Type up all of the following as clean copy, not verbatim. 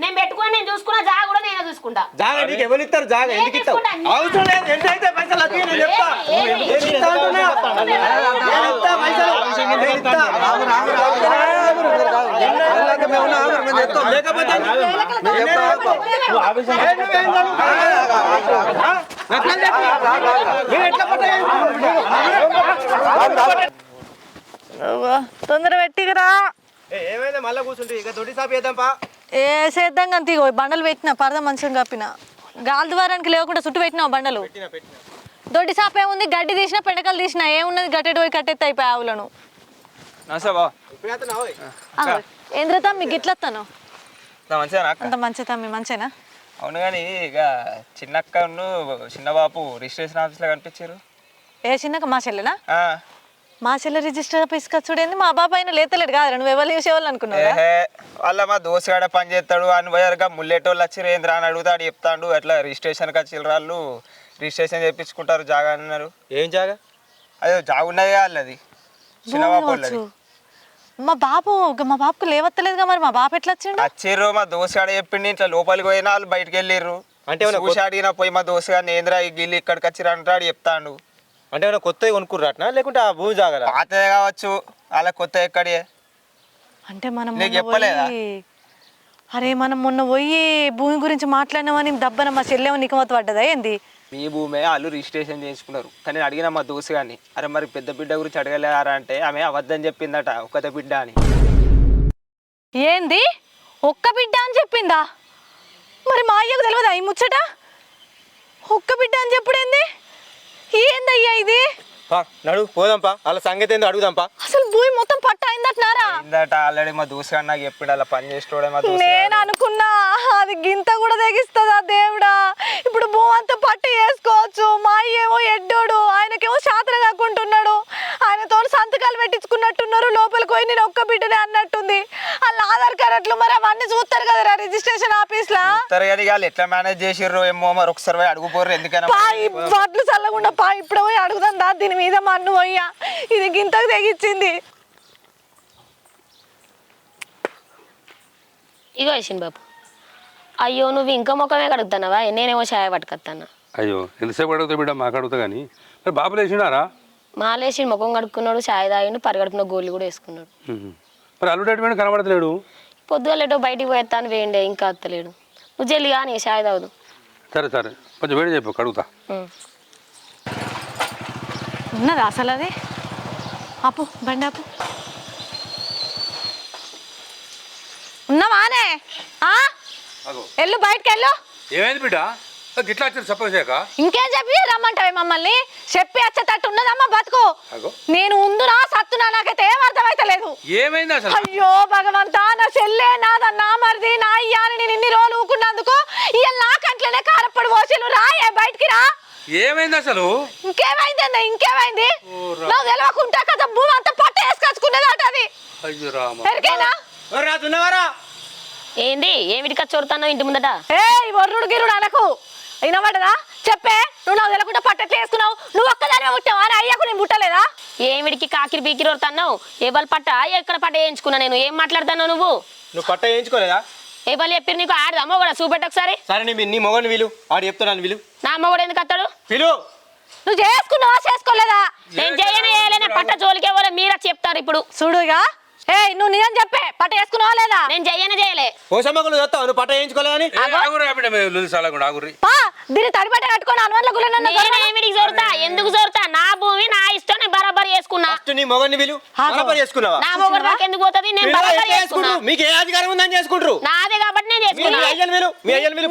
నేను పెట్టుకుని నేను చూసుకున్నా జాగ కూడా నేనే చూసుకుంటా. జాగ నీకు ఎవరు ఇస్తారు? జాగ ఎందుకు ఇస్తావు? అవసరం లేదు. ఎంత అయితే పైసలు అతి నేను చెప్తా. నేను ఇస్తా అంటున్నా. నేను ఇస్తా పైసలు. నేను ఇస్తా. లేకపోతే తొందర పెట్టిగరా. ఏమైందా మళ్ళా కూర్చుంటే ఇక దొడ్డి సాపు చేద్దాంపా. ఏ చేద్దాం అంత బండలు పెట్టినా పరద మంచం కప్పిన గాలి ద్వారానికి లేకుండా చుట్టూ పెట్టినావు బండలు. దొడ్డి సాప ఏముంది? గడ్డి తీసినా పెండకలు తీసినా ఏమున్నది? గట్టెడు పోయి కట్టెత్తి అయిపోయి ఆవులను. ఏంద్రత మీకు గిట్లత్తాను అంత మంచిదా? మీ మంచేనా? అవును కానీ ఇక చిన్నక్క చిన్నబాపు రిజిస్ట్రేషన్ ఆఫీస్లో కనిపించారు. ఏ చిన్నక? మా చెల్లెనా? మా చెల్లె రిజిస్టర్ ఆఫీస్ చూడండి. మా బాబా అయినా లేతలేడు కాదు. నువ్వు ఎవరు చూసేవాళ్ళు అనుకున్నావు? వాళ్ళ మా దోసగాడ పని చేస్తాడు అని పోయారుగా. ముల్లెటోళ్ళు వచ్చి రేంద్ర అని అడుగుతాడు, చెప్తాడు. అట్లా రిజిస్ట్రేషన్కి వచ్చి వాళ్ళు రిజిస్ట్రేషన్ చేయించుకుంటారు. జాగా అన్నారు. ఏం జాగా? అదే జాగా ఉన్నది వాళ్ళది, చిన్నబాపు వాళ్ళది. మా బాబుకు లేవత్తలేదుగా. మరి మా బాబు ఎట్లా వచ్చిండు? వచ్చిర్రు. మా దోసగాడ చెప్పిండి ఇట్లా లోపలికి పోయినా వాళ్ళు బయటకు వెళ్ళిర్రు. అంటే చూసి అడిగినా పోయి మా దోసగాడిని ఏంద్రా గిల్లి ఇక్కడికి వచ్చిర్రు అంటాడు, చెప్తాడు. అంటే ఏమైనా కొత్తవి కొనుక్కుర్రాట్నా లేకుంటే ఆ భూమి జాగా పాతదే కావచ్చు. అలా కొత్త ఎక్కడే అంటే మనం చెప్పలేదా? అరే మనం మొన్న పోయి భూమి గురించి మాట్లాడినామని దబ్బన మా చెల్లెమో నికమత పడ్డదా ఏంది? మీ భూమే వాళ్ళు రిజిస్ట్రేషన్ చేసుకున్నారు. కానీ నేను అడిగిన మా దోసు గారిని, అరే మరి పెద్ద బిడ్డ గురించి అడగలేరా అంటే ఆమె అబద్ధం చెప్పిందట, ఒక్కతే బిడ్డ అని. ఏంది ఒక్క బిడ్డ అని చెప్పిందా? మరి మా అయ్యకు తెలియదా ఈ ముచ్చట? ఒక్క బిడ్డ అని చెప్పుడేంది? ఏందయ్యా ఇది? నడు పోదాంపా. వాళ్ళ సంగతి ఏందో అడుగుదాంపా. అసలు భూమి మొత్తం పట్ట అయిందట్నారా? ఆల్రెడీ మా దోసు గారు నాకు చెప్పిండు, అలా పని చేసేటోడే మా దోసు. నేను అనుకున్నా అది గింత కూడా తెగిస్తుందా దేవుడా? ఇప్పుడు భూమి అంతా పట్టు వేసుకోవచ్చు. మా అయ్యేమో ఎడ్డోడు, ఆయనకేమో శాతన కాకుంటున్నాడు. ఆయనతో సంతకాలు పెట్టించుకున్నట్టున్నారు. లోపలికి పోయి నేను ఒక్క బిడ్డనే అన్నట్టుంది. వాళ్ళ ఆధార్ కార్డులు మరి అవన్నీ చూస్తారు కదరా రిజిస్ట్రేషన్ ఆఫీస్ లా. వాళ్ళు ఎట్లా మేనేజ్ చేసిర్రు ఏమో, మరి ఒకసారి పోయి అడుగుపోర్రు. ఎందుకైనా వడ్లు చల్లకుండా పా, ఇప్పుడు పోయి అడుగుదాం దా. దీని మీద మన్ను పోయ్యా, ఇది గింతకు తెగిచ్చింది. ఇగో వేసింది బాబు. అయ్యో నువ్వు ఇంకా ముఖమే కడుగుతున్నావా? నేనేమో ఛాయ పట్టుకొస్తాను. అయ్యో ఎంతసేపు అడుగుతా బిడ్డ, మాకు అడుగుతా కానీ మరి బాబు లేచినారా? మాలేసి ముఖం కడుక్కున్నాడు, ఛాయ్ తాగిండు, పరిగడుపున గోళ్ళు కూడా వేసుకున్నాడు. మరి అల్లుడేటువంటి కనబడతలేడు. పొద్దుగాలేటో బయటికి పోయేస్తాను వేయండి, ఇంకా వస్తలేడు. నువ్వు జల్లి కానీ ఛాయ్ తాగుదు. సరే సరే కొంచెం వేడి చెప్పు, కడుగుతా. ఉన్నదా అసలు అది? అప్పు బండి అప్పు. ఉన్నావానే? ఎల్లు బయటకు వెళ్ళు. ఏమైంది బిడ్డ గిట్లా వచ్చారు చెప్పక? ఇంకేం చెప్పి రమ్మంటావే మమ్మల్ని? చెప్పి వచ్చేటట్టు ఉన్నదమ్మా బతుకు. నేను ఉందునా సత్తునా నాకైతే ఏం అర్థమైతలేదు. ఏమైంది అసలు? అయ్యో భగవంతా, నా చెల్లె నా మరిది నా అయ్యా అని నేను ఇన్ని రోజులు ఊకున్నందుకు ఇవాళ నా కంట్లోనే కారప్పడు పోసిలు. రాయే బయటికి రా. ఏమైంది అసలు? ఇంకేమైంది అన్న? ఇంకేమైంది? నాకు తెలియకుండా కదా భూమి అంతా పట్ట వేసుకొచ్చుకునేది అట అది. అయ్యో రామ. ఎరికేనా? ఏంది ఏమిటికి చోరుతానో ఇంటి ముందట? ఏ వర్రుడు గిరుడు అనకు. అయినవాడదా చెప్పే. నువ్వు నాకు తెలియకుండా పట్టెట్లు వేసుకున్నావు. నువ్వు ఒక్కదాని పుట్టావా? అయ్యాకు నేను పుట్టలేదా? ఏమిడికి కాకిరి పీకిరి వరుతున్నావు? ఏబల్ పట్ట ఎక్కడ పట్ట వేయించుకున్నా నేను? ఏం మాట్లాడుతున్నావు నువ్వు? నువ్వు పట్ట వేయించుకోలేదా? ఏ బలి చెప్పారు నీకు? ఆడదమ్మా కూడా చూపెట్ట ఒకసారి. సరే నీ మొగని విలు, ఆడు చెప్తాను విలు. నా అమ్మ కూడా ఎందుకు వస్తాడు? విలు. నువ్వు చేసుకున్నావా చేసుకోలేదా? నేను చేయలేనా? పట్ట జోలికే పోలే, మీరే చెప్తారు ఇప్పుడు. చూడుగా. ఏ నువ్వు నిజం చెప్పే, పట్ట వేసుకున్నావా లేదా? నేను చేయలే. ఓసమ్మకు నువ్వు చెప్తావు, నువ్వు పట్ట వేయించుకోలేదని. దీన్ని తడిపట్ట కట్టుకొని అనువన్ల గుళ్ళ ఏమిడికి జోరుతా? ఎందుకు జోరుతా? నా భూమి నా ఇష్టం, నేను బరాబర్ చేసుకున్నా. నీ మొగని విలు. బరాబర్ చేసుకున్నావా? నా మొగడు నాకు ఎందుకు పోతుంది? నేను బరాబర్ చేసుకున్నా. మీకు ఏ అధికారం ఉందని చేసుకుంటారు? నాదే కాబట్టి నేను చేసుకున్నా.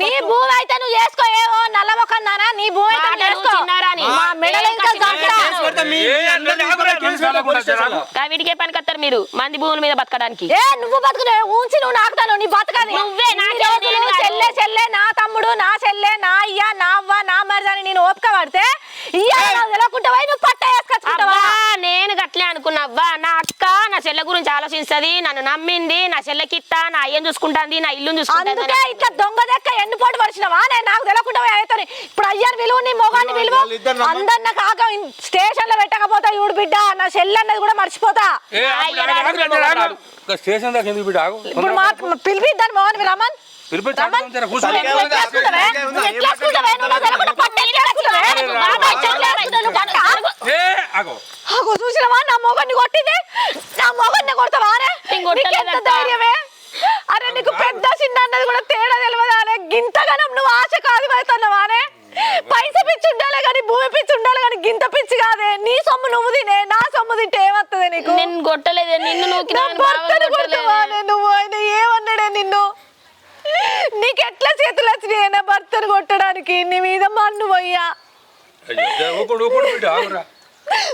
నీ భూమి అయితే నువ్వు చేసుకో. ఏవో నల్ల మొక్కన్నారా? నీ భూమి అయితే చేసుకో. వీటికే పని కత్తారు మీరు మంది భూముల మీద బతకడానికి. ఏ నువ్వు బతుకునే ఊంచి నువ్వు నాకుతాను. నీ బతకది నువ్వే. చెల్లె నా తమ్ముడు నా చెల్లె నా అయ్య నా అవ్వ నా మరిదని నేను ఓపిక పడితే తెలకుంటావా? నువ్వు పట్ట వేసుకొచ్చుకుంటావా? నేను గట్లే అనుకున్నావా? నా అక్క నా చెల్లె గురించి ఆలోచించి ఆలోచిస్తుంది, నన్ను నమ్మింది, నా చెల్లెకిత్తా, నా అయ్యని చూసుకుంటాంది, నా ఇల్లు చూసుకుంటాంది. అందుకే ఇట్లా దొంగ దెక్క ఎన్ని పోటు పడిచినవా నాకు తెలియకుండా అవుతాను. ఇప్పుడు అయ్యారు విలువ నీ మొగాన్ని విలువ అందరిన కాక స్టేషన్ లో పెట్టకపోతా ఇవుడు బిడ్డ నా చెల్లి అన్నది కూడా మర్చిపోతా. స్టేషన్ దాకా ఎందుకు బిడ్డ ఆగు. ఇప్పుడు పిలిపిద్దాను మొగాన్ని రమన్ చూసినవా నా మొగన్ని కొట్టింది, నా మొగన్ని కొడతావా ధైర్యమే? అరే నీకు పెద్ద చిన్న అన్నది కూడా తేడా తెలియదానే, గింతగానం నువ్వు ఆశ కాదు పెడుతున్నావానే. పైసా పిచ్చి ఉండాలి కానీ భూమి పిచ్చి ఉండాలి కానీ గింత పిచ్చి కాదే. నీ సొమ్ము నువ్వు తినే, నా సొమ్ము తింటే ఏమవుతుంది నీకు? నేను కొట్టలేదే నిన్ను, నువ్వు ఆయన ఏమన్నాడే నిన్ను? నీకు ఎట్లా చేతులు వచ్చినాయి నా భర్తను కొట్టడానికి? నీ మీద మన్ను పోయ్యా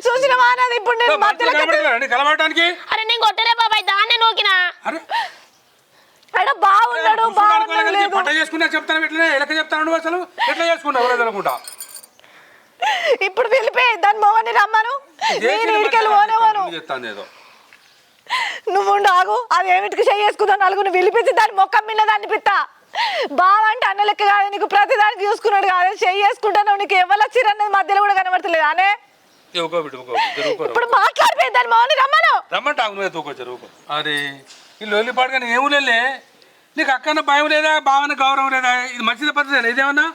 చూసినవా అన్నది. ఇప్పుడు నేను కలవడానికి అరే నేను కొట్టలే బాబాయ్, దాన్నే నూకినా. బాగున్నాడు చేసుకున్నా చెప్తాను, ఎట్లా ఎలక చెప్తాను అసలు ఎట్లా చేసుకున్నావు అనుకుంటా. ఇప్పుడు వెళ్ళిపోయి దాని మొగని రమ్మను, నేను ఇడికెళ్ళి పోనేవాను. ఏదో నువ్వు ఆగు, అది ఏమిటికి చేసుకుందావు నలుగురు పిలిపించి దాని మొక్కం మీద దాన్ని పిత్తా. బావ అంటే అన్న లెక్క కాదు, నీకు ప్రతి దానికి చూసుకున్నాడు కాదు, చేసుకుంటాను. నీకు ఎవరు చిరన్నది మధ్యలో కూడా కనబడతలేదు అనే. ఇప్పుడు మాట్లాడిపోయి దాని మొగని రమ్మను. అరే ఇల్లు వెళ్ళిపాడు కానీ ఏమూ లేలే. నీకు అక్కన భయం లేదా, బావన గౌరవం లేదా? ఇది మంచిది పద్ధతి ఇదేమన్నా?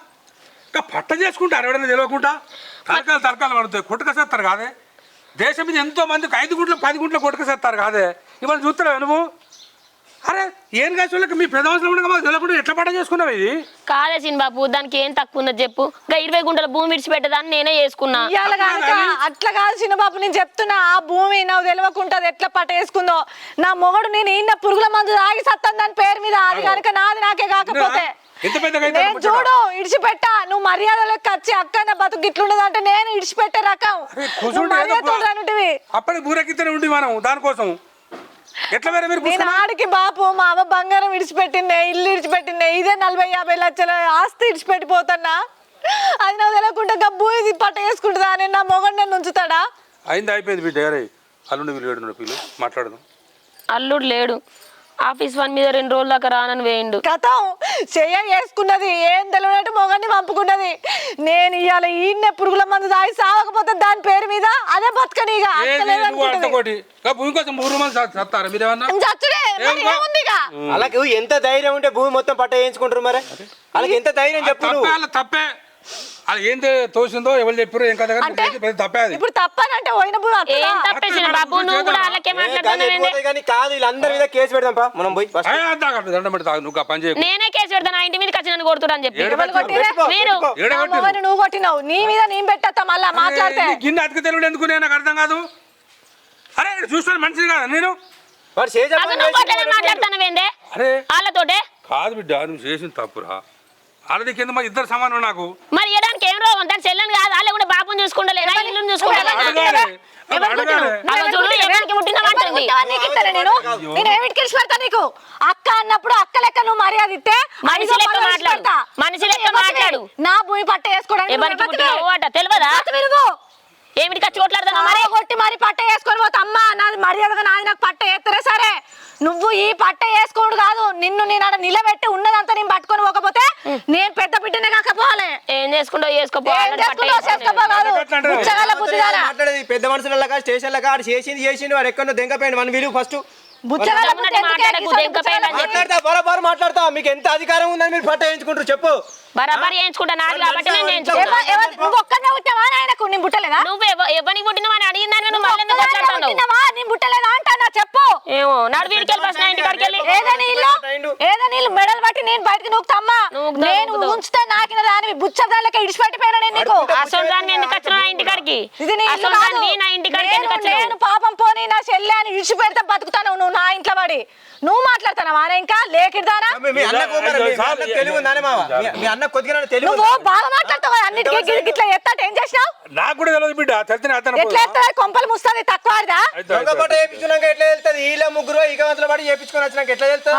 ఇంకా పట్ట చేసుకుంటారు ఎవడన్నా తెలియకుండా. తలకాలు పడుతాయి, కొట్టుకసేస్తారు కాదే. దేశం మీద ఎంతో మందికి 5 గుంట్లు 10 గుంట్లు కొట్టుకసేస్తారు కాదే. ఇవాళ చూస్తున్నావు నువ్వు? అరే ఏం కాదు వాళ్ళకి మీ పెదవసరం ఉండగా మాకు తెలియకుండా ఎట్లా పట్ట చేసుకున్నావు? ఇది కాదే బాబు, దానికి ఏం తక్కువ ఉన్నది చెప్పు? 20 గుంటల భూమి విడిచిపెట్టదాన్ని నేనే చేసుకున్నా. అట్లా కాదు చిన్నబాబు, నేను చెప్తున్నా. ఆ భూమి నాకు తెలియకుండా ఎట్లా పట్ట వేసుకుందో నా మొగడు. నేను ఈయన పురుగుల మందు తాగి సత్తాను దాని పేరు మీద. అది కనుక నాది నాకే కాకపోతే చూడు ఇడిచిపెట్టా. నువ్వు మర్యాద లెక్క వచ్చి అక్క నా బతుకు ఇట్లుండదు అంటే నేను ఇడిచిపెట్టే రకం. అప్పటి బూరెక్కితేనే ఉండి మనం దానికోసం ఎట్లా నేను ఆడికి బాపు మా అవ్వ బంగారం విడిచిపెట్టిండే, ఇల్లు విడిచిపెట్టిండే, ఇదే 40-50 లక్షల ఆస్తి విడిచిపెట్టిపోతున్నా. అది నాకు తెలియకుండా గబ్బు ఇది పట్ట వేసుకుంటుందా అని నా మొగడు నన్ను ఉంచుతాడా? అయింది అయిపోయింది బిడ్డ. అల్లుడు వీళ్ళు మాట్లాడదాం. అల్లుడు లేడు, ఆఫీస్ పని మీద 2 రోజుల దాకా రానని వేయండు. కథం చేసుకున్నది ఏం తెలియనట్టు మొగన్ని పంపుకున్నది. నేను ఇవాళ ఈయన పురుగుల మందు తాగి సావకపోతే దాని పేరు మీద అదే బతకనిగా. అలాగే ఎంత ధైర్యం ఉంటే భూమి మొత్తం పట్ట వేయించుకుంటారు మరి? అలాగే ఎంత ధైర్యం చెప్పు. తప్పే అది ఏంటి తోసిందో ఎవరు చెప్పారు ఏం కదా తప్పే. ఇప్పుడు తప్పనంటే పోయిన ఏం తప్పేసిన బాబు, నువ్వు కూడా అలాగే మాట్లాడుతున్నావు కాదు. వీళ్ళందరి మీద కేసు పెడదాం పా మనం పోయి. దండం పెడతా నువ్వు పని చేయ. నేనే కేసు పెడతాను, నా ఇంటి మీద వచ్చి నన్ను కొడుతున్నా అని చెప్పి. నువ్వు కొట్టినావు, నీ మీద నేను పెట్టా. మళ్ళా మాట్లాడితే గిన్నె అతికి తెలుగు ఎందుకు నాకు అర్థం కాదు. అరే చూస్తాను మనిషిని కాదు నేను. మాట్లాడతానవేందే వాళ్ళతోటే? కాదు బిడ్డ, నువ్వు చేసిన తప్పురా. వాళ్ళది కింద మా ఇద్దరు సమానం నాకు. మరి ఇవ్వడానికి ఏం రోగం? దాని చెల్లెని కాదు, వాళ్ళే కూడా బాబుని చూసుకుంటలేనా, ఇల్లుని చూసుకుంటా. నీకు అక్క అన్నప్పుడు అక్క లెక్క నువ్వు మర్యాద ఇస్తే మనిషి లెక్క మాట్లాడు, మనిషి లెక్క మాట్లాడు. నా భూమి పట్ట వేసుకోవడానికి తెలియదా? ఏమిటి ఖర్చు కొట్లాడుతున్నా మరి? కొట్టి మరి పట్ట వేసుకొని పోతా. అమ్మా నాది మర్యాదగా నాది నాకు పట్ట వేస్తారే సరే, నువ్వు ఈ పట్ట వేసుకోడు కాదు, నిన్ను నేను అక్కడ నిలబెట్టి ఉన్నదంతా నేను పట్టుకొని పోకపోతే నేను పెద్ద బిడ్డనే కాకపోవాలి. ఏం చేసుకుంటో చేసుకోపోవాలి. పెద్ద మనుషుల స్టేషన్ లో చేసింది వాడు ఎక్కడో దెంగపోయింది. మన విలువ ఫస్ట్ బరాబర్ మాట్లాడతా. మీకు ఎంత అధికారం ఉందని మీరు పట్ట వేయించుకుంటారు చెప్పు? బరాబర్ చేయించుకుంటా నాది కాబట్టి నేను చేయించుకుంటా. నువ్వు ఒక్కనే పుట్టావా నాయనకు? నేను పుట్టలేదా? నువ్వు ఎవరికి పుట్టినవా అని అడిగిందని నువ్వు మళ్ళీ మాట్లాడుతున్నావు. నేను పుట్టలేదా అంటా చెప్పు. ఏమో నాడు వీడికి వెళ్ళి ఫస్ట్ ఇంటి కాడికి వెళ్ళి ఏదైనా ఇల్లు మెడల్ బట్టి నేను బయటకు నూకుతామ్మా. నేను ఉంచితే నాకిన దాని బుచ్చదాలకి ఇడిచిపెట్టిపోయినా నేను నీకు. అసలు దాన్ని ఎందుకు వచ్చిన నా ఇంటి కాడికి? నా ఇంటి కాడికి నేను పాపం పోనీ నా చెల్లె అని ఇడిచిపెడితే బతుకుతాను. నువ్వు నా ఇంట్లో పడి నువ్వు మాట్లాడుతావా? ఇంకా లేకిదానా నువ్వు బాగా మాట్లాడతావా? అన్నిటికీ ఇట్లా ఎత్తాట ఏం చేసినావు? నాకు కూడా తెలియదు బిడ్డ. ఎట్లా ఎత్తా కొంపలు ముస్తుంది తక్కువ.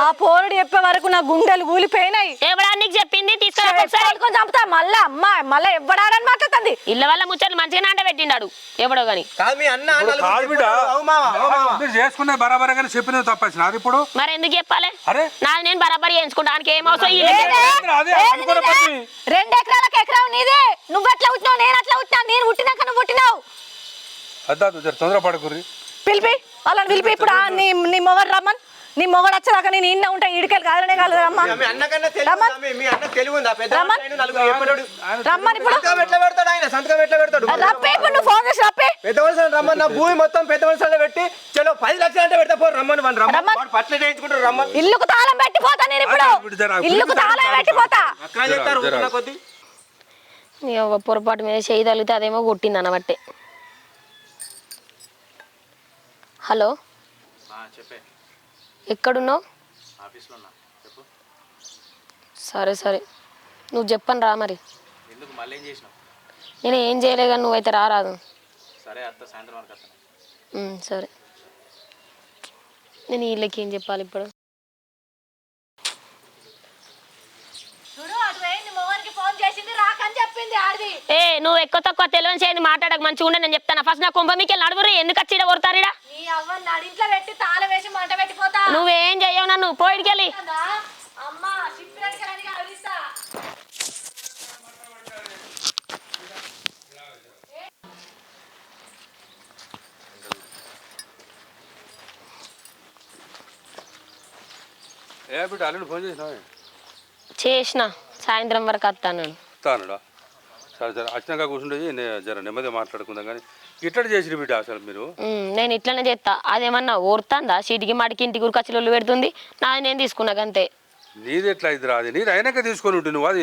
ఆ పోరుడు చెప్పే వరకు నా గుండెలు కూలిపోయినాయి. ఎవడా నీకు చెప్పింది? తీసుకొని చంపుతా మళ్ళా. అమ్మా మళ్ళా ఎవ్వడారని మాట్లాడుతుంది. ఇళ్ళ వల్ల ముచ్చట్లు మంచిగా నాంట పెట్టిండాడు ఎవడో గాని. కాదు మీ అన్న నలుగురు కాదు బిడ్డ. చెప్పాడు. అవు మావా, అవు మావా. మీరు చేసుకున్నది బరాబరే కానీ చెప్పినది తప్పచ్చు నాది ఇప్పుడు. మరి ఎందుకు చెప్పాలి? అరే నాది నేను బరాబరి చేయించుకుంటానికి ఏం అవసరం? అదే అనుకున్న పని. 2 ఎకరాలకు ఎకరం నీదే. నువ్వు అట్లా పుట్టినావు, నేను అట్లా పుట్టినా. నేను పుట్టినాక నువ్వు పుట్టినావు. అద్దా జర తొందరపడకుర్రి. పిలిపి వాళ్ళని పిలిపి ఇప్పుడు నీ మొగడు రమ్మన్. నీ మొగడు వచ్చేదాకా నేను ఇన్న ఉంటా. ఇడికెళ్ళి కాదనే కాదు రమ్మా. మీ అన్నకన్నా తెలివి ఉందా? మీ అన్న తెలివి ఉందా? పెద్ద ఆయన నలుగురు చెప్పాడు. రమ్మని ఇప్పుడు సంతకం ఎట్లా పెడతాడు ఆయన? సంతకం ఎట్లా పెడతాడు? రప్పే. ఇప్పుడు నువ్వు ఫోన్ చేసి రప్పే. పెద్ద మనుషులు రమ్మని నా భూమి మొత్తం పెద్ద మనుషులు పెట్టి చలో 10 లక్షలు అంటే పెడతా పో రమ్మని వాళ్ళు రమ్మని పట్ల చేయించుకుంటారు రమ్మని. ఇల్లుకు తాళం పెట్టిపోతా నేను ఇప్పుడు. ఇల్లుకు తాళం పెట్టిపోతా. అక్కడ చెప్తారు ఊరుకున్న కొద్దీ. పొరపాటు మీద చేయి తగిలితే అదేమో కొట్టింది అనబట్టే. హలో ఎక్కడున్నావు? సరే సరే నువ్వు చెప్పను రా. మరి నేను ఏం చేయలే కానీ నువ్వైతే రారాదు. సరే నేను వీళ్ళకి ఏం చెప్పాలి ఇప్పుడు? ఏ నువ్వు ఎక్కువ తక్కువ తెలియని చేయండి మాట్లాడక మంచిగా ఉండే నేను చెప్తాను. ఫస్ట్ నా కుంభ మీకు నడువురు ఎందుకు వచ్చి కొడతారు? నువ్వేం చెయ్యవు నన్ను పోయిడికెళ్ళి. ఏ బిడ్డ అల్లుడు ఫోన్ చేసిన సాయంత్రం వరకు వస్తాను. వస్తానుడా. సరే సరే వచ్చినాక కూర్చుంటే జర నెమ్మదిగా మాట్లాడుకుందాం. కానీ ఇట్లా చేసిరు బిడ్డ అసలు మీరు. నేను ఇట్లనే చేస్తా. అదేమన్నా ఓర్తాందా? చీటికి మాటికి ఇంటికి ఉరికచ్చిలు పెడుతుంది. నాది నేను తీసుకున్నాక అంతే. నీది ఎట్లా ఇది రాదు? నీది అయినాక తీసుకొని ఉంటుంది. నువ్వు అది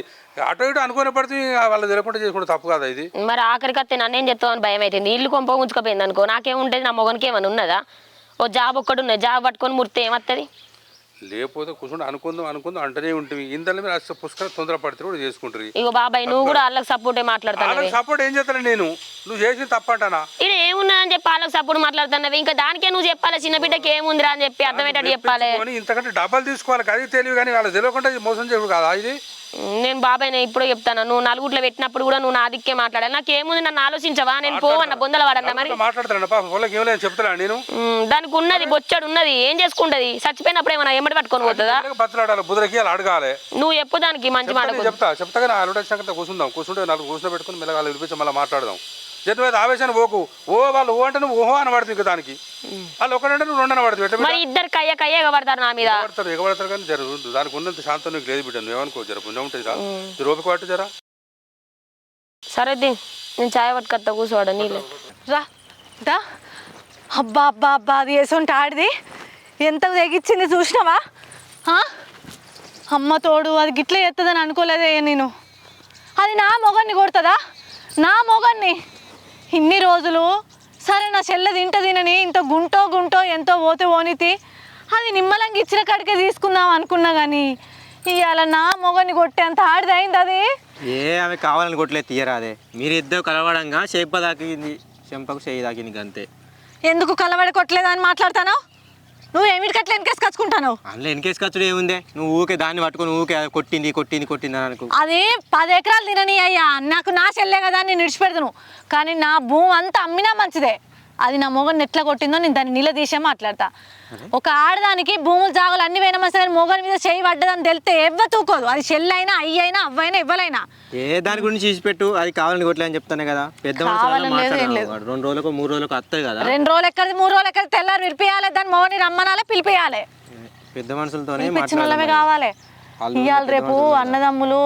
అటు ఇటు అనుకునే పడితే వాళ్ళు తెలియకుండా చేసుకుంటే తప్పు కదా ఇది. మరి ఆఖరికి వస్తే నన్నేం చెప్తామని భయం అవుతుంది. ఇల్లు కొంప ఉంచుకపోయింది అనుకో నాకేముంటుంది? నా మొగనికి ఏమైనా ఉన్నదా? ఓ జాబ్ ఒక్కడు ఉన్నది. జాబ్ పట్టుకొని ముడితే ఏమవుతుంది? లేకపోతే కూర్చుంటే అనుకుందాం అంటనే ఉంటుంది. ఇంతలో మీరు అసలు పుస్తకం తొందరపడితే కూడా చేసుకుంటారు. ఇగో బాబాయ్ నువ్వు కూడా వాళ్ళకి సపోర్టే మాట్లాడుతాను. వాళ్ళకి సపోర్ట్ ఏం చేస్తాను నేను? నువ్వు చేసింది తప్పంటానా? ఇది ఏమున్నదని చెప్పి వాళ్ళకి సపోర్ట్ మాట్లాడుతున్నావు. ఇంకా దానికే నువ్వు చెప్పాలి చిన్న బిడ్డకి ఏముందిరా అని చెప్పి అర్థమయ్యేటట్టు చెప్పాలి. ఇంతకంటే డబ్బులు తీసుకోవాలి. అది తెలివి కానీ వాళ్ళు తెలియకుండా మోసం చేయడు కదా ఇది. నేను బాబాయ్ నేను ఇప్పుడు చెప్తాను. నువ్వు నలుగుట్లో పెట్టినప్పుడు కూడా నువ్వు నా దిక్కే మాట్లాడాలి. నాకు ఏముంది నన్ను ఆలోచించవా? నేను పోవన్న బొందల వాడన్నా మరి మాట్లాడతాను పాప వాళ్ళకి ఏమైనా చెప్తాను నేను. దానికి ఉన్నది బొచ్చడు ఉన్నది ఏం చేసుకుంటది? చచ్చిపోయినప్పుడు ఏమైనా ఎమ్మటి పట్టుకొని పోతుందా? బతలాడాలి బుధలకి అలా అడగాలి. నువ్వు చెప్పు దానికి మంచి మాట. చెప్తా కానీ ఆల్రెడీ వచ్చాక కూర్చుంటే నలుగురు కూర్చొని పెట్టుకుని మెల్లగా వినిపించి మళ్ళీ మాట్లాడదాం. జట్టు మీద ఆవేశాన్ని పోకు. వాళ్ళు ఓ అంటే నువ్వు ఓహో అని పడుతుంది దానికి. వాళ్ళు ఒకటంటే నువ్వు 2 అని పడుతుంది. మరి ఇద్దరు కయ్య ఎగబడతారు నా మీద. ఎగబడతారు కానీ జరుగుతుంది. దానికి ఉన్నంత శాంతం నీకు లేదు బిడ్డ. నువ్వు ఏమనుకో జర పుణ్యం ఉంటుంది రా. రోపిక పట్టు జరా. సరే నేను చాయ్ పట్టుకొస్తా కూర్చోవాడు నీళ్ళు రా. అబ్బా అబ్బా అబ్బా అది వేసుంటే ఆడిది ఎంత తెగిచ్చింది చూసినావా? అమ్మ తోడు అది గిట్ల ఎత్తదని అనుకోలేదే నేను. అది నా మొగన్ని కొడుతుందా? నా మొగన్ని ఇన్ని రోజులు సరే నా చెల్లె తినని ఇంత గుంటో ఎంతో పోతే పోనితి అది నిమ్మలంగా ఇచ్చిన కాడికే తీసుకుందాం అనుకున్నా కానీ ఇవాళ నా మొగన్ని కొట్టేంత ఆడిదైంది అది. ఆమె కావాలని కొట్టలేదు తీయరాదే. మీరు ఇద్దరు కలవడంగా చెంప దాకింది, చెంపకు చేయి దాకింది అంతే. ఎందుకు కలవడి కొట్టలేదు అని మాట్లాడతాను? నువ్వు ఏమిటికట్లా వెనకేసి కచ్చుకుంటాను? అందులో వెనకేసి ఖర్చుడు ఏముందే? నువ్వు ఊకే దాన్ని పట్టుకొని ఊకే కొట్టింది అని అనుకో. అది 10 ఎకరాలు తినని అయ్యా. నాకు నా చెల్లె కదా నేను విడిచిపెడతాను. కానీ నా భూమి అంతా అమ్మినా మంచిదే. అది నా మొగని ఎట్లా కొట్టిందో నేను దాన్ని నిలదీసే మాట్లాడతా. ఒక ఆడదానికి భూములు జాగాలు అన్ని పోయినా సరే మొగని మీద చేయి పడ్డదని తెలితే ఎవ్వ తూకోదు. అది చెల్లైనా అయ్యైనా అవ్వైనా ఎవ్వలైనా. దాని గురించి తీసిపెట్టు. అది కావాలని కొట్టలే అని చెప్తాను కదా. పెద్ద 2 రోజులకు 3 రోజులకు వస్తాయి కదా. 2 రోజులు ఎక్కడిది 3 రోజులు ఎక్కడిది? తెల్లారు విడిపియాలి దాన్ని మొగని రమ్మనాలి పిలిపియాలి. పెద్ద మనుషులతోనే కావాలి. ఇవాళ రేపు అన్నదమ్ములు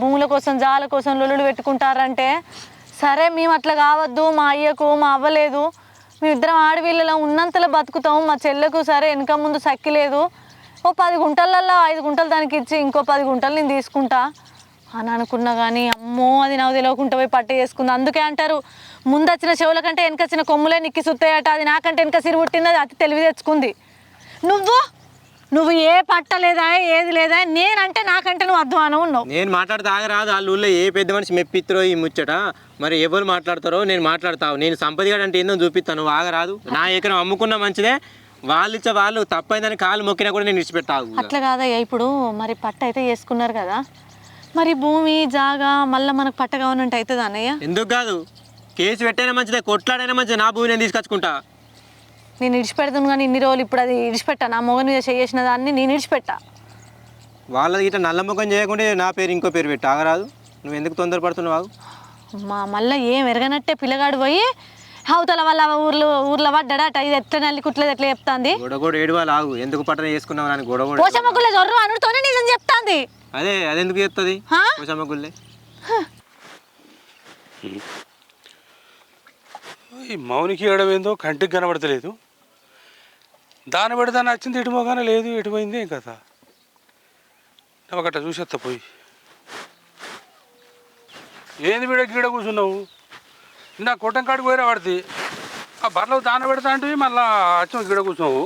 భూముల కోసం జాల కోసం లొల్లులు పెట్టుకుంటారంటే సరే మేము అట్లా కావద్దు. మా అయ్యకు మా అవ్వలేదు, మేమిద్దరం ఆడపిల్లలం ఉన్నంతలో బతుకుతాం. మా చెల్లెకు సరే వెనక ముందు సక్కి లేదు. ఓ 10 గుంటలల్లో 5 గుంటలు దానికి ఇచ్చి ఇంకో 10 గుంటలు నేను తీసుకుంటా అని అనుకున్నా. కానీ అమ్మో అది నాకు తెలియకుండా పోయి పట్ట చేసుకుంది. అందుకే అంటారు ముందు వచ్చిన చెవుల కంటే వెనక వచ్చిన కొమ్ములే నిక్కి సుత్తాయట. అది నాకంటే వెనక సిరి పుట్టింది. అది అతి తెలివి తెచ్చుకుంది. నువ్వు ఏ పట్ట లేదా ఏది లేదా నేనంటే నాకంటే నువ్వు అధ్వానం ఉన్నావు. నేను మాట్లాడితే ఆగరాదు. వాళ్ళ ఊళ్ళో ఏ పెద్ద మనిషి మెప్పిత్రో ఈ ముచ్చట. మరి ఎవరు మాట్లాడతారో నేను మాట్లాడతావు. నేను సంపదిగాడు అంటే ఏందో చూపిస్తాను. నువ్వు ఆగరాదు. నా ఎకరం అమ్ముకున్న మంచిదే. వాళ్ళు తప్పైందని కాలు మొక్కినా కూడా నేను విడిచిపెట్టావు. అట్లా కాదయ్యా. ఇప్పుడు మరి పట్ట అయితే చేసుకున్నారు కదా. మరి భూమి జాగా మళ్ళీ మనకు పట్ట కావాలంటే అవుతుంది అన్నయ్య? ఎందుకు కాదు? కేసు పెట్టైనా మంచిదే, కొట్లాడైనా మంచిదే, నా భూమి నేను తీసుకొచ్చుకుంటా. నేను ఇడిచిపెడతాను కానీ ఇన్ని రోజులు ఇప్పుడు అది ఇడిచిపెట్టా. నా మొగని మీద చేసిన దాన్ని నేను ఇడిచిపెట్టా. వాళ్ళది ఇట్లా నల్ల ముఖం చేయకుండా నా పేరు ఇంకో పేరు పెట్టు. ఆగరాదు, నువ్వు ఎందుకు తొందరపడుతున్నావు? మళ్ళీ ఏం ఎరగనట్టే పిల్లగాడు పోయి అవతల వాళ్ళ ఊర్లో పడ్డాడట. ఇది ఎట్లా నల్లి కుట్లేదు ఎట్లా చెప్తాంది. గొడగోడు ఏడువాళ్ళు ఆగు, ఎందుకు పట్టణ చేసుకున్నావు అని గొడగోడు. పోషమ్మగుళ్ళ జొర్రు అనుడితోనే నిజం చెప్తాంది. అదెందుకు చెప్తుంది పోషమ్మగుళ్ళే? ఈ మౌనికి ఏడవేందో కంటికి కనబడతలేదు. దాన్ని పెడితే నచ్చింది ఎటు మోగానే లేదు, ఎటు పోయింది ఏం కదా. ఒకట చూసేస్తా పోయి. ఏంది వీడ గీడ కూర్చున్నావు? నా కొట్టం కాడికి పోయినా పడితే ఆ బర్రెలు దాన పెడతా అంటే మళ్ళా అచ్చం గీడ కూర్చున్నావు.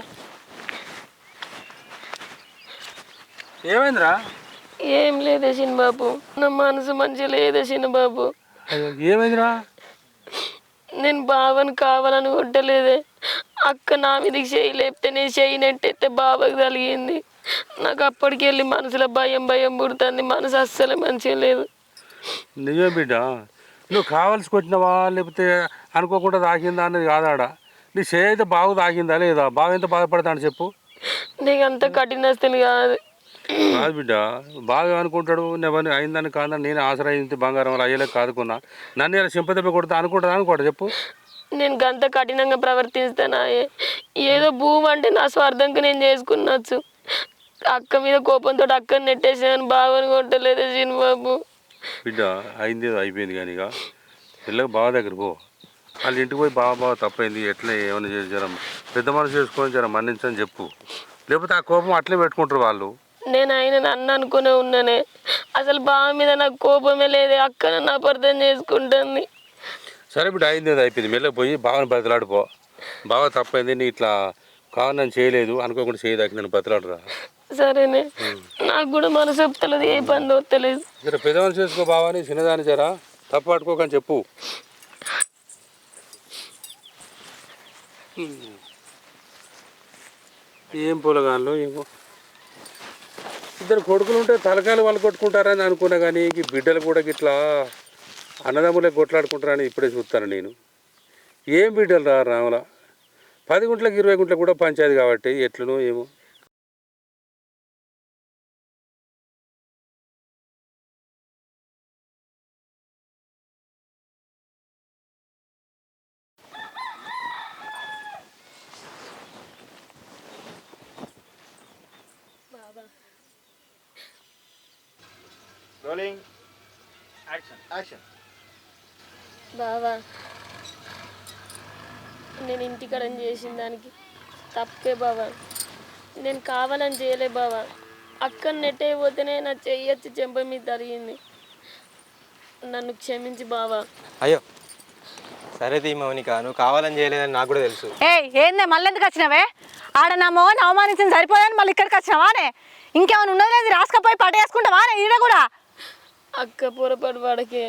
ఏమైందిరా? ఏం లేదే చిన్నబాబు, నా మనసు మంచిగా లేదే చిన్నబాబు. అయ్యో ఏమైందిరా? నేను బావని కావాలని కొట్టలేదే. అక్క నా మీదకి చేయి లేపితే నేను చేయి నెట్టయితే బావకి తలిగింది. నాకు అప్పటికి వెళ్ళి మనసులో భయం పుడుతుంది. మనసు అస్సలే మంచిగా లేదు. నిజమే బిడ్డ, నువ్వు కావాల్సి కొట్టినవా లేకపోతే అనుకోకుండా తాకిందా అన్నది కాదాడ. నీ చేయి అయితే బాగా తాకిందా లేదా? బాగా ఎంత బాధపడతాడు చెప్పు. నీకు అంత కఠినస్తులు కాదు. కాదు బిడ్డ, బాగా అనుకుంటాడు నేను అయిందని కాదని నేను ఆశ్రయించి బంగారం అలా అయ్యేలా కాదుకున్నా. నన్ను ఇలా సింపదెబ్బ కొడతా అనుకుంటా చెప్పు. నేను గంత కఠినంగా ప్రవర్తిస్తానా? ఏదో భూమి అంటే నా స్వార్థంకి నేను చేసుకున్నచ్చు. అక్క మీద కోపంతో అక్కని నెట్టేసాను, బావని కొట్టలేదు చిన్నబాబు. బిడ్డ అయింది అయిపోయింది కానీ ఇక పిల్లకి బావ దగ్గర పో. వాళ్ళ ఇంటికి పోయి బావ తప్పైంది, ఎట్లా ఏమైనా చేసి జరం పెద్ద మనసు చేసుకొని జరం మన్నించని చెప్పు. లేకపోతే ఆ కోపం అట్లే పెట్టుకుంటారు వాళ్ళు. నేను ఆయన నన్ను అనుకునే ఉన్నానే, అసలు బావ మీద నాకు కోపమే లేదే. అక్క నన్ను అపార్థం చేసుకుంటుంది. సరే బిడ్డ అయింది అయిపోయింది, మెల్లకి పోయి బావని బతిలాడిపో. బావ తప్పైంది, నీ ఇట్లా కావాలని చేయలేదు అనుకోకుండా చేయదాకి నన్ను బతిలాడరా. సరేనే, నాకు కూడా మనసు చెప్తలేదు, ఏ పని వస్తలేదు. జర పెద్దవాళ్ళు చేసుకో బావని, చిన్నదాన్ని జరా తప్పు పట్టుకోకని చెప్పు. ఏం పొలగాళ్ళు ఏమో, ఇద్దరు కొడుకులు ఉంటే తలకాయలు వాళ్ళు కొట్టుకుంటారని అనుకున్నా కానీ ఈ బిడ్డలు కూడా ఇట్లా అన్నదమ్ములే కొట్లాడుకుంటారని ఇప్పుడే చూస్తాను నేను. ఏం బిడ్డలు రా రాముల, 10 గుంట్లకు 20 గుంట్లకు కూడా పంచాయతీ కాబట్టి ఎట్లనో ఏమో. Rolling action. బావా, నేను ఇంటికాడ చేసిన దానికి తప్పే బావా. నేను కావాలని చేయలే బావా. అక్కని నెట్టయిపోతేనే నా చెయ్యొచ్చి చెంప మీద తరిగింది. నన్ను క్షమించి బావా. అయ్యో సరే తీ మౌనిక, నువ్వు కావాలని చేయలేదని నాకు కూడా తెలుసు. ఏందే మళ్ళీ ఎందుకు వచ్చినావే? ఆడ నా మొగని అవమానించింది సరిపోదని మళ్ళీ ఇక్కడికి వచ్చినావానే? ఇంకేమైనా ఉన్నది రాసుకపోయి పట్టేసుకుంటావానే ఈడ కూడా? అక్క పొరపాటు వాడకే.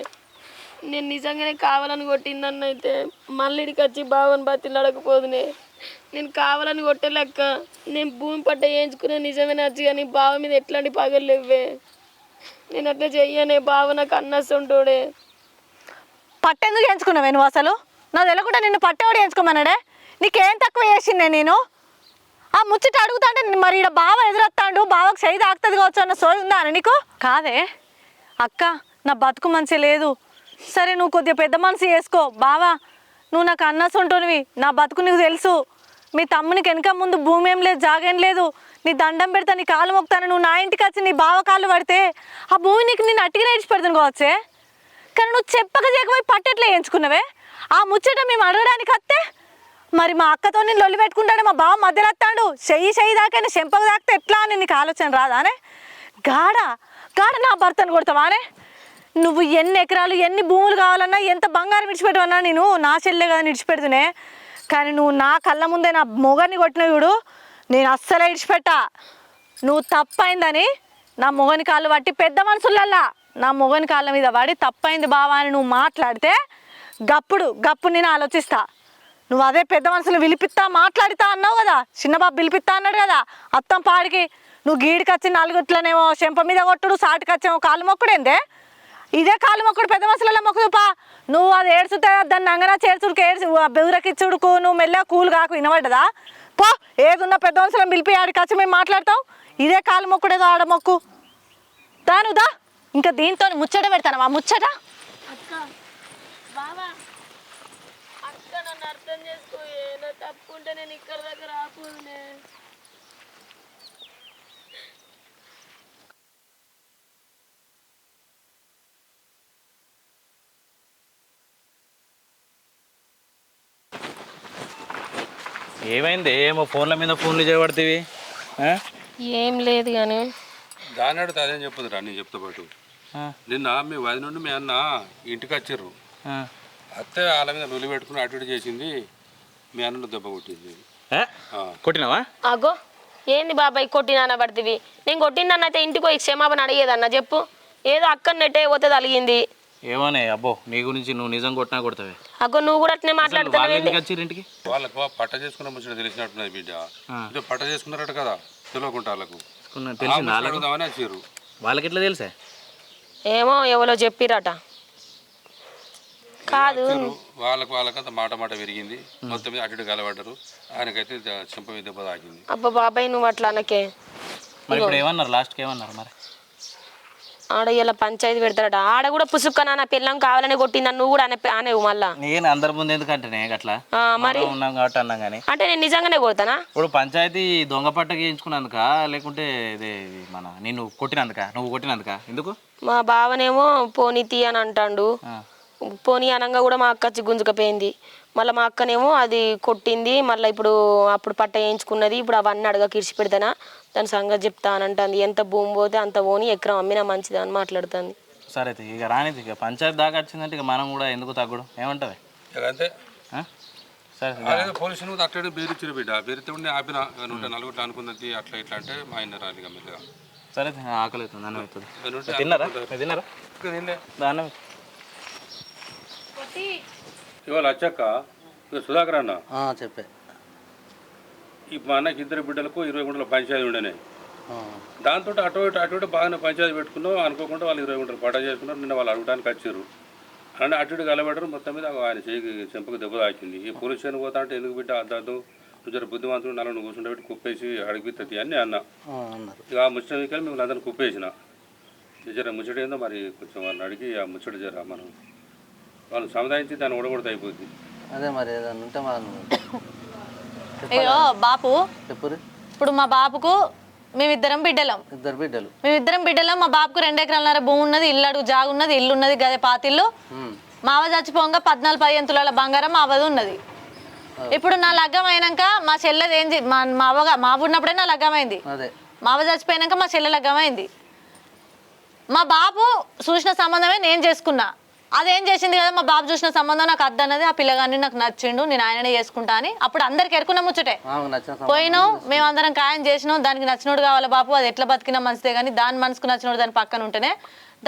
నేను నిజంగానే కావాలని కొట్టిందన్న అయితే మళ్ళీ ఇక్కడికి వచ్చి బావని బతిలాడకపోదునే. నేను కావాలని కొట్టలేక్క. నేను భూమి పట్ట వేయించుకునే నిజమే నచ్చి కానీ బావ మీద ఎట్లాంటి పగలు లేవే. నేను అట్లా చెయ్యనే. బావ నాకు అన్నస్తుంటోడే. పట్టెందుకు చేయించుకున్నావే నువ్వు? అసలు నా తెలియకుండా నిన్ను పట్టేవాడు చేయించుకోమన్నాడే. నీకేం తక్కువ చేసిందే నేను? ఆ ముచ్చట అడుగుతాంటే మరి ఇక్కడ బావ ఎదురొస్తాడు, బావకు చేయి తాకుతుంది కావచ్చు అన్న సోయి ఉందా అని నీకు? కాదే అక్క, నా బతుకు మంచిగా లేదు. సరే నువ్వు కొద్దిగా పెద్ద మనసు చేసుకో. బావా, నువ్వు నాకు అన్నసొంటోనివి, నా బతుకు నీకు తెలుసు. మీ తమ్మునికి వెనక ముందు భూమి ఏం లేదు, జాగేం లేదు. నీ దండం పెడతా, నీ కాలు మొక్తాను. నువ్వు నా ఇంటికి వచ్చి నీ బావ కాళ్ళు పడితే ఆ భూమి నీకు నేను అట్టిగా నేర్చి పెడతాను కావచ్చే. కానీ నువ్వు చెప్పక చేయకపోయి పట్టెట్లా వేయించుకున్నావే? ఆ ముచ్చట మేము అడగడానికి వస్తే మరి మా అక్కతో నేను లొల్లి పెట్టుకుంటాడు, మా బావ మధ్యలో వస్తాడు. చెయ్యి దాకా చెంపకు తాకితే ఎట్లా అని నీకు ఆలోచన రాదానే? గాడ నా భర్తను కొడతావానే? నువ్వు ఎన్ని ఎకరాలు ఎన్ని భూములు కావాలన్నా ఎంత బంగారం విడిచిపెట్టవన్నా నేను నా చెల్లె కదా విడిచిపెడుతునే. కానీ నువ్వు నా కళ్ళ ముందే నా మొగని కొట్టిన చూడు, నేను అస్సలే విడిచిపెట్టా. నువ్వు తప్పైందని నా మొగని కాళ్ళు పట్టి పెద్ద మనుషులల్లా నా మొగని కాళ్ళ మీద పడి తప్పైంది బావా అని నువ్వు మాట్లాడితే గప్పుడు నేను ఆలోచిస్తా. నువ్వు అదే పెద్ద మనుషులు పిలిపిస్తా మాట్లాడుతా అన్నావు కదా, చిన్నబాబు పిలిపిస్తా అన్నాడు కదా అత్తం పాడికి. నువ్వు గీడికి వచ్చి 4 గుట్లనేమో చెంప మీద కొట్టుడు, సాటికి వచ్చేమో కాళ్ళు మొక్కుడేందే? ఇదే కాలు మొక్కుడు పెద్ద మనుషులలో మొక్కుదు పా. నువ్వు అది ఏడ్చుతే దాన్ని అంగనా చేర్చుడికి ఏడ్చి బెదురకిచ్చుడుకు నువ్వు మెల్లగా కూల్ కాకు వినబడ్డదా? పో ఏదున్నా పెద్ద మనుషులను పిలిపి ఆడికి వచ్చి మేము మాట్లాడతాం. ఇదే కాలు మొక్కుడేదో ఆడ మొక్కు దానుదా. ఇంకా దీంతో ముచ్చట పెడతాను ఆ ముచ్చట. అక్క బావా అక్క నన్ను అర్థం చేసుకో, ఏదో తప్పు ఉంటే నేను ఇక్కడ దగ్గర ఆపునే. ఏమైంది? ఏమో ఫోన్ల మీద ఫోన్లు చేయబడుతుంది. ఏం లేదు కానీ దాని అడితే అదేం చెప్పదు రా, నేను చెప్తా పాటు. నిన్న మీ వది నుండి మీ అన్న ఇంటికి వచ్చారు. అత్తే వాళ్ళ మీద నొలి పెట్టుకుని అటు ఇటు చేసింది, మీ అన్నను దెబ్బ కొట్టింది. కొట్టినావా? అగో ఏంది బాబాయ్ కొట్టినా పడుతుంది? నేను కొట్టిందన్నైతే ఇంటికి పోయి క్షమాపణ అడిగేదన్న చెప్పు. ఏదో అక్కడ నెట్టే పోతే అలిగింది. ఏమోనే అబ్బో, నీ గురించి నువ్వు నిజం కొట్టినా కొడతావే. అగో నువ్వు కూడా అట్నే మాట్లాడుతున్నావు. ఇంటికి వాళ్ళకు పట్ట చేసుకున్న ముచ్చట తెలిసినట్టున్నది బిడ్డ. ఇదో పట్ట చేసుకున్నారట కదా తెలియకుండా వాళ్ళకు. తెలిసింది అడుగుదామని వచ్చారు. వాళ్ళకి ఎట్లా తెలుసా? ఏమో ఎవరో చెప్పిరట. కాదు వాళ్ళకంత మాట విరిగింది. మొత్తం మీద అటు ఇటు కలబడ్డారు. ఆయనకైతే చెంప మీద దెబ్బ తాకింది. అబ్బా బాబాయ్ నువ్వు అట్లా అనకే. మరి ఇప్పుడు ఏమన్నారు? లాస్ట్కి ఏమన్నారు మరి? ఆడ ఇలా పంచాయతీ పెడతారట. ఆడ కూడా పుసుక్క నా పిల్లం కావాలని కొట్టిందని నువ్వు కూడా అనేవు మళ్ళా. నేను అందరి ముందు ఎందుకంటే అట్లా మరి ఉన్నాం కాబట్టి అన్నాం కానీ. అంటే నేను నిజంగానే కొడతానా? ఇప్పుడు పంచాయతీ దొంగ పట్ట గీయించుకున్నందుక లేకుంటే ఇదే మన నిన్ను కొట్టినందుక? నువ్వు కొట్టినందుక? ఎందుకు? మా బావనేమో పోనీ తీ అని అంటాడు. పోనీ అనంగా కూడా మా అక్క వచ్చి గుంజుకపోయింది. మళ్ళీ మా అక్కనేమో అది కొట్టింది. మళ్ళీ ఇప్పుడు అప్పుడు పట్ట వేయించుకున్నది. ఇప్పుడు అవన్నీ అడగ కిడిచి పెడతానా, దాని సంగతి చెప్తా అని అంటుంది. ఎంత భూమి పోతే అంత పోని ఎకరం అమ్మినా మంచిదా అని మాట్లాడుతుంది. సరే ఇక రానిది. ఇక పంచాయతీ దాకా వచ్చిందంటే ఇక మనం కూడా ఎందుకు తగ్గడం? ఏమంటావే? అంతే. సరే పోలీసులు అట్లనే బేరిచ్చారు బిడ్డ. బేరితే ఉండి ఆపిన నలుగురు అనుకున్నది అట్లా ఇట్లా అంటే మా ఆయన రాలిగా మెల్లగా. సరే ఆకలి అవుతుంది, అన్నం అవుతుంది. తిన్నారా? అన్నం ఇవాళ వచ్చాక ఇక సుధాకర్ అన్న చెప్పే. మా అన్నకి 2 బిడ్డలకు 20 గుంటల పంచాయతీ ఉండనే. దాంతో అటు ఇటు బాగానే పంచాయతీ పెట్టుకున్నాం. అనుకోకుండా వాళ్ళు 20 గుంటలు పట్ట చేసుకున్నారు. నిన్న వాళ్ళు అడగడానికి వచ్చారు. అంటే అటు ఇటు కలబెట్టరు. మొత్తం మీద ఆయన చేయికి చెంపకు దెబ్బ తాకింది. ఈ పోలీస్ స్టేషన్ పోతా అంటే ఎందుకు బిడ్డ అద్దాదు, నువ్వు జర బుద్ధిమంతుడు నన్ను కూర్చుంటే కుప్పేసి అడిగితుంది అని అన్న. ఇక ఆ ముచ్చట వీకలు మిమ్మల్ని అందరిని కుప్పేసిన. జర ముచ్చట ఏందో మరి కొంచెం వాళ్ళని అడిగి ఆ ముచ్చట జర మనం వాళ్ళు సముదాయించి దాన్ని ఓడగొడితే అయిపోద్ది. అదే మరి ఏదన్నా ఉంటే మనం అయ్యో బాపు చెప్పురు. ఇప్పుడు మా బాపుకు మేమిద్దరం బిడ్డలం. 2 బిడ్డలు. మేమిద్దరం బిడ్డలం. మా బాపుకు 2 ఎకరాలన్నర భూమి ఉన్నది, ఇల్లు అడుగు జాగు ఉన్నది, ఇల్లు ఉన్నది, గదే పాతిల్లు. మావ చచ్చిపోగా 14-15 తులాల బంగారం మావది ఉన్నది. ఇప్పుడు నా లగ్గం అయినాక మా చెల్లెది ఏం మా ఉన్నప్పుడే నా లగ్గం అయింది. మావ చచ్చిపోయినాక మా చెల్లె లగ్గం అయింది. మా బాపు చూసిన సంబంధమే నేను చేసుకున్నా. అదేం చేసింది కదా, మా బాబు చూసిన సంబంధం నాకు అద్దన్నది. ఆ పిల్లగాన్ని నాకు నచ్చిండు, నేను ఆయననే చేసుకుంటా అని అప్పుడు అందరికి ఎరుకున్న ముచ్చటే. పోయినాం మేమందరం ఖాయం చేసినాం. దానికి నచ్చినోడు కావాలి బాపు, అది ఎట్లా బతికినా మంచిదే కానీ దాని మనసుకు నచ్చినోడు దాని పక్కన ఉంటేనే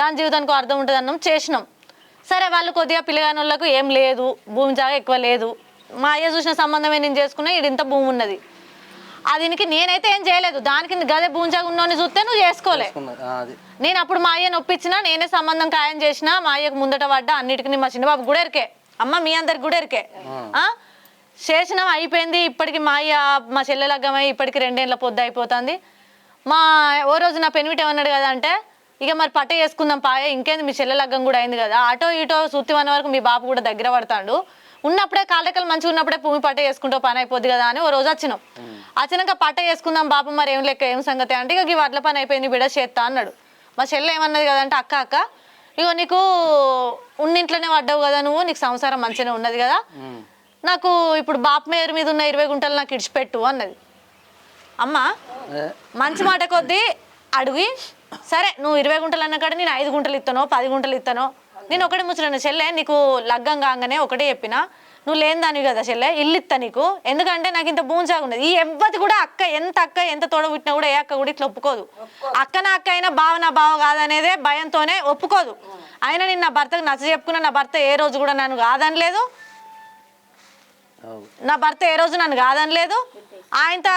దాని జీవితానికి అర్థం ఉంటుంది అన్నాం. చేసినాం. సరే వాళ్ళు కొద్దిగా పిల్లగాని వాళ్ళకు ఏం లేదు, భూమి జాగా ఎక్కువ లేదు. మా అయ్య చూసిన సంబంధమే నేను చేసుకున్నా. ఇంత భూమి ఉన్నది. దీనికి నేనైతే ఏం చేయలేదు. దానికి గదే భూమి జాగా ఉన్నోని చూస్తే నువ్వు చేసుకోలే. నేను అప్పుడు మా అయ్యని ఒప్పించిన, నేనే సంబంధం ఖాయం చేసిన. మా అయ్యకు ముందట పడ్డా అన్నిటికీ. మా చిన్న బాబు కూడా ఎరికే, అమ్మ మీ అందరికి కూడా ఎరికే. చేసినాం, అయిపోయింది. ఇప్పటికి మా అయ్య మా చెల్లె లగ్గమై ఇప్పటికి 2 ఏళ్ళ పొద్దు అయిపోతుంది. ఓ రోజు నా పెనిమిటి ఏమన్నాడు కదా అంటే, ఇక మరి పట్ట చేసుకుందాం పాయ, ఇంకేంది మీ చెల్లె లగ్గం కూడా అయింది కదా, అటో ఇటో సుత్తి అనే వరకు మీ బాబు కూడా దగ్గర పడతాడు, ఉన్నప్పుడే కాళ్ళెక్కలు మంచిగా ఉన్నప్పుడే భూమి పట్ట చేసుకుంటూ పని అయిపోద్ది కదా అని ఓ రోజు వచ్చినాం. వచ్చినాక పట్ట చేసుకుందాం బాబు మరి ఏం లెక్క ఏం సంగతి అంటే, ఇక ఈ వడ్ల పని అయిపోయింది బిడ్డ చేస్తా అన్నాడు. మా చెల్లె ఏమన్నది కదంటే, అక్క ఇగో నీకు ఉన్నింట్లోనే పడ్డావు కదా నువ్వు, నీకు సంసారం మంచిగానే ఉన్నది కదా, నాకు ఇప్పుడు బాపు మేరు మీద ఉన్న 20 గుంటలు నాకు ఇడిచిపెట్టు అన్నది. అమ్మ మంచి మాట కొద్దీ అడిగి, సరే నువ్వు 20 గుంటలు అన్న కాడ నేను 5 గుంటలు ఇస్తానో 10 గుంటలు ఇస్తానో, నేను ఒకటే ముచ్చట చెల్లె నీకు లగ్గం కాగానే ఒకటే చెప్పిన, నువ్వు లేని దానివి కదా చెల్లె, ఇల్లు ఇస్తా నీకు, ఎందుకంటే నాకు ఇంత భూమి జాగా ఉన్నది. ఈ ఎవ్వది కూడా అక్క ఎంత తోడ పుట్టినా కూడా ఏ అక్క కూడా ఇట్లా ఒప్పుకోదు. అక్క నా అక్క అయినా బావ నా బావ కాదనేదే భయంతోనే ఒప్పుకోదు. అయినా నేను నా భర్తకు నచ్చ చెప్పుకున్నా, నా భర్త ఏ రోజు కూడా నన్ను కాదనలేదు. ఆయనతో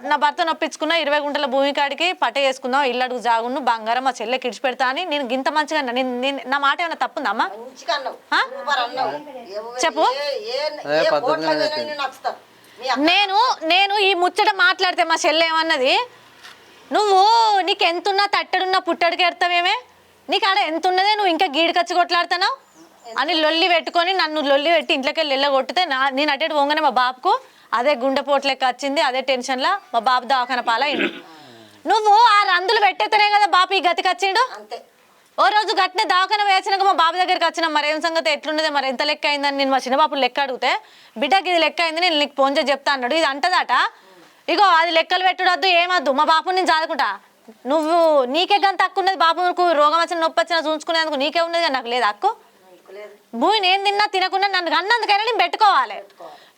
నా భర్త నొప్పించుకున్న 20 గుంటల భూమి కాడికి పట్ట చేసుకుందాం, ఇల్లు అడుగు జాగును బంగారం మా చెల్లెకి ఇడిచి పెడతా అని నేను గింత మంచిగా అన్నా. నా మాట ఏమైనా తప్పుందమ్మా? చెప్పు. నేను ఈ ముచ్చట మాట్లాడితే మా చెల్లె ఏమన్నది, నువ్వు నీకు ఎంతున్నా తట్టడున్నా పుట్టడికి ఎడతావేమే, నీకు ఆడ ఎంత ఉన్నదే నువ్వు ఇంకా గీడికచ్చి కొట్లాడుతున్నావు అని లొల్లి పెట్టుకొని నన్ను లొల్లి పెట్టి ఇంట్లోకి వెళ్ళి కొట్టితే నేను అటెడు పోగానే మా బాబుకు అదే గుండెపోటు లెక్క వచ్చింది. అదే టెన్షన్లో మా బాబు దవాఖాన పాలైండు. నువ్వు ఆ రందులు పెట్టేతేనే కదా బాబు ఈ గతికి వచ్చిండు. ఓ రోజు గట్టిన దవాఖాన వేసినాక మా బాబు దగ్గరికి వచ్చినా మరేం సంగతి ఎట్లున్నదే, మరి ఎంత లెక్క అయిందని నేను మా చిన్నబాబు లెక్క అడిగితే, బిడ్డకి ఇది లెక్క అయింది నేను నీకు ఫోన్ చేసి చెప్తా అన్నాడు. ఇది అంటదట. ఇగో అది లెక్కలు పెట్టుడద్దు ఏమద్దు, మా బాబుని నేను చదువుకుంటా. నువ్వు నీకే గంత హక్కు ఉన్నది, బాబుకు రోగం వచ్చిన నొప్పి వచ్చినా చూసుకునేందుకు నీకే ఉన్నది కానీ నాకు లేదు హక్కు. భూమి నేను తిన్నా తినకుండా నన్ను అన్నందుకైనా నేను పెట్టుకోవాలి.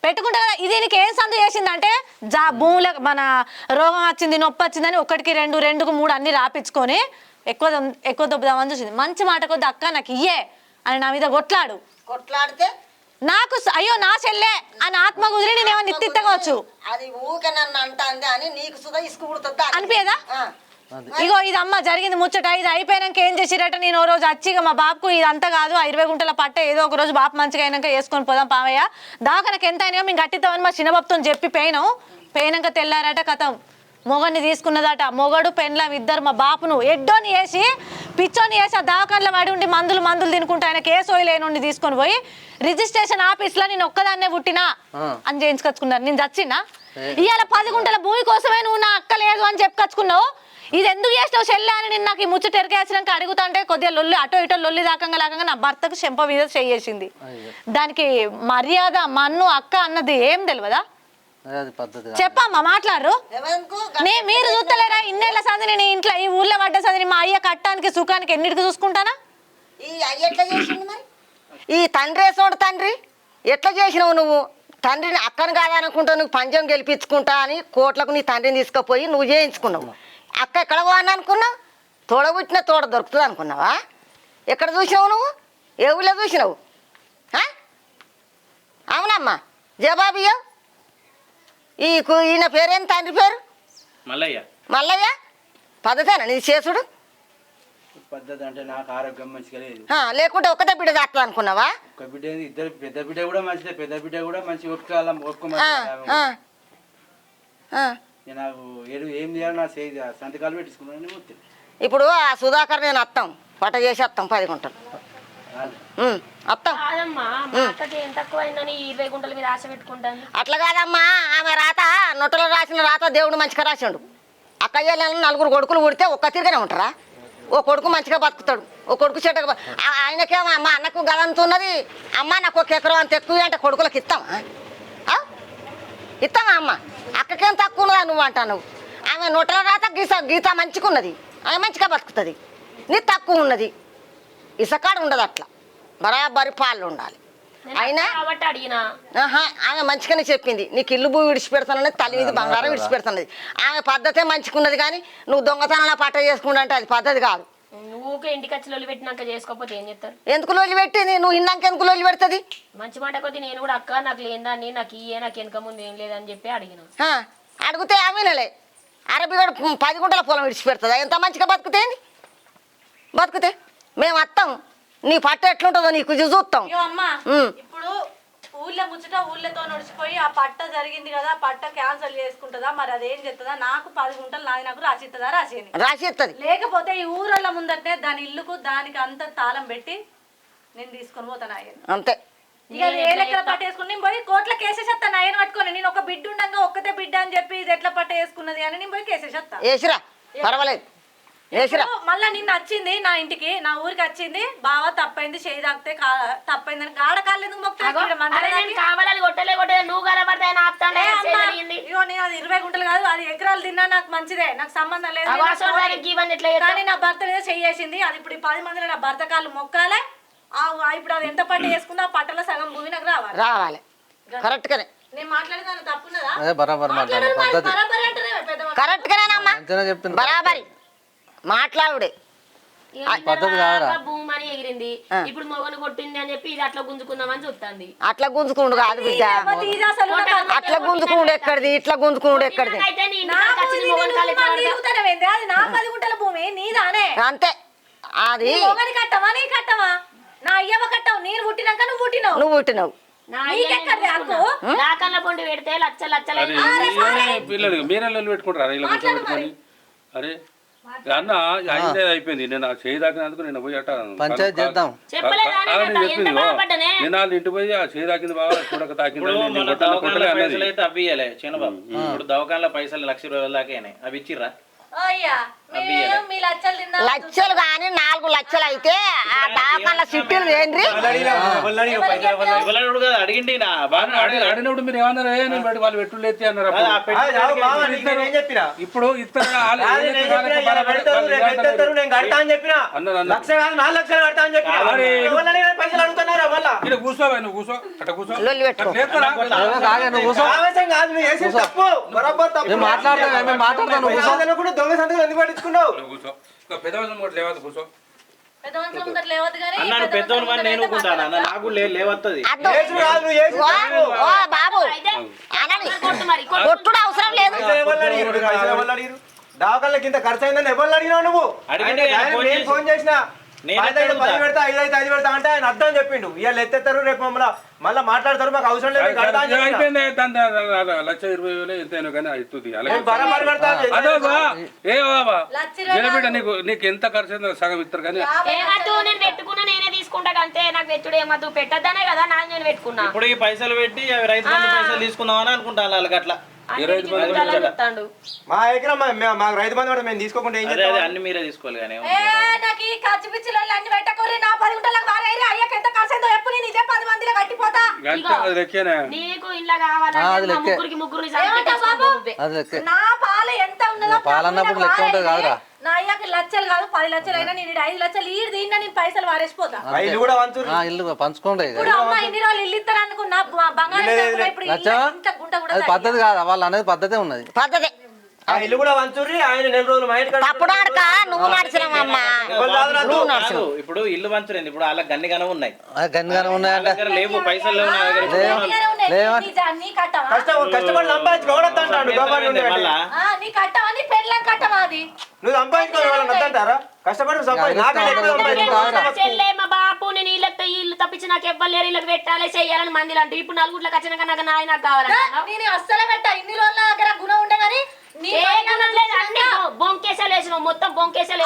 పెట్టుకుంటా కదా. ఇది నీకు ఏం సందు చేసిందంటే భూమిలో మన రోగం వచ్చింది నొప్పి వచ్చిందని 1కి 2, 2కు 3 అన్ని రాపించుకొని ఎక్కువ దొబ్బుదామని చూసింది. మంచి మాట కొద్ది అక్క నాకు ఇయ్యే అని నా మీద కొట్లాడితే నాకు అయ్యో నా చెల్లె అని ఆత్మ కుదిరి నేను ఏమన్నా నిత్తిత్తవచ్చు అది ఊకే నన్ను అంటాంది అని నీకు సుధా ఇసుకుడుతుందా అనిపించదా? ఇగో ఇది అమ్మ జరిగింది ముచ్చట. ఇది అయిపోయాక ఏం చేసిరట, నేను ఓ రోజు వచ్చి మా బాబుకు ఇదంతా కాదు 20 గుంటల పట్ట ఏదో ఒక రోజు బాబు మంచిగా అయినాక వేసుకొని పోదాం పావయ్య, దాకానకు ఎంత అయినా మేము గట్టిద్దామని మా చిన్నబాబుతో చెప్పి పోయినాక తెల్లారట కథం మొగడిని తీసుకున్నదట. మొగడు పెండ్లం ఇద్దరు మా బాపును ఎడ్డోని వేసి పిచ్చోని వేసి ఆ దావకాన్లో పడి ఉండి మందులు తినుకుంటూ ఆయన కేసు లేనుండి తీసుకొని పోయి రిజిస్ట్రేషన్ ఆఫీస్లో నేను ఒక్కదాన్నే పుట్టినా అని చేయించుకొచ్చుకున్నారు. నేను చచ్చినా ఇవాళ 10 గుంటల భూమి కోసమే నువ్వు నా అక్క లేదు అని చెప్పుకొచ్చుకున్నావు. ఇది ఎందుకు చేసినావు చెల్లె అని నేను నాకు ఈ ముచ్చట ఎరకేసినాక అడుగుతా అంటే కొద్దిగా లొల్లి అటో ఇటో లొల్లి దాకంగా నా భర్తకు చెంప మీద చేసింది. దానికి మర్యాద మన్ను అక్క అన్నది ఏం తెలియదా? చెప్పమ్మా మాట్లాడరు. మీరు చూస్తలేరా ఇన్నేళ్ల సంది నేను ఇంట్లో ఈ ఊర్లో పడ్డ సంది మా అయ్య కట్టానికి సుఖానికి ఎన్నిటికి చూసుకుంటానా? ఈ అయ్య ఎట్లా చేసింది మరి? ఈ తండ్రి వేసోడు తండ్రి ఎట్లా చేసినావు నువ్వు? తండ్రిని అక్కను కాదనుకుంటా నువ్వు పంచం గెలిపించుకుంటా అని కోట్లకు నీ తండ్రిని తీసుకుపోయి నువ్వు చేయించుకున్నావు. అక్క ఎక్కడ పోవాలని అనుకున్నావు? తోడబుట్టిన తోడ దొరుకుతుంది అనుకున్నావా? ఎక్కడ చూసినావు నువ్వు? ఏ ఊళ్ళో చూసినావు? అవునమ్మా జవాబియ్య. ఈయన పేరేం తండ్రి పేరు? మల్లయ్య. పద్ధతేనా నీ చేసుడు? పద్ధతి అంటే నాకు ఆరోగ్యం మంచిగా లేదు. లేకుంటే ఒకటే బిడ్డ దాక్తుంది అనుకున్నావా? ఒక బిడ్డ ఇద్దరు, పెద్ద బిడ్డ కూడా మంచిదే, పెద్ద బిడ్డ కూడా మంచి నాకు ఏం చేయాలి నా సంతకాలు పెట్టించుకున్నాను. ఇప్పుడు ఆ సుధాకర్ నేను వస్తాం పట్ట చేసి వస్తాం 10 గుంటలు వస్తాం. అట్లా కాదమ్మా, ఆమె రాత నొట్టలో రాసిన రాత దేవుడు మంచిగా రాసిండు. అక్క చెల్లెలు 4 కొడుకులు పుడితే ఒక్క తిరిగానే ఉంటారా? ఓ కొడుకు మంచిగా బతుకుతాడు, ఓ కొడుకు చెడ్డగా. ఆయనకేమో అమ్మ అన్నకు గదంతున్నది, అమ్మ నాకు 1 ఎకరం అంత ఎక్కువ అంటే కొడుకులకు ఇస్తామా? ఇస్తామా అమ్మ? అక్కకేం తక్కువ ఉన్నదా నువ్వు అంటావు? ఆమె నొట్టల రాత గీత మంచిగున్నది, ఆమె మంచిగా బతుకుతుంది. నీ తక్కువ ఉన్నది, ఇసకాడు ఉండదు. అట్లా బరాబరి పాలు ఉండాలి. అయినా ఆమె మంచిగానే చెప్పింది, నీకు ఇల్లు భూమి విడిచిపెడతానన్నది, తల్లి మీద బంగారం విడిచిపెడుతున్నది. ఆమె పద్ధతే మంచిగున్నది. కానీ నువ్వు దొంగతనంలో పట్ట చేసుకుంటా అంటే అది పద్ధతి కాదు. ఇంటికి వచ్చి లొల్లి పెట్టినాక చేసుకోకపోతే ఏం చేస్తారు? ఎందుకు లొల్లి పెట్టింది? నువ్వు ఇన్నాక ఎందుకు లొల్లి పెడుతుంది? మంచి మాట కొద్ది నేను కూడా అక్క నాకు లేదని నాకు నాకు వెనక ముందు ఏం లేదని చెప్పి అడిగిన. అడిగితే ఆమెలే అరబిగడు 10 గుంటల పొలం విడిచిపెడుతుందా? ఎంత మంచిగా బతుకుతేంది? బతుకుతే మేము వస్తాం, నీ పట్ట ఎట్లుంటుందో నీకు చూస్తాం. ఇప్పుడు ఊళ్ళో ముచ్చట ఊళ్ళతో నడిచిపోయి ఆ పట్ట జరిగింది కదా, ఆ పట్ట క్యాన్సిల్ చేసుకుంటుందా? మరి అదేం చెప్తుందా? నాకు 10 గుంటలు నాది నాకు రాసిస్తుందా? రాసిస్తుంది. లేకపోతే ఈ ఊరల్ల ముందటే దాని ఇల్లుకు దానికి అంత తాళం పెట్టి నేను తీసుకొని పోతాను ఆయన. అంతే. ఇక ఏ లెక్కల పట్ట వేసుకుని నేను పోయి కోట్ల కేసేసేస్తాను ఆయన పట్టుకొని. నేను ఒక బిడ్డ ఉండగా ఒక్కతే బిడ్డ అని చెప్పి ఇది ఎట్లా పట్ట వేసుకున్నది అని నేను పోయి కేసేసేస్తా. వేసిరా, పర్వాలేదు. మళ్ళా నిన్న వచ్చింది నా ఇంటికి, నా ఊరికి వచ్చింది, బావ తప్పైంది చేయి తాకితే తప్పైందని గాడ కాళ్ళు ఎందుకు కావాలని కొట్టలే నువ్వు ఇగో నేను అది 20 గుంటలు కాదు, అది ఎకరాలు తిన్నా నాకు మంచిదే, నాకు సంబంధం లేదు. కానీ నా భర్త మీద చెయ్యేసింది. అది ఇప్పుడు 10 మందిలో నా భర్త కాళ్ళు మొక్కాలే. ఇప్పుడు అది ఎంత పట్ట వేసుకుందో ఆ పట్టలో సగం భూమి నాకు రావాలి. కరెక్ట్ గానే నేను మాట్లాడేదాన్ని తప్పున్నదా? కరెక్ట్ గానేనమ్మా, బరాబరి మాట్లాడుడే. భూమి అని ఎగిరింది ఇప్పుడు మొగను కొట్టింది అని చెప్పి ఇది అట్లా గుంజుకుందామని చూస్తుంది. అట్లా గుంజుకుండు కాదు బిడ్డ, అట్లా గుంజుకుండు ఎక్కడిది, ఇట్లా గుంజుకుండు ఎక్కడిది. అయితే నీ ఇంటికాడికి వచ్చింది మొగను కాలు ఎట్లా పడతా? అది నా 10 గుంటల భూమి నీదానే. అంతే అది మొగని కట్టవా నీ కట్టవా? నా అయ్యవ కట్టవు, నేను పుట్టినాక నువ్వు పుట్టినావు. నువ్వు పుట్టినావు. నా కళ్ళ పొండి పెడితే లచ్చలు పిల్లలు మీరే పెట్టుకుంటారా ఇలా కూర్చోబెట్టుకొని? అరే అన్న అయిందే అయిపోయింది. నేను చేయి దాకినందుకు నేను పోయి అట్ట పంచాయతీ చేద్దాం చెప్పింది నేను వాళ్ళు ఇంటి పోయి ఆ చేయి దాకింది బాగా చూడక తాకింది పైసలు అయితే అవి ఇయ్యలే చిన్నబాబు. ఇప్పుడు దవాఖానలో పైసలు 1,00,000 దాకా అయినాయి. అవి ఇచ్చిర్రా? లక్షలు కానీ 4 లక్షలు అయితే ఆ దాఖల సిటీలు ఏంటి ఇవ్వలేడు కదా అడిగిండి నా బాగా అడిగినప్పుడు మీరు ఏమన్నారు? నేను బయట వాళ్ళు పెట్టులు ఎత్తి అన్నారు. ఇప్పుడు కూర్చోవా నువ్వు కూర్చో అట్లా కూర్చో అన్నాడు పెద్దోడు కానీ నేను ఊరుకుంటాను అన్న. నాకు లేవత్తది. బాబు కొట్టుడు అవసరం లేదు. దావకాల కింద ఖర్చు అయిందని ఎవరు అడిగినావు నువ్వు? అడిగితే ఫోన్ చేసిన 10 పెడతా 5 పెడతా అంటే ఆయన అర్థం చెప్పిండు. ఇవాళ ఎత్తేస్తారు రేపు మళ్ళీ మాట్లాడతారు, మాకు అవసరం లేదు. అయిపోయింది 1,20,000 ఎంతైనా కానీ అవుతుంది. ఏ బాబా జనబిడ్డ నీకు ఎంత ఖర్చు అయిందో సగం ఇస్తారు కానీ నేను పెట్టుకున్నా నేనే తీసుకుంటా అంతే. నాకు పెట్టుడు ఏమద్దు, పెట్టద్దనే కదా నాకు నేను పెట్టుకున్నా. ఇప్పుడు ఈ పైసలు పెట్టి అవి రైతు బంధు పైసలు తీసుకుందామని అనుకుంటాను వాళ్ళకి. అట్లా మా ఎకరం మాకు రైతు బంధు కూడా మేము తీసుకోకుండా ఏం చేయాలి? అన్ని మీరే తీసుకోవాలి కానీ నాకు ఈ ఖర్చు పిచ్చిలో అన్ని పెట్టకూరి. నా 10 గుంటలకు వారేరి అయ్యాక ఎంత ఖర్చు అయిందో ఎప్పుడు నేను ఇదే 10 మందిలో కట్టిపోతా. నీకు ఇంట్లో కావాలంటే ముగ్గురు నా పాలు ఎంత ఉన్నదో పాలన్నప్పుడు లెక్క ఉంటుంది కాదురా. నా అయ్యాక లక్షలు కాదు 10 లక్షలు అయినా నేను 5 లక్షలు ఈడు దీన్ని నేను పైసలు వారేసిపోతా. ఇల్లు పంచుకోండి. ఇప్పుడు అమ్మ ఇన్ని రోజులు ఇల్లు ఇస్తారు అనుకున్నా బంగారం ఇప్పుడు గుంట కూడా అది పద్ధతి కాదు, వాళ్ళు అనేది పద్ధతే ఉన్నది. పద్ధతి ఇల్లు కూడా వంచుర్రి. ఆయన 4 రోజులు మా ఇంటికి తప్పుడు ఆడక నువ్వు నడిచినవమ్మా. ఇప్పుడు ఇల్లు పంచలేదు. ఇప్పుడు వాళ్ళకి గన్నిగానే ఉన్నాయి, గన్నిగానే ఉన్నాయంటే లేవు పైసలు లేవు నా దగ్గర. కష్టపడి సంపాదించుకోవడంటాడు నీ కట్టవా నీ పెళ్ళం కట్టవా? అది నువ్వు సంపాదించుకోవాలంటారా? కష్టపడి చెల్లె మా బాపు నేను వీళ్ళకి ఇల్లు తప్పించి నాకు ఎవ్వలేరు, వీళ్ళకి పెట్టాలి చెయ్యాలని మంది అంటే ఇప్పుడు 4 గుట్లకు వచ్చినాక నాకు నాకు కావాలంటే నేను అస్సలే పెట్టా. ఇన్ని రోజుల దగ్గర గుణం ఉండే కానీ బొంకేసాలు వేసినావు, మొత్తం బొంకేసాలు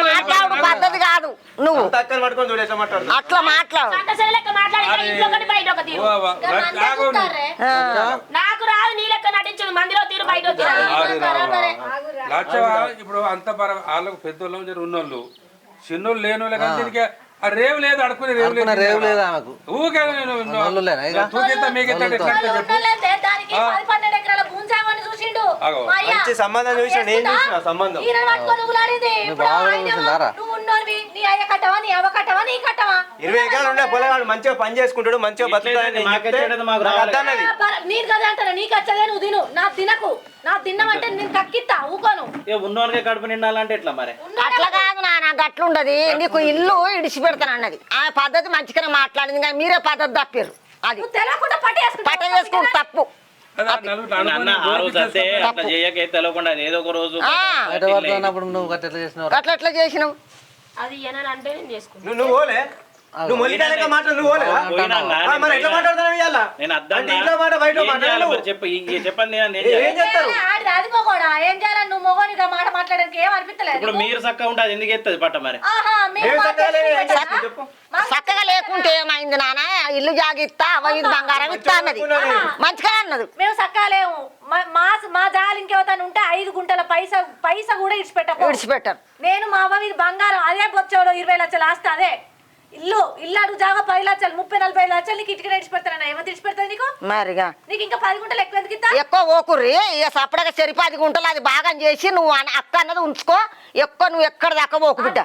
మాట్లాడు పద్ధతి కాదు. నువ్వు పట్టుకొని చూడు ఎట్లా మాట్లాడు. అట్లా మాట్లాడు. లెక్క మాట్లాడి ఇంట్లో ఒకటి బయట ఒక తీరు. నాకు రాదు నీ లెక్క నటించు, మందిలో తీరు బయట ఇప్పుడు అంత వాళ్ళకు పెద్దోళ్ళు ఉన్నోళ్ళు చిన్నోళ్ళు లేని వాళ్ళు కానీ దీనికి ఆ రేవు లేదు, అడుకునే రేవు లేదు ఆమెకు. ఊకే మంచి సంబంధం చూసిన నేను చూసిన సంబంధం నువ్వు ఉన్నోనివి, నీ అయ్య కట్టవా నీ అవ్వ కట్టవా నీ కట్టవా? 20 ఎకరాలు ఉండే పొలగాడు మంచిగా పని చేసుకుంటాడు, మంచిగా బతుకుతాడు. నేను కదా అంటారా నీకు వచ్చేదే నువ్వు తిను, నా తినకు. నా తిన్నమంటే నేను కక్కిస్తా ఊకోను. ఉన్నోనికే కడుపు నిండాలంటే ఎట్లా మరి? అట్లా కాదు నాన్న, గట్లుండదు. నీకు ఇల్లు ఇడిచి పెడతాను అన్నది ఆ పద్ధతి మంచిగానే మాట్లాడింది కానీ మీరే పద్ధతి తప్పారు. అది తెలియకుండా పట్ట చేసుకుంటే తప్పు. అన్న ఆ రోజు అంతే అట్లా చేయకే తెలియకుండా ఏదో ఒక రోజు నువ్వు అట్లా ఎట్లా చేసినావు? అది అంటే నేను చేసుకున్నాను. నువ్వు ఓలే నువ్వు మొలిటాక మాట్లాడు. నువ్వు ఓలే మరి ఎట్లా మాట్లాడుతున్నావు ఇవాళ? నేను ఇంట్లో మాట బయట మాట్లాడు. చెప్పండి ఏం చేస్తారు? అది మొగోడా ఏం చేయాలి? నువ్వు మొగోనిగా మాట మాట్లాడడానికి ఏం అనిపించలేదు. ఇప్పుడు మీరు చక్కగా ఉంటుంది ఎందుకు ఎత్తది పట్ట మరి? చక్కగా లేకుంటే ఏమైంది నాన్న? ఇల్లు జాగిస్తా ఇది బంగారం ఇస్తా అన్నది మంచిగా అన్నది. మేము చక్కగా లేవు. మా జాలి ఇంకేవతాను ఉంటే 5 గుంటల పైసా కూడా ఇడిచిపెట్టారు. నేను మా అవ్వ ఇది బంగారం అదే బొచ్చాడు 20 లక్షలు ఆస్తి అదే ఇల్లు అడుగు జాగా 10 లక్షలు 30-40 లక్షలు నీకు ఇటుక ఇడిచి పెడతాను. ఏమో ఇడిచి పెడతాను నీకు మరిగా నీకు ఇంకా 10 గుంటలు ఎక్కువ ఎందుకు ఎక్కువ ఓకుర్రి. ఇక సపడగా 10 గుంటలు అది భాగం చేసి నువ్వు అక్క అన్నది ఉంచుకో. ఎక్కువ నువ్వు ఎక్కడ దాకా పోకు బిడ్డ,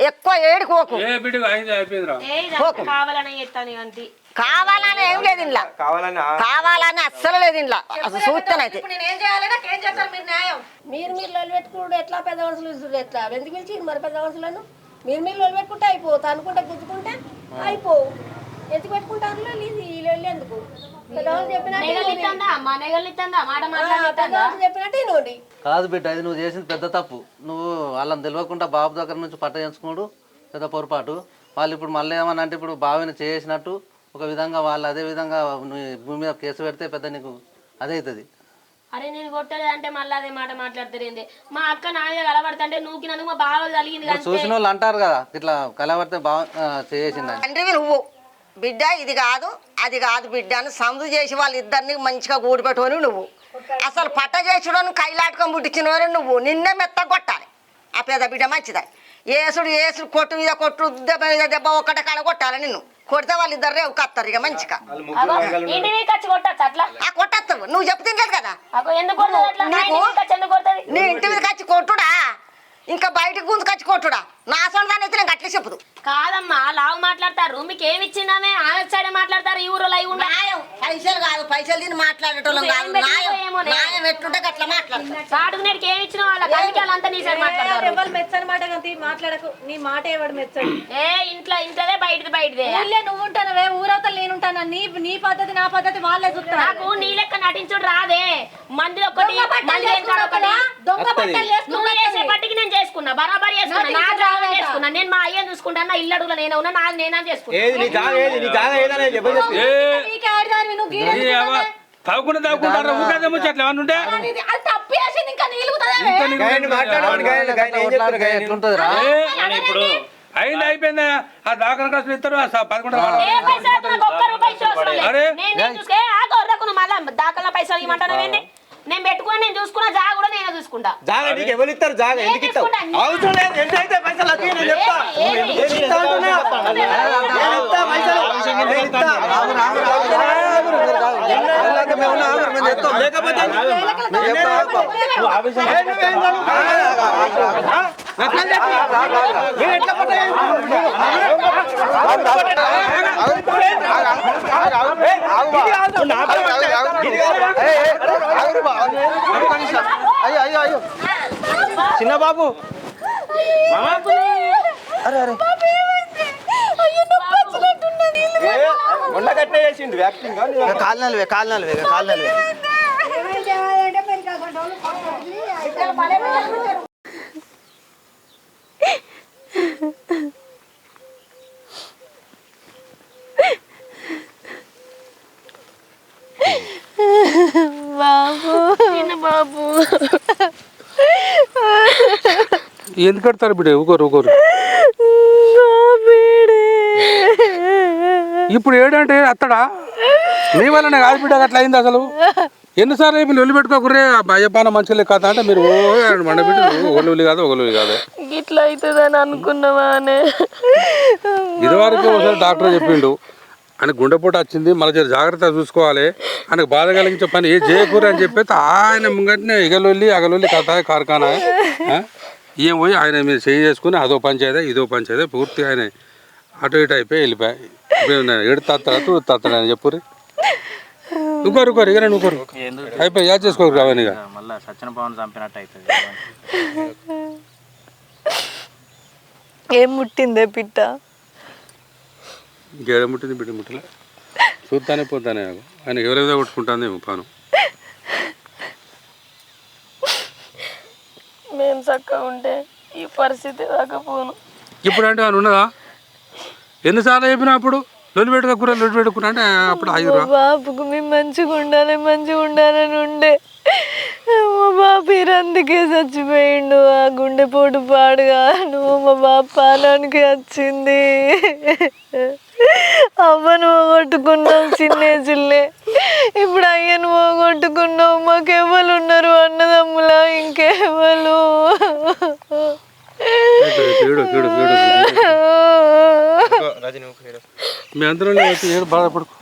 ఎక్కువ ఏడుకోకు. ఏ బిడ్డ అయింది అయిపోయిందిరా. కావాలని చెప్తాను అంతే. కావాలని ఏం లేదు ఇంట్లో, కావాలని అస్సలు లేదు ఇంట్లో. అసలు చూస్తానైతే మీరు లొల్లి పెట్టుకుంటే ఎట్లా పెద్ద మనుషులు చూడు ఎట్లా ఎందుకు పిలిచి మరి పెద్ద మనుషులను మీరు లొల్లి పెట్టుకుంటే అయిపోవు, అనుకుంటే గుద్దుకుంటే అయిపోవు. ఎందుకు పెట్టుకుంటారు ఈ లొల్లి ఎందుకు? పెద్దవాళ్ళు చెప్పినట్టు నోడి కాదు బిడ్డ, అది నువ్వు చేసింది పెద్ద తప్పు. నువ్వు వాళ్ళని తెలియకుండా బాబు దగ్గర నుంచి పట్ట చేయించుకోడు పెద్ద పొరపాటు. వాళ్ళు ఇప్పుడు మళ్ళీ ఏమన్నా అంటే ఇప్పుడు బావిని చేసినట్టు ఒక విధంగా వాళ్ళు అదే విధంగా భూమి మీద కేసు పెడితే పెద్ద నీకు అదే అవుతుంది. అరే నేను కొట్టలేదు అంటే మళ్ళీ అదే మాట మాట్లాడతారు ఏంది? మా అక్క నా మీద కలబడుతుంటే నూకినందుకు మా బావ కలిగింది. చూసిన వాళ్ళు అంటారు కదా ఇట్లా కలబడితే బాగా చేసిందని. తండ్రివి నువ్వు బిడ్డ, ఇది కాదు అది కాదు బిడ్డ అని సందు చేసి వాళ్ళిద్దరిని మంచిగా కూడిపెట్టుకొని నువ్వు అసలు పట్ట చేసుడు కైలాటకం పుట్టించిన నువ్వు నిన్నే మెత్త కొట్టాలి. ఆ పెద్ద బిడ్డ మంచిదా. ఏసుడు కొట్టు మీద కొట్టు, దెబ్బ మీద దెబ్బ ఒక్కటే కాడ కొట్టాలి. నిన్ను కొడితే వాళ్ళిద్దరు రేవు కత్తారు ఇక మంచిగా. కొట్టేస్తావు నువ్వు చెప్తే కదా. నీ ఇంటి మీద కచ్చి కొట్టుడా, ఇంకా బయటకు గుంజు కచ్చి కొట్టుడా. నా సొంత దాని అయితే నేను గట్లే చెప్పుదు. కాదమ్మా లావు మాట్లాడతారు, మీకు ఏమి ఇచ్చిందామే ఆమె సైడ్ మాట్లాడతారు. ఈ ఊరు న్యాయం పైసలు కాదు, పైసలు తిని మాట్లాడేటోళ్ళం కాదు. న్యాయం ఎట్టుంటే అట్లా మాట్లాడతారు. సాటుకునేటికి ఏమి ఇచ్చిన వాళ్ళంతా నీ సైడ్ మాట్లాడతారు. ఎవరు మెచ్చని మాట మాట్లాడకు, నీ మాట ఎవడు మెచ్చడు. ఇంట్లోదే బయటదే నువ్వు ఉంటానవే, ఊరవతలు నేనుంటానా? నీ పద్ధతి నా పద్ధతి వాళ్ళే చూస్తారు. నాకు నీ లెక్క నటించుడు రాదే. మంది ఒకటి నువ్వు చేసే పట్టికి నేను చేసుకున్నా, బరాబర్ చేసుకున్నా, నా జాగా చేసుకున్నా. నేను మా అయ్యని చూసుకుంటా, ఇల్లు అడుగులో నేను ఉన్నా, నాది నేనా చేసుకున్నా. అయింది అయిపోయిందా? ఆ దాఖలు కాసులు ఇస్తారు 11 దాఖల పైసలు ఇవ్వమంటానండి. నేను పెట్టుకున్నా, నేను చూసుకున్నా, జాగా కూడా నేనే చూసుకుంటా. జాగా నీకు ఎవరు ఇస్తారు? జాగా ఎందుకు ఇస్తావు? అవసరం లేదు. ఎంత అయితే పైసలు అది నేను చెప్తా. చిన్న బాబు ఉండగట్టే చేసిండు యాక్టింగ్. కాలినలువే బాబు ఎందుకు కడతారు బిడ్డ? ఊకోరు ఇప్పుడు ఏడంటే అత్తడా మీ వల్లనే కాదు బిడ్డ అట్లా అయింది. అసలు ఎన్నిసార్లు ఇప్పుడు ఒళ్ళు పెట్టుకోకురే భయపాన మంచిలే కాదా అంటే మీరు మండబిడ్డ ఒళ్ళు కాదు ఇట్లా అవుతుందని అనుకున్నావా? ఇదివరకు ఒకసారి డాక్టర్ చెప్పిండు అని గుండెపోటు వచ్చింది, మళ్ళీ జాగ్రత్త చూసుకోవాలి, ఆయనకు బాధ కలిగించే పని ఏ చేయకూర అని చెప్పి ఆయన ముంగంటనే అగలొల్లి కథ కార్ఖానా ఏం పోయి ఆయన మీద చేసుకుని అదో పంచాయతీ ఇదో పంచాయతీ పూర్తి ఆయన అటు ఇటు అయిపోయి వెళ్ళిపోయి ఎడుతాడు అని చెప్పురి. ఊకోరు ఇక నేను ఊకోరు అయిపోయి యాడ్ చేసుకోరు కావాలి. మళ్ళీ సచిన భవన్ చంపినట్టు అవుతుంది. ఏం ముట్టిందే పిట్ట? గేడ ముట్టింది బిడ్డ ముట్టలే, చూస్తానే పోతానే ఆయన ఎవరైనా కొట్టుకుంటానేమో పాను. మేము చక్కగా ఉంటే ఈ పరిస్థితి రాకపోను. ఇప్పుడు అంటే ఆయన ఉన్నదా? ఎన్నిసార్లు చెప్పినా అప్పుడు లొల్లి పెట్టుకున్నా అంటే అప్పుడు ఆగిరా. బాబుకు మేము మంచిగా ఉండాలని ఉండే. మా బాబు అందుకే చచ్చిపోయిండు. ఆ గుండెపోటు పాడుగా నువ్వు మా బాబు పాలానికి వచ్చింది. అవ్వను పోగొట్టుకున్నావు చిన్నే. ఇప్పుడు అయ్యను పోగొట్టుకున్నావు. మాకెవ్వరు ఉన్నారు అన్నదమ్ములా? ఇంకెవ్వరు? మీ అందరూ బాధపడుకో.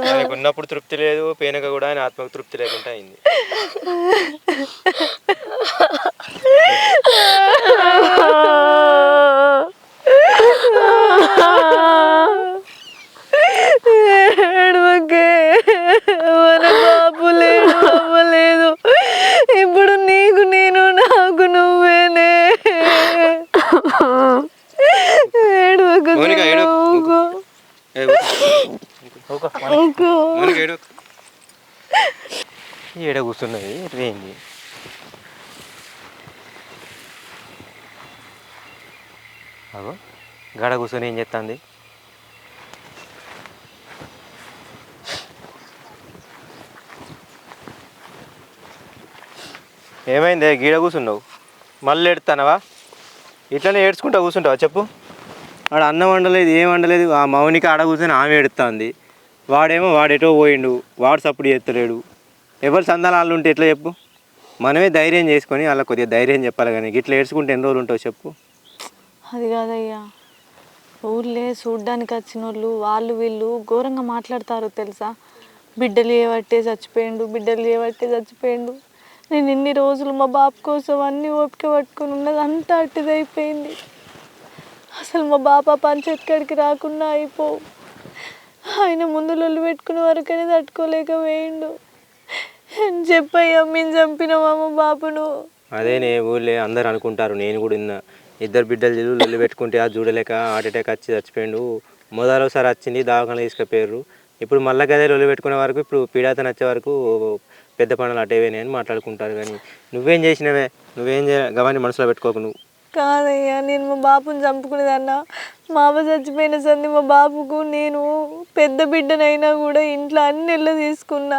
ఆయనకు ఉన్నప్పుడు తృప్తి లేదు, పోయినాక కూడా ఆయన ఆత్మకు తృప్తి లేకుండా అయింది. ఏడ కూర్చున్నది ఏంది? అగో గడ కూర్చొని ఏం చేస్తుంది? ఏమైంది గీడ కూర్చున్నావు? మళ్ళీ ఏడుతానవా? ఇట్లనే ఏడ్చుకుంటా కూర్చుంటావా చెప్పు? ఆడ అన్నం వండలేదు, ఏం వండలేదు. ఆ మౌనికి ఆడ కూర్చొని ఆమె ఏడుస్తుంది. వాడేమో వాడెటో పోయిండు, వాడు సప్పుడు చేస్తలేడు. ఎవరు సందాలు వాళ్ళు ఉంటే ఎట్లా చెప్పు? మనమే ధైర్యం చేసుకొని వాళ్ళ కొద్దిగా ధైర్యం చెప్పాలి. కానీ ఇట్లా ఏడ్చుకుంటే ఎన్ని రోజులు ఉంటావు చెప్పు? అది కాదయ్యా, ఊళ్ళే చూడ్డానికి వచ్చిన వాళ్ళు వీళ్ళు ఘోరంగా మాట్లాడతారు తెలుసా. బిడ్డలు ఏవట్టే చచ్చిపోయిండు, బిడ్డలు ఏవట్టే చచ్చిపోయిండు. నేను ఇన్ని రోజులు మా బాబు కోసం అన్నీ ఓపిక పట్టుకొని ఉన్నది అంతా అట్టిదైపోయింది. అసలు మా బాబా పంచాయత్ కాడికి రాకుండా అయిపోవు. ఆయన ముందు లొల్లు పెట్టుకునే వరకనే తట్టుకోలేక వేయండు. చెప్పయ్యా, మేము చంపినామా మా బాబును? అదేనే ఊళ్ళే అందరు అనుకుంటారు. నేను కూడా ఇన్న ఇద్దరు బిడ్డలు లొల్లు పెట్టుకుంటే అది చూడలేక హార్ట్ అటాక్ వచ్చి చచ్చిపోయిండు. మొదలసారి వచ్చింది దవాఖాన తీసుకుపోయారు. ఇప్పుడు మళ్ళీ గదే లొల్లు పెట్టుకునే వరకు ఇప్పుడు పీడాతను వచ్చే వరకు పెద్ద పనులు అటేవేనే అని మాట్లాడుకుంటారు. కానీ నువ్వేం చేసినవే? నువ్వేం గవాన్ని మనసులో పెట్టుకోకు నువ్వు. కాదయ్యా, నేను మా బాబుని చంపుకునేదన్నా. మా అవ్వ చచ్చిపోయిన సంది మా బాబుకు నేను పెద్ద బిడ్డనైనా కూడా ఇంట్లో అన్ని నెలలు తీసుకున్నా.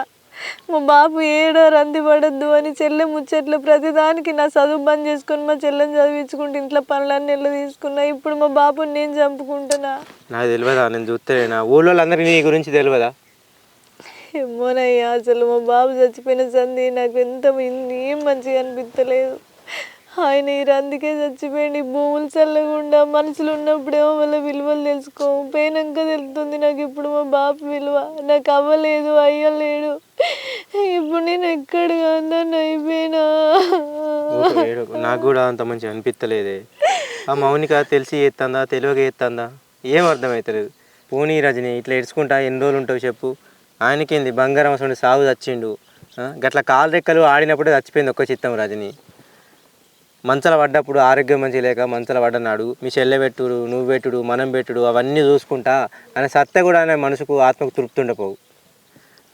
మా బాబు ఏడో రంది పడద్దు అని చెల్లె ముచ్చట్లు ప్రతిదానికి నా చదువు బంద్ చేసుకొని మా చెల్లెని చదివించుకుంటే ఇంట్లో పనులన్నీ నెలలు తీసుకున్నా. ఇప్పుడు మా బాబుని నేను చంపుకుంటున్నా. నాకు తెలియదా? నేను చూస్తేనా ఊళ్ళో అందరికీ నీ గురించి తెలియదా? ఏమోనయ్యా, అసలు మా బాబు చచ్చిపోయిన సంది నాకు ఏం మంచిగా అనిపించలేదు. ఆయన ఈ రందికే చచ్చిపోయింది. భూములు చల్లకుండా మనుషులు ఉన్నప్పుడేమో వాళ్ళ విలువలు తెలుసుకోపోయినాక తెలుస్తుంది నాకు ఇప్పుడు మా బాబు విలువ. నాకు అవ్వలేదు, అయ్యలేడు. ఇప్పుడు నేను ఎక్కడ అందరిని అయిపోయినా. నాకు కూడా అంత మంచిగా అనిపించలేదే. ఆ మౌనిక తెలిసి చేస్తుందా తెలియక చేస్తుందా ఏం అర్థమవుతలేదు. పోనీ రజని ఇట్లా ఏడ్చుకుంటా ఎన్ని రోజులు ఉంటావు చెప్పు? ఆయనకేంది బంగారం అసలు సాగు చచ్చిండు. గట్ల కాలు రెక్కలు ఆడినప్పుడే చచ్చిపోయింది ఒక్క చిత్తం రజని. మంచాల పడ్డప్పుడు ఆరోగ్యం మంచి లేక మంచాల పడ్డనాడు మీ చెల్లె పెట్టుడు, నువ్వు పెట్టుడు, మనం పెట్టుడు అవన్నీ చూసుకుంటా ఆయన సత్త కూడా ఆయన మనసుకు ఆత్మకు తృప్తి ఉండపోవు.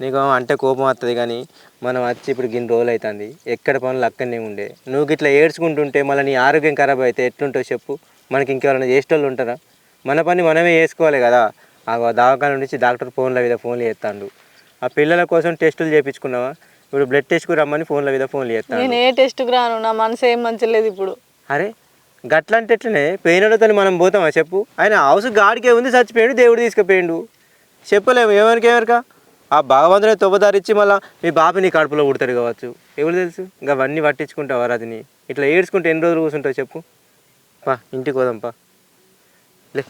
నీకు అంటే కోపం వస్తుంది. కానీ మనం వచ్చి ఇప్పుడు గిన్ని రోజులు అవుతుంది, ఎక్కడ పనులు అక్కడనే ఉండే. నువ్వు ఇట్లా ఏడ్చుకుంటుంటే మళ్ళీ నీ ఆరోగ్యం ఖరాబ్ అయితే ఎట్లుంటావు చెప్పు? మనకి ఇంకెవరైనా చేసేటోళ్ళు ఉంటారా? మన పని మనమే చేసుకోవాలి కదా. ఆ దవాఖాన నుంచి డాక్టర్ ఫోన్ల మీద ఫోన్లు చేస్తాడు. ఆ పిల్లల కోసం టెస్టులు చేయించుకున్నావా? ఇప్పుడు బ్లడ్ టెస్ట్కు రమ్మని ఫోన్ల మీద ఫోన్లు చేస్తాను. నేను ఏ టెస్ట్కి రాను, నా మనసు ఏం మంచిలేదు ఇప్పుడు. అరే గట్లంటే ఎట్లనే పోయినతో మనం పోతామా చెప్పు? ఆయన హౌస్ గాడికే ఉంది, చచ్చిపోయాడు, దేవుడు తీసుకుపోయిండు. చెప్పలేము ఎవరికా. ఆ భగవంతుని తొబ్బదారిచ్చి మళ్ళీ మీ బాపి నీ కడుపులో పుడతాడు కావచ్చు, ఎవరు తెలుసు. ఇంకా అవన్నీ పట్టించుకుంటావా రజని? ఇట్లా ఏడ్చుకుంటే ఎన్ని రోజులు కూర్చుంటావు చెప్పు? పా ఇంటికి పోదాంపా లే.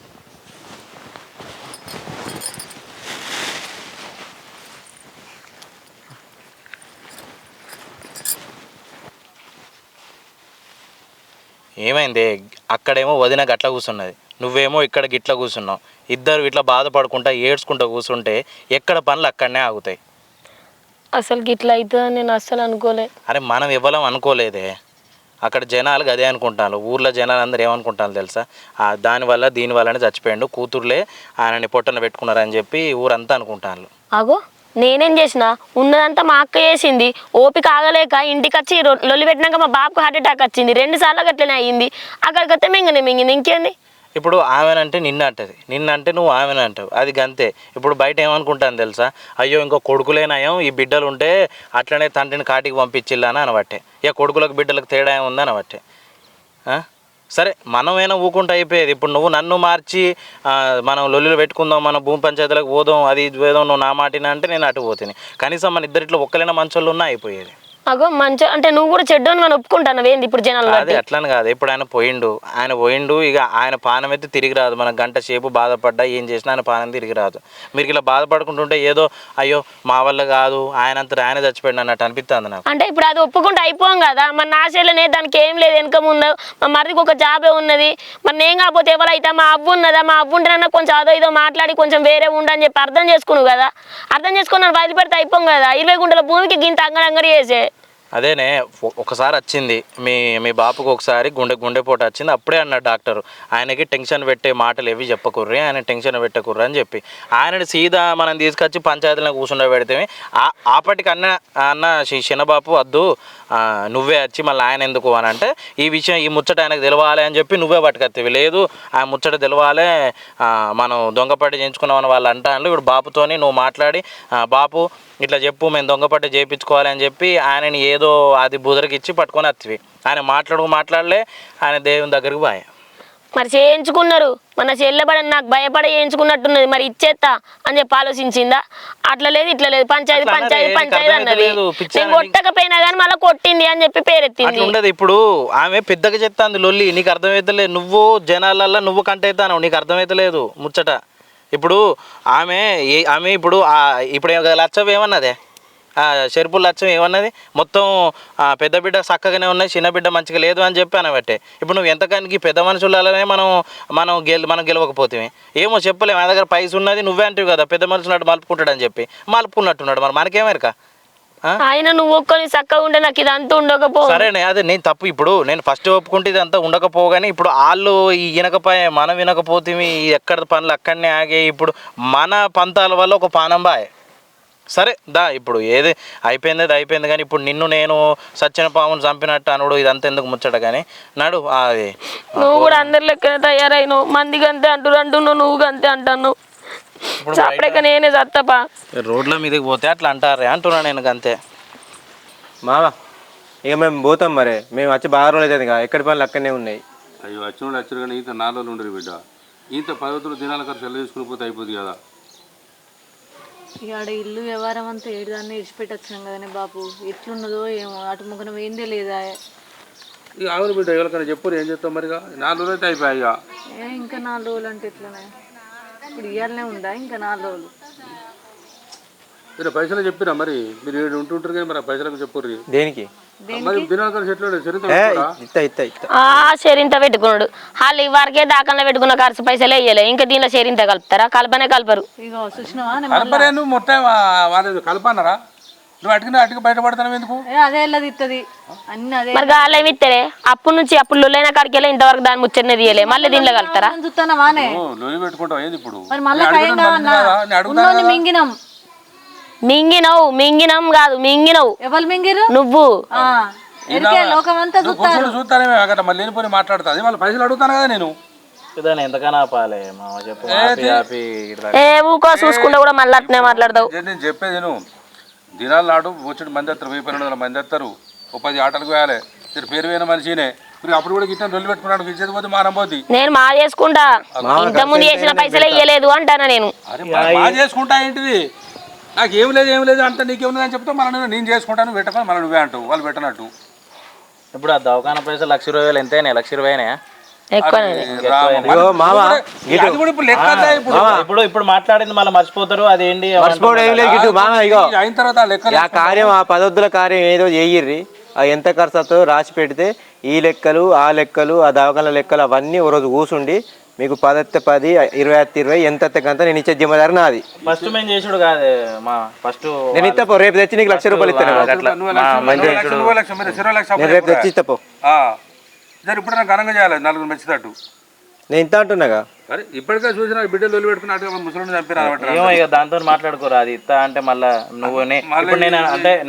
ఏమైంది? అక్కడేమో వదిన గట్ల కూర్చున్నది, నువ్వేమో ఇక్కడ గిట్ల కూర్చున్నావు. ఇద్దరు ఇట్లా బాధపడుకుంటా ఏడ్చుకుంటూ కూర్చుంటే ఎక్కడ పనులు అక్కడనే ఆగుతాయి. అసలు గిట్లా అవుతుందని నేను అస్సలు అనుకోలే. అరే మనం ఇవ్వలేం అనుకోలేదే. అక్కడ జనాలు అదే అనుకుంటాను. ఊర్లో జనాలు అందరూ ఏమనుకుంటాను తెలుసా? దానివల్ల దీనివల్లనే చచ్చిపోయాడు, కూతుర్లే ఆయనని పొట్టన పెట్టుకున్నారని చెప్పి ఊరంతా అనుకుంటాను. అగో నేనేం చేసిన? ఉన్నదంతా మా అక్క చేసింది. ఓపిక ఆగలేక ఇంటికి వచ్చి లొల్లి పెట్టినాక మా బాబుకు హార్ట్ అటాక్ వచ్చింది. 2 సార్లు అట్లనే అయ్యింది. అక్కడికి వస్తే మింగింది. ఇంకేంది? ఇప్పుడు ఆమెనంటే నిన్నంటది, నిన్నంటే నువ్వు ఆమెను అంటావు. అది గంతే. ఇప్పుడు బయట ఏమనుకుంటాను తెలుసా? అయ్యో ఇంకో కొడుకులేనాయం, ఈ బిడ్డలు ఉంటే అట్లనే తండ్రిని కాటికి పంపించిల్లని అనబట్టే. ఇక కొడుకులకు బిడ్డలకు తేడా ఏముంది అనబట్టే. సరే మనమైనా ఊకుంటూ అయిపోయేది. ఇప్పుడు నువ్వు నన్ను మార్చి మనం లొల్లులు పెట్టుకుందాం, మన భూమి పంచాయతీలకు పోదాం, అది పోదాం, నువ్వు నా మాటిన అంటే నేను అటు పోತೀನಿ. కనీసం మన ఇద్దరిట్లో ఒక్కలైనా మంచోళ్ళు ఉన్నా అయిపోయేది. అగో మంచి అంటే నువ్వు కూడా చెడ్డోని మనం ఒప్పుకుంటాను ఏంది ఇప్పుడు జనాలు? అదే అట్లని కాదు. ఇప్పుడు ఆయన పోయిండు ఇక ఆయన పానం అయితే తిరిగి రాదు. మనం గంట సేపు బాధపడ్డా ఏం చేసినా ఆయన పానం తిరిగి రాదు. మీరు ఇలా బాధపడుకుంటుంటే ఏదో అయ్యో మా వల్ల కాదు, ఆయనంతా ఆయన చచ్చిపోయాడు అన్నట్టు అనిపిస్తుంది నాకు. అంటే ఇప్పుడు అది ఒప్పుకుంటే అయిపోం కదా. మరి నా చెల్లెనే దానికి ఏం లేదు, వెనక ముందు మా మరిదికి ఒక జాబే ఉన్నది. మరి నేను కాకపోతే ఎవరైతే మా అవ్వు ఉన్నదా? మా అవ్వు ఉంటేనన్నా కొంచెం అదో ఇదో మాట్లాడి కొంచెం వేరే ఉండని చెప్పి అర్థం చేసుకున్నావు కదా. అర్థం చేసుకుని నన్ను వదిలిపెడితే అయిపోం కదా. 20 గుంటల భూమికి గింత అంగడి చేసే. అదేనే ఒకసారి వచ్చింది మీ బాపుకు ఒకసారి గుండెపోటు వచ్చింది. అప్పుడే అన్నాడు డాక్టర్, ఆయనకి టెన్షన్ పెట్టే మాటలు ఏవి చెప్పకుర్రి, ఆయన టెన్షన్ పెట్టకుర్రి అని చెప్పి ఆయన సీదా మనం తీసుకొచ్చి పంచాయతీలో కూర్చుండ పెడితే ఆపటికి అన్న చిన్నబాపు వద్దు, నువ్వే వచ్చి మళ్ళీ ఆయన ఎందుకు అని అంటే ఈ ముచ్చట ఆయనకు తెలవాలి అని చెప్పి నువ్వే పట్టుకొత్తేవి. లేదు ఆ ముచ్చట తెలవాలి, మనం దొంగపాటి చేయించుకున్నామని వాళ్ళు అంటాను. ఇప్పుడు బాపుతోని నువ్వు మాట్లాడి బాపు ఇట్లా చెప్పు, మేము దొంగపట్ట చేయించుకోవాలి అని చెప్పి ఆయనని ఏదో అది బుదరికి ఇచ్చి పట్టుకొని వస్తుంది. ఆయన మాట్లాడలే, ఆయన దేవుని దగ్గరికి బాయ్. మరి చేయించుకున్నారు, మన చెల్లెబడని నాకు భయపడి చేయించుకున్నట్టున్నది, మరి ఇచ్చేస్తా అని చెప్పి ఆలోచించిందా? అట్లా లేదు ఇట్లా లేదు, పంచాయతీ అన్నది. నేను కొట్టకపోయినా కానీ మళ్ళీ కొట్టింది అని చెప్పి పేరెత్తింది. ఉండదు ఇప్పుడు ఆమె పెద్దగా చెప్తాంది లొల్లి, నీకు అర్థమవుతలేదు. నువ్వు జనాలల్లో నువ్వు కంటైతాను, నీకు అర్థమవుతలేదు ముచ్చట. ఇప్పుడు ఆమె ఇప్పుడు లచ్చం ఏమన్నదే, చెరుపుల లచ్చం ఏమన్నది, మొత్తం పెద్ద బిడ్డ చక్కగానే ఉన్నాయి, చిన్న బిడ్డ మంచిగా లేదు అని చెప్పి అనబట్టే. ఇప్పుడు నువ్వు ఎంతకానికి పెద్ద మనుషులనే మనం గెలవకపోతే ఏమో చెప్పలేము. ఆయన దగ్గర పైస ఉన్నది, నువ్వే అంటావు కదా పెద్ద మనుషులు మలుపుకుంటాడు అని చెప్పి, మలుపుకున్నట్టున్నాడు. మరి మనకేమేరక ఆయన నువ్వు ఒక్కని చక్కగా ఉంటే నాకు ఇదంతా ఉండకపో. సరేనే, అదే నేను తప్పు. ఇప్పుడు నేను ఫస్ట్ ఒప్పుకుంటే ఇదంతా ఉండకపోగానే ఇప్పుడు వాళ్ళు వినకపోయే, మనం వినకపోతే ఎక్కడ పనులు అక్కడనే ఆగే. ఇప్పుడు మన పంతాల వల్ల ఒక పానం బాయ్. సరే దా, ఇప్పుడు ఏది అయిపోయింది కానీ ఇప్పుడు నిన్ను నేను సచ్చిన పామును చంపినట్టు అనుడు ఇదంతా ఎందుకు ముచ్చట కానీ నాడు. అది నువ్వు కూడా అందరి లెక్క తయారైనావు, మందికి అంతే అంటున్నావు, నువ్వు అంతే అంటాను. చప్పడక నేనే చత్తపా, రోడ్ల మీదకి పోతే అట్లా అంటారే అంటున్నా నేను అంతే. మావా ఇక మేము పోతాం, మరి మేము వచ్చి బాగా రోజులు అవుతుంది కదా, ఎక్కడి పనులు అక్కడనే ఉన్నాయి. అయ్యో వచ్చారు కానీ ఇంత 4 రోజులు ఉండరు బిడ్డ, ఇంత 10 రోజులు దినాల ఖర్చు సెలవు తీసుకుని పోతే అయిపోతుంది కదా. ఇక ఆడ ఇల్లు వ్యవహారం అంతా ఏడుదాన్ని ఇడిచిపెట్టొచ్చినాం కదనే బాపు, ఎట్లున్నదో ఏమో అటు ముఖం ఏందే లేదా. ఇక ఆవులు బిడ్డ ఎవరికైనా చెప్పు, ఏం చెప్తాం మరి. 4 రోజులు అయితే అయిపోయాయి. ఇక ఇంకా 4 రోజులు అంటే ఎట్లనే, ఇప్పుడు ఇయ్యాలనే ఉందా ఇంకా 4 రోజులు? మీరు పైసలు చెప్పిరా మరి, మీరు ఏడు ఉంటుంటారు కానీ మరి ఆ పైసలకు చెప్పుర్రి. దేనికి మరి దినాల ఖర్చు ఎట్లా షేరింత పెట్టుకున్నాడు. వాళ్ళు వరకే దాకంలో పెట్టుకున్న ఖర్చు పైసలే ఇయ్యలే, ఇంకా దీనిలో షేరింత కలుపుతారా? కలపనే కలపరు. కలపరే, నువ్వు మొత్తం వాళ్ళు కలపన్నారా? నువ్వు అటుకు బయటపడతావు ఎందుకు? అదే ఇస్తుంది అన్ని అదే. మరి గాలి ఏమి ఇస్తారే? అప్పుడు నుంచి అప్పుడు లొల్లైన కాడికి వెళ్ళి ఇంతవరకు దాని ముచ్చటనే తీయలే, మళ్ళీ దీనిలో కలుపుతారా? లోని పెట్టుకుంటావు ఏంది ఇప్పుడు? మింగినం కాదు, మింగినవు. ఎవరు మింగిరు? నువ్వు. చూస్తానే మళ్ళీ లేనిపోయి మాట్లాడుతుంది, మళ్ళీ పైసలు అడుగుతాను కదా నేను. ఎంతకన్నా ఆపాలి చెప్పు. ఊకో చూసుకుంటా కూడా మళ్ళీ అట్నే మాట్లాడతావు. నేను చెప్పేది నేను, దినాలు నాడు వచ్చి మంది వస్తారు, 1000-1200 మంది వస్తారు, ఓ 10 ఆటలకు వేయాలి. పేరు పోయిన మనిషినే అప్పుడు కూడా గిట్ట రొల్లు పెట్టుకున్నాడు, ఇచ్చేది పోతే మానం పోతుంది. నేను మా చేసుకుంటా, ఇంత ముందు చేసిన పైసలే ఇయ్యలేదు అంటానా నేను. మా చేసుకుంటా ఏంటిది, నాకు ఏం లేదు అంత నీకేముంది అని చెప్తా. మనం నేను చేసుకుంటాను పెట్టకుండా మనం నువ్వే అంటావు, వాళ్ళు పెట్టనట్టు. ఇప్పుడు ఆ దవాఖాన పైసలు 1,20,000 ఎంతైనా? 1,20,000 ఇప్పుడు మాట్లాడింది మళ్ళీ మర్చిపోతారు. అదేంటి అయిన తర్వాత కార్యం, ఆ 10 వద్దుల కార్యం ఏదో చెయ్యిర్రి, ఎంత ఖర్చు అవుతుందో రాసి పెడితే ఈ లెక్కలు ఆ లెక్కలు ఆ దవాఖాన లెక్కలు అవన్నీ ఓ రోజు కూర్చుండి మీకు 10 10, 20 20 ఎంత కంత నేను ఇచ్చే జిమ్మదారు నాది. ఫస్ట్ మేము చేసుడు కాదు మా, ఫస్ట్ నేను ఇస్తాపో, రేపు తెచ్చి నీకు 1,00,000 రూపాయలు ఇస్తాను. రేపు తెచ్చి ఇస్తాపో. ఇప్పుడు నాకు ఘనంగా చేయాలి, 4 మెచ్చేటట్టు. నేను ఇంత అంటున్నాగా, ఇప్పటికే చూసిన బిడ్డలు వదిలి పెట్టుకున్నట్టు ముసలి చంపిన ఇక దాంతో మాట్లాడుకోరు. అది ఇస్తా అంటే మళ్ళీ నువ్వు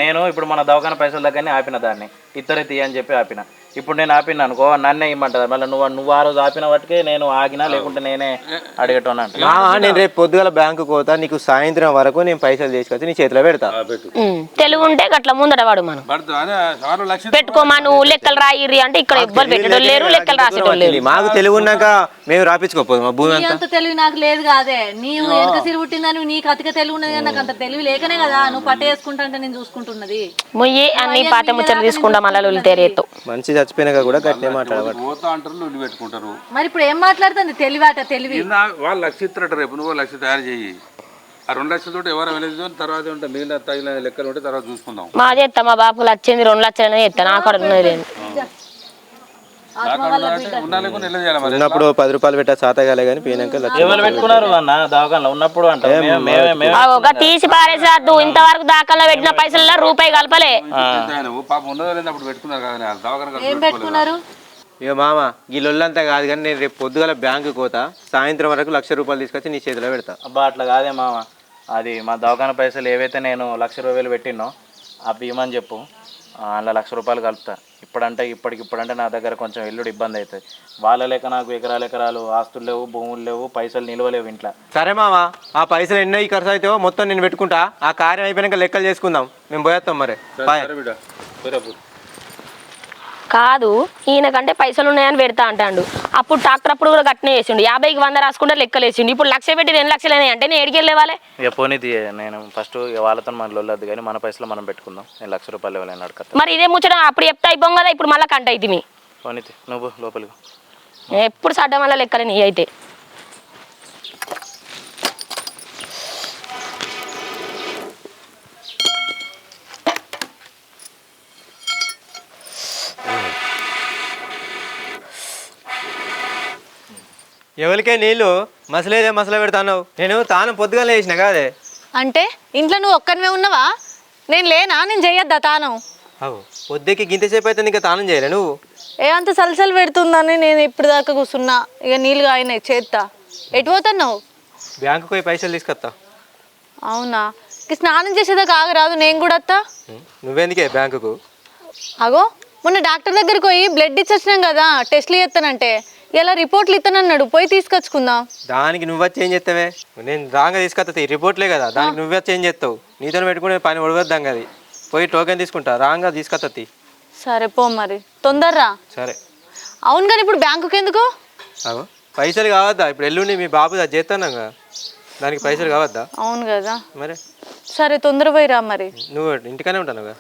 నేను ఇప్పుడు మన దవాఖాన పైసలు దగ్గరనే ఆపిన దాన్ని, ఇద్దరే తీయ అని చెప్పి ఆపిన. ఇప్పుడు నేను ఆపిన అనుకో నన్నే ఇమ్మంటారు మళ్ళీ. నువ్వు ఆ రోజు ఆపిన వాటికే నేను ఆగినా, లేకుంటే నేనే అడిగేటోనా అంటే. నేను రేపు పొద్దుగల బ్యాంకు పోతా, నీకు సాయంత్రం వరకు నేను పైసలు తీసుకొచ్చి నీ చేతిలో పెడతా. తెలుగు ఉంటే అట్లా ముందట వాడు మనం పెట్టుకోమా, నువ్వు లెక్కలు రాయిర్రి అంటే ఇక్కడ ఎవ్వరు పెట్టడం లేరు, లెక్కలు రాసేటోళ్ళు లేరు. మాకు తెలుగు ఉన్నాక మేము రాపించుకోపోదు మా భూమి అంత తెలివి నాకు లేదు కాదే. నీవు వెనక సిరి పుట్టిందని నీకు అతిక తెలివి ఉన్నది కానీ నాకు అంత తెలివి లేకనే కదా నువ్వు పట్ట వేసుకుంటా అంటే నేను చూసుకుంటున్నది. మొయ్యి అన్ని పాత ముచ్చలు తీసుకుంటా మళ్ళీ తేరేతో మంచి చచ్చిపోయినాక కూడా గట్టినే మాట్లాడబట్టు. మరి ఇప్పుడు ఏం మాట్లాడుతుంది తెలివాట? తెలివి వాళ్ళు 1,00,000 ఇస్తారట, రేపు నువ్వు 1,00,000 తయారు చేయి. ఆ 2 లక్షలతో ఎవరు వెళ్ళదు, తర్వాత ఉంటే మిగిలిన తగిన లెక్కలు ఉంటే తర్వాత చూసుకుందాం. మా చేస్తా, మా బాపులు వచ్చింది 2 లక్షలనే చేస్తా, నా కాడ ఉన్నది లేదు. ఉండాలి నెల చేయాలి మరి. ఉన్నప్పుడు 10 రూపాయలు పెట్టా చాతగాలే కానీ పోయినాక లక్ష ఎవరు పెట్టుకున్నారు అన్న దవాఖానలో ఉన్నప్పుడు అంట ఒక తీసి పారేసాదు ఇంతవరకు దాఖల్లో పెట్టిన పైసలలో రూపాయి కలపలే. నువ్వు పాపం ఉండదో లేదు అప్పుడు పెట్టుకున్నారు కదా దవాఖాన ఏం పెట్టుకున్నారు? ఇక మామ ఈ లొల్లంతా కాదు కానీ నేను రేపు పొద్దుగల బ్యాంకు పోతా, సాయంత్రం వరకు 1,00,000 రూపాయలు తీసుకొచ్చి నీ చేతిలో పెడతా. అబ్బా అట్లా కాదే మామ, అది మా దవాఖాన పైసలు ఏవైతే నేను 1,20,000 పెట్టినో అవి ఇవ్వమని చెప్పు, అందులో 1,00,000 రూపాయలు కలుపుతా. ఇప్పటికిప్పుడంటే నా దగ్గర కొంచెం ఎల్లుడు ఇబ్బంది అవుతుంది. వాళ్ళ లెక్క నాకు ఎకరాలు ఆస్తులు లేవు, భూములు లేవు, పైసలు నిలవలేవు ఇంట్లో. సరే మామ, ఆ పైసలు ఎన్నో ఈ ఖర్చు అవుతావో మొత్తం నేను పెట్టుకుంటా. ఆ కార్యం అయిపోయినాక లెక్కలు చేసుకుందాం. మేము పోయేస్తాం మరి. బాయ్. కాదు ఈయన కంటే పైసలు ఉన్నాయని పెడతా అంటాడు. అప్పుడు ట్రాక్టర్ అప్పుడు కూడా గట్టినే వేసిండు, 50కి 100 రాసుకుంటే లెక్కలు వేసిండు. ఇప్పుడు 1,00,000 పెట్టి 2 లక్షలు అయినాయి అంటే నేను ఏడికి వెళ్ళేవాళ్ళే. ఇక పోనీది, నేను ఫస్ట్ వాళ్ళతో మనలో వద్దు కానీ మన పైసలు మనం పెట్టుకుందాం. నేను 1,00,000 రూపాయలు ఇవ్వలేను అడగతా. మరి ఇదే ముచ్చడం అప్పుడు చెప్తా అయిపోం కదా, ఇప్పుడు మళ్ళీ కంట అయితే మీ పోనీతి నువ్వు లోపలికి. ఎప్పుడు సడ్డం వల్ల లెక్కలే నీ అయితే. ఎవరికే నీళ్ళు మసలేదే మసలు పెడతావు. నేను తాను పొద్దుగా వేసిన కాదే. అంటే ఇంట్లో నువ్వు ఒక్కనివే ఉన్నావా? నేను లేనా? నేను చెయ్యొద్దా తానం? అవు పొద్దుకి గింతసేపు అయితే ఇంకా తానం చేయలే నువ్వు? ఏ అంత సలసలు పెడుతుందని నేను ఇప్పుడు దాకా కూర్చున్నా. ఇక నీళ్ళు అయినాయి చేత్తా. ఎటు పోతున్నావు? బ్యాంకుకి పోయి పైసలు తీసుకొస్తా. అవునా? ఇక స్నానం చేసేదాకా ఆగరాదు, నేను కూడా వస్తా. నువ్వెందుకే బ్యాంకుకు? అగో మొన్న డాక్టర్ దగ్గరికి పోయి బ్లడ్ ఇచ్చి వచ్చినాం కదా, టెస్ట్లు చేస్తానంటే ఇలా రిపోర్ట్లు ఇస్తానన్నాడు, పోయి తీసుకొచ్చుకుందాం. దానికి నువ్వచ్చి ఏం చేస్తావే? నేను రాగా తీసుకొస్తా, రిపోర్ట్లే కదా. దానికి నువ్వచ్చి ఏం చేస్తావు? నీతో పెట్టుకునే పని ఒడవద్దాం కదా. పోయి టోకెన్ తీసుకుంటా, రాగా తీసుకొస్తా. సరే పో మరి, తొందరరా. సరే. అవును కానీ ఇప్పుడు బ్యాంకుకి ఎందుకు? అవు పైసలు కావద్దా? ఇప్పుడు ఎల్లుండి మీ బాబు అది చేస్తాను కదా, దానికి పైసలు కావద్దా? అవును కదా. మరి సరే తొందర పోయిరా. మరి నువ్వు ఇంటికానే ఉంటాను కదా?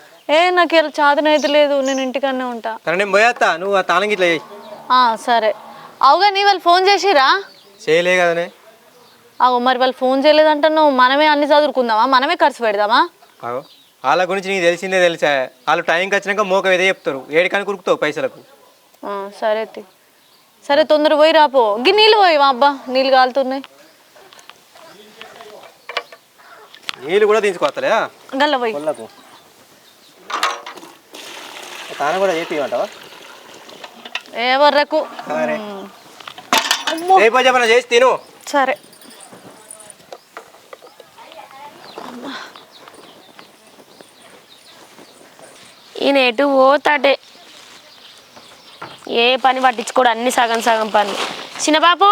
నాకు ఇలా చాదన అయితే లేదు, నేను ఇంటికన్నా ఉంటా. సరే నేను పోయేస్తా, నువ్వు ఆ తాళం గిట్ల చేయి. సరే. అవుగా నీ వాళ్ళు ఫోన్ చేసిరా? చేయలే కదనే. అవు మరి వాళ్ళు ఫోన్ చేయలేదంటున్నావు. మనమే అన్ని చదువుకుందామా? మనమే ఖర్చు పెడదామా? అవు వాళ్ళ గురించి నీకు తెలిసిందే తెలుసా. వాళ్ళు టైంకి వచ్చినాక మోక ఏదే చెప్తారు, ఏడికని కురుకుతావు పైసలకు. సరే సరే తొందర పోయి రాపో. గి నీళ్ళు పోయి మా అబ్బా, నీళ్ళు కాలుతున్నాయి. నీళ్ళు కూడా తీసుకొస్తలే గల్ల పోయి. తాను కూడా చేపిమంటావా? ఏ వర్రకు చెప్పనా చేసి తిను. సరే. ఈయన ఎటు పోతాడే, ఏ పని పట్టించుకోడు, అన్ని సగం సగం పని. చిన్నబాబు,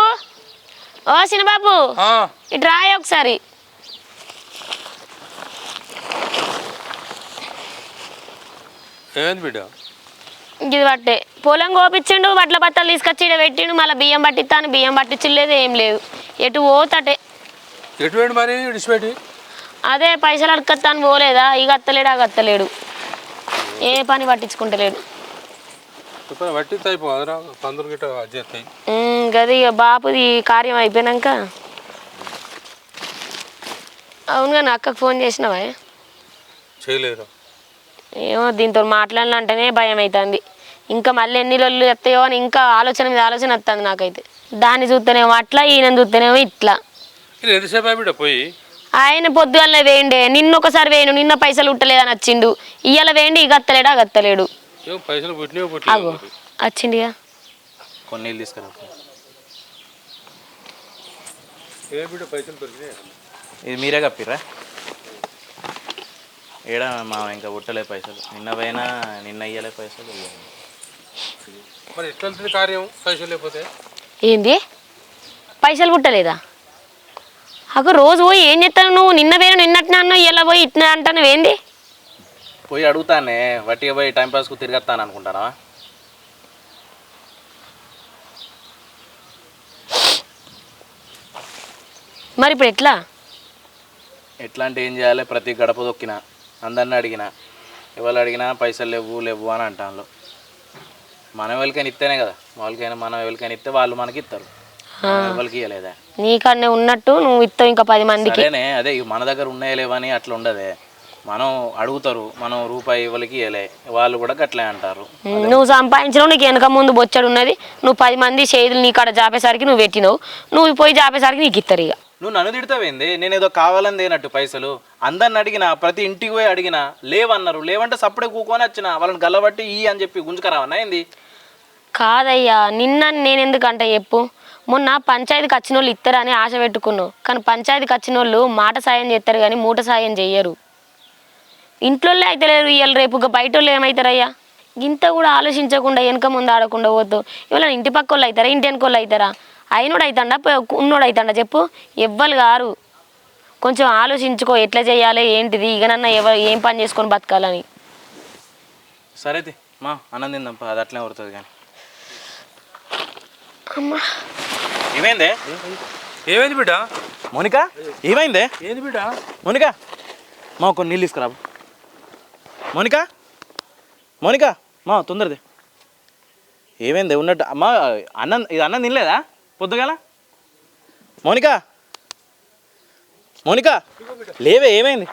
ఓ చిన్నబాబు ఇటు రాయి ఒకసారి. ఏంది బిడ్డ? ఇది పట్టే పొలం కోపించిండు, బట్టల బట్టలు తీసుకొచ్చి ఇక్కడ పెట్టిండు, మళ్ళీ బియ్యం పట్టిస్తాను, బియ్యం పట్టించలేదు, ఏం లేదు. ఎటు పోతాటే. ఎటు వేయండి మరి విడిచిపెట్టి? అదే పైసలు అడగత్తాను పోలేదా, ఇక అత్తలేడు ఆ అత్తలేడు, ఏ పని పట్టించుకుంటలేడు. పట్టిస్తే అయిపోరా, పందులు గిట్ట చేస్తాయి. గది ఇక బాపుది కార్యం అయిపోయినాక. అవును కానీ అక్కకు ఫోన్ చేసినావా? చేయలేరు. ఏమో దీంతో మాట్లాడాలంటేనే భయం అవుతుంది. ఇంకా మళ్ళీ ఎన్ని రోజులు చెప్తాయో అని ఇంకా ఆలోచన మీద ఆలోచన వస్తుంది నాకైతే. దాన్ని చూస్తేనేమో అట్లా, ఈయన చూస్తేనేమో ఇట్లా. ఎంతసేపు బిడ్డ పోయి? ఆయన పొద్దుగల వేయండి, నిన్న ఒకసారి వేయను, నిన్న పైసలు ఉట్టలేదని వచ్చిండు, ఇయ్యాల వేయండి, ఇక అత్తలేడు ఆ గత్తలేడు. పైసలు అగో వచ్చిండిగా. కొన్ని నీళ్ళు తీసుకురా. పైసలు దొరికినాయి. ఇది మీరే కప్పిర్రా? ఏడా మా ఇంకా ఉట్టలేదు పైసలు. నిన్న ఇయ్యలే పైసలు. మరి ఎట్లా వెళ్తుంది కార్యం పైసలు లేకపోతే? ఏంది పైసలు పుట్టలేదా? అగో రోజు పోయి ఏం చేస్తాను నువ్వు? నిన్న వేరు నిన్నట్నే అన్నావు, ఇలా పోయి ఇట్లా అంటాను ఏంది? పోయి అడుగుతానే, వట్టిగా పోయి టైంపాస్కు తిరిగేస్తాను అనుకుంటానా? మరి ఇప్పుడు ఎట్లా అంటే ఏం చేయాలి? ప్రతి గడప దొక్కినా, అందరిని అడిగినా, ఎవరు అడిగినా పైసలు లేవు అని అంటాను. మనం ఎవరికైనా ఇస్తేనే కదా, మనం ఎవరికైనా ఇస్తే వాళ్ళు మనకి ఇస్తారు. ఎవరికి ఇవ్వలేదా? నీకన్నే ఉన్నట్టు నువ్వు ఇస్తావు ఇంకా 10 మందికి. అదే మన దగ్గర ఉన్నాయో లేవని అట్లా ఉండదే. మనం అడుగుతారు, మనం రూపాయి ఇవ్వలకి ఇవ్వలే, వాళ్ళు కూడా గట్లే అంటారు. నువ్వు సంపాదించినావు, నీకు వెనక ముందు బొచ్చడు ఉన్నది. నువ్వు 10 మంది చేతులు నీ కాడ జాపేసరికి నువ్వు పెట్టినావు, నువ్వు పోయి జాపేసరికి నీకు ఇస్తారు. ఇక నువ్వు నన్ను తిడతావేంది? నేను ఏదో కావాలని తేనట్టు పైసలు అందరిని అడిగినా, ప్రతి ఇంటికి పోయి అడిగినా లేవన్నారు. లేవంటే సప్పుడే కూకొని వచ్చిన వాళ్ళని గల్లబట్టి ఈ అని చెప్పి గుంజుకరావన్నా ఏంది? కాదయ్యా, నిన్న నేను ఎందుకంటే చెప్పు, మొన్న పంచాయతీకి వచ్చిన వాళ్ళు ఇస్తారని ఆశ పెట్టుకున్నావు. కానీ పంచాయతీకి వచ్చిన వాళ్ళు మాట సాయం చేస్తారు కానీ మూట సాయం చెయ్యరు. ఇంట్లో అయితే లేరు, ఇవాళ రేపు బయట వాళ్ళు ఏమవుతారయ్యా? ఇంత కూడా ఆలోచించకుండా వెనక ముందు ఆడకుండా పోతావు. ఇవాళ ఇంటి పక్క వాళ్ళు అవుతారా, ఇంటి వెనక వాళ్ళు అవుతారా? అయినోడు అవుతాడా, ఉన్నోడు అవుతాడా చెప్పు? ఎవ్వరు గారు. కొంచెం ఆలోచించుకో, ఎట్లా చేయాలి ఏంటిది, ఇకనన్నా ఏం పని చేసుకొని బతకాలని. సరేది మా అన్నం తిందాంపా, అది అట్లే పడుతుంది. కానీ అమ్మా ఏమైందే? ఏమైంది బిడ్డ? మోనిక ఏమైందే? ఏంది బిడ్డ? మోనిక మా కొన్ని నీళ్ళు తీసుకురా. మోనిక మోనిక మా తొందరది. ఏమైంది ఉన్నట్టు? అమ్మా అన్నం, ఇది అన్నం తినలేదా పొద్దుగాల? మోనిక మోనిక లేవే, ఏమైంది?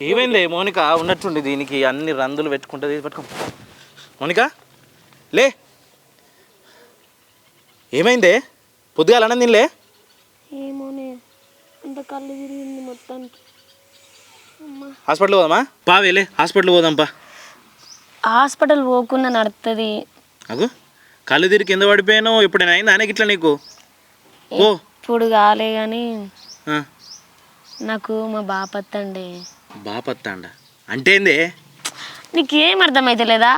ఏమైంది మోనిక? ఉన్నట్టుండి దీనికి అన్ని రందులు పెట్టుకుంటుంది. పట్టుకో మోనిక, లే. ఏమైందే? పొద్దుగాల అన్నం తినలే? ఏమోనే, అంత కళ్ళు తిరిగింది మొత్తానికి. హాస్పిటల్ పోదామా? పావేలే హాస్పిటల్ పోదాంపా. హాస్పిటల్ పోకుండా నడుతుంది. అగు కళ్ళు తిరిగి కింద పడిపోయాను. ఎప్పుడైనా అయింది ఆయనకి ఇట్లా నీకు? ఓ ఇప్పుడు కాలే కానీ ఆ. నాకు మా బాపత్తండి. బాపత్తాండ అంటే ఏంది? నీకేం అర్థమైతే లేదా?